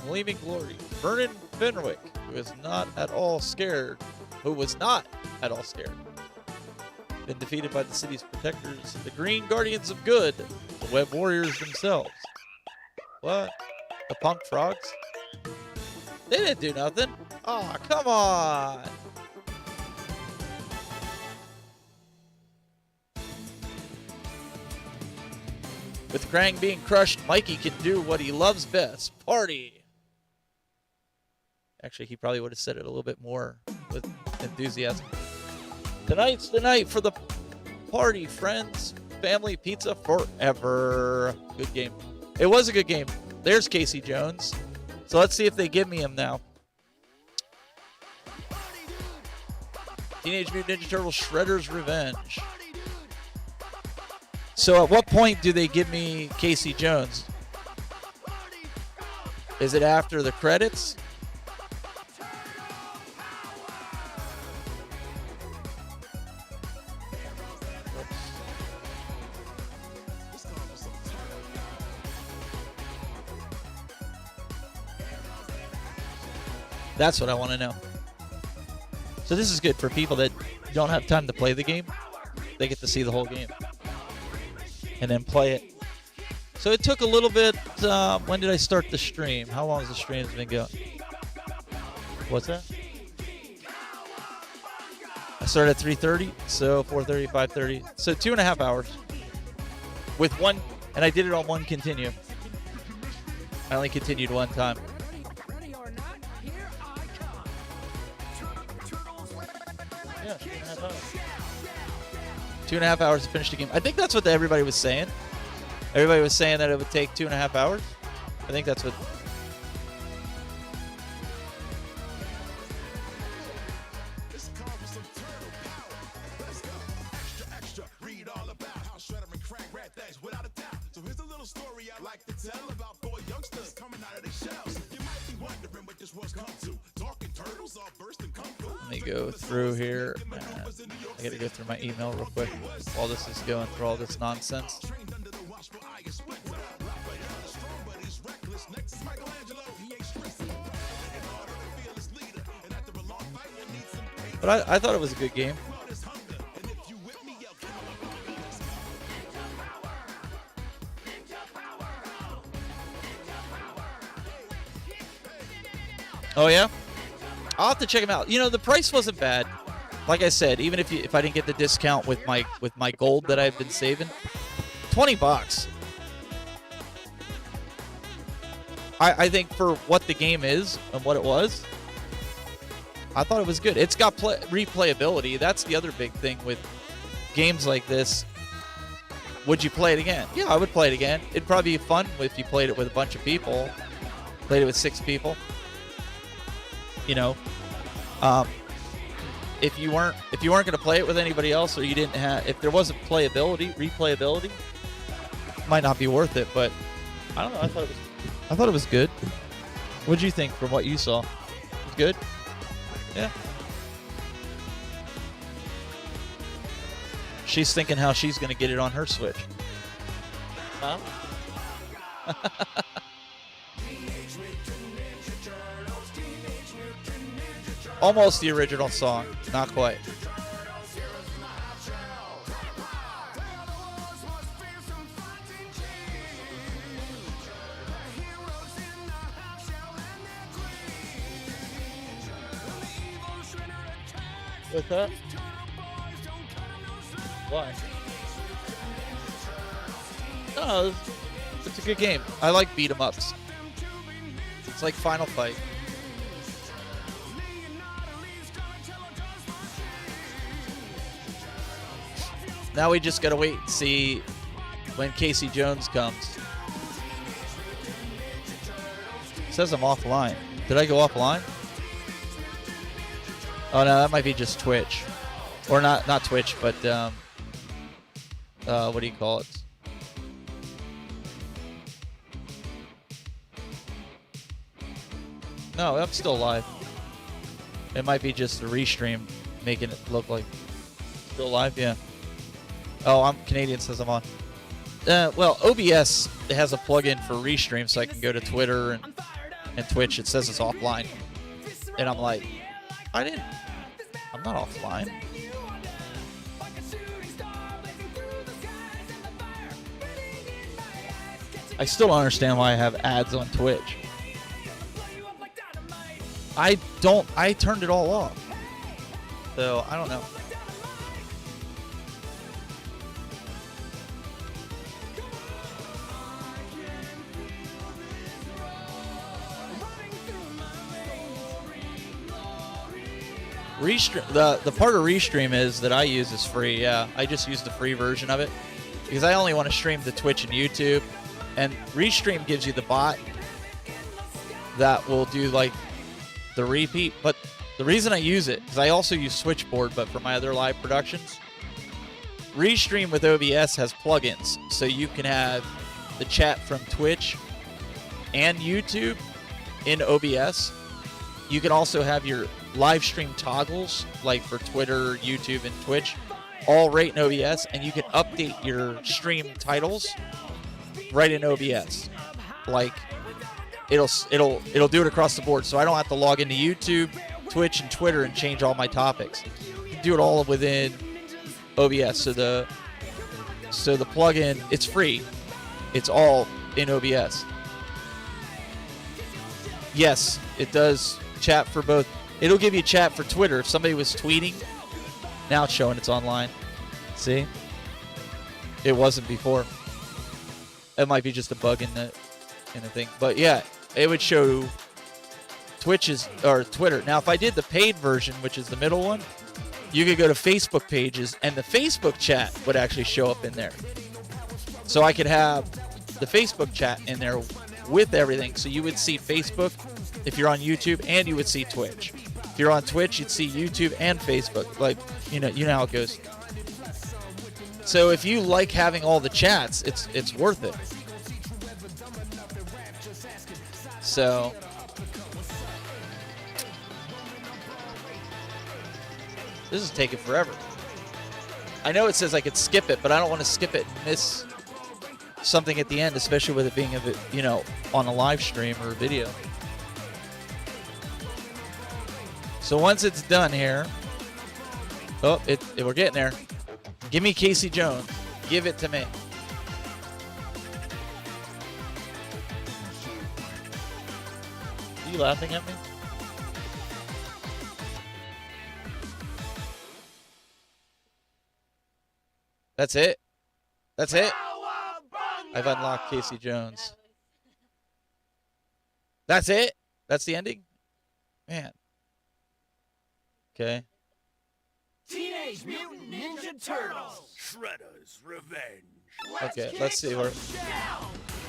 gleaming glory. Vernon Fenwick, who was not at all scared, been defeated by the city's protectors, the Green Guardians of Good, the Web Warriors themselves. What? The Punk Frogs? They didn't do nothing. Aw, come on. With Krang being crushed, Mikey can do what he loves best, party. Actually, he probably would have said it a little bit more with enthusiasm. Tonight's the night for the party, friends. Family pizza forever. Good game. It was a good game. There's Casey Jones. So let's see if they give me him now. Teenage Mutant Ninja Turtles Shredder's Revenge. So at what point do they give me Casey Jones? Is it after the credits? That's what I want to know. So this is good for people that don't have time to play the game. They get to see the whole game and then play it. So it took a little bit. When did I start the stream? How long has the stream been going? What's that? I started at 3:30, so 4:30, 5:30. So 2.5 hours with one, and I did it on one continue. I only continued one time. Yeah, 2.5 hours. 2.5 hours to finish the game. I think that's what everybody was saying. Everybody was saying that it would take 2.5 hours. I think that's what. Let me go through here. I gotta go through my email real quick while this is going through all this nonsense. But I thought it was a good game. Oh yeah? I'll have to check them out. You know, the price wasn't bad. Like I said, even if I didn't get the discount with my gold that I've been saving, $20. I think for what the game is and what it was, I thought it was good. It's got replayability. That's the other big thing with games like this. Would you play it again? Yeah, I would play it again. It'd probably be fun if you played it with a bunch of people. Played it with 6 people. You know, if you weren't going to play it with anybody else, or you didn't have, if there wasn't replayability, it might not be worth it. But I don't know. I thought it was good. What did you think from what you saw? It was good. Yeah. She's thinking how she's going to get it on her Switch. Huh? Almost the original song. Not quite. What's that? Why? No, it's a good game. I like beat 'em ups. It's like Final Fight. Now we just gotta wait and see when Casey Jones comes. It says I'm offline. Did I go offline? Oh no, that might be just Twitch, or not Twitch, but what do you call it? No, I'm still live. It might be just the restream making it look like still live. Yeah. Oh, I'm Canadian. Says I'm on. Well, OBS has a plugin for restream, so I can go to Twitter and Twitch. It says it's offline, and I'm like, I'm not offline. I still don't understand why I have ads on Twitch. I turned it all off. So, I don't know. Restream, the part of Restream is that I use is free. Yeah, I just use the free version of it because I only want to stream to Twitch and YouTube, and Restream gives you the bot that will do like the repeat. But the reason I use it is I also use Switchboard, but for my other live productions. Restream with OBS has plugins, so you can have the chat from Twitch and YouTube in OBS. You can also have your live stream toggles, like for Twitter, YouTube, and Twitch, all right in OBS, and you can update your stream titles right in OBS. Like it'll do it across the board, so I don't have to log into YouTube, Twitch, and Twitter and change all my topics. You can do it all within OBS. So the plugin, it's free. It's all in OBS. Yes, it does chat for both. It'll give you chat for Twitter. If somebody was tweeting, now it's showing it's online. See? It wasn't before. It might be just a bug in the thing. But yeah, it would show Twitch's or Twitter. Now, if I did the paid version, which is the middle one, you could go to Facebook pages, and the Facebook chat would actually show up in there. So I could have the Facebook chat in there with everything. So you would see Facebook if you're on YouTube, and you would see Twitch. If you're on Twitch, you'd see YouTube and Facebook. Like, you know how it goes. So if you like having all the chats, it's worth it. So this is taking forever. I know it says I could skip it, but I don't want to skip it and miss something at the end, especially with it being on a live stream or a video. So once it's done here, we're getting there. Give me Casey Jones. Give it to me. Are you laughing at me? That's it. That's it. I've unlocked Casey Jones. That's it. That's the ending. Man. Okay. Teenage Mutant Ninja Turtles. Shredder's Revenge. Okay, let's see where.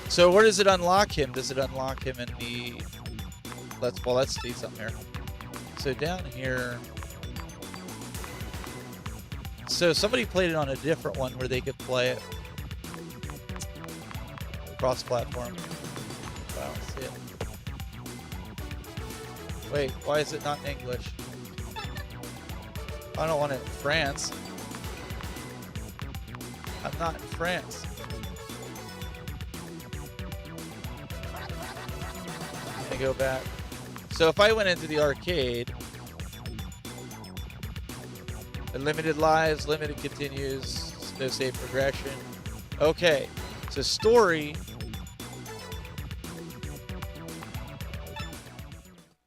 So where does it unlock him? Does it unlock him in the? Let's see something here. So down here. So somebody played it on a different one where they could play it cross-platform. I don't see it. Wait, why is it not in English? I don't want it in France. I'm not in France. Let me go back. So if I went into the arcade, limited lives, limited continues, no save progression. Okay, so story.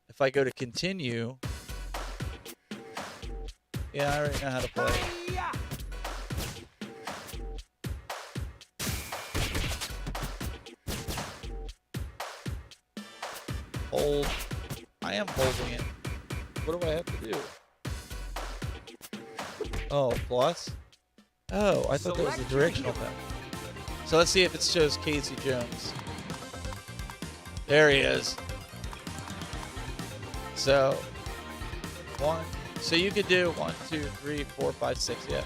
If I go to continue, yeah, I already know how to play. Hold. I am holding it. What do I have to do? Oh, plus? Oh, I thought that was the directional pad. So let's see if it shows Casey Jones. There he is. So, so you could do 1, 2, 3, 4, 5, 6, yeah.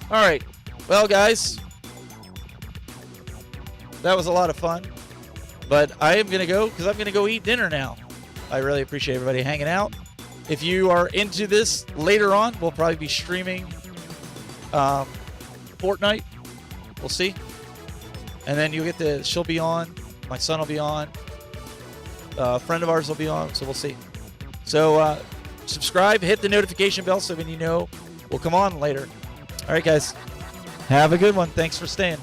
All right. Well, guys, that was a lot of fun. But I am going to go because I'm going to go eat dinner now. I really appreciate everybody hanging out. If you are into this later on, we'll probably be streaming Fortnite. We'll see. And then you'll get she'll be on. My son will be on. A friend of ours will be on. So we'll see. So subscribe, hit the notification bell so when you know we'll come on later. All right, guys. Have a good one. Thanks for staying.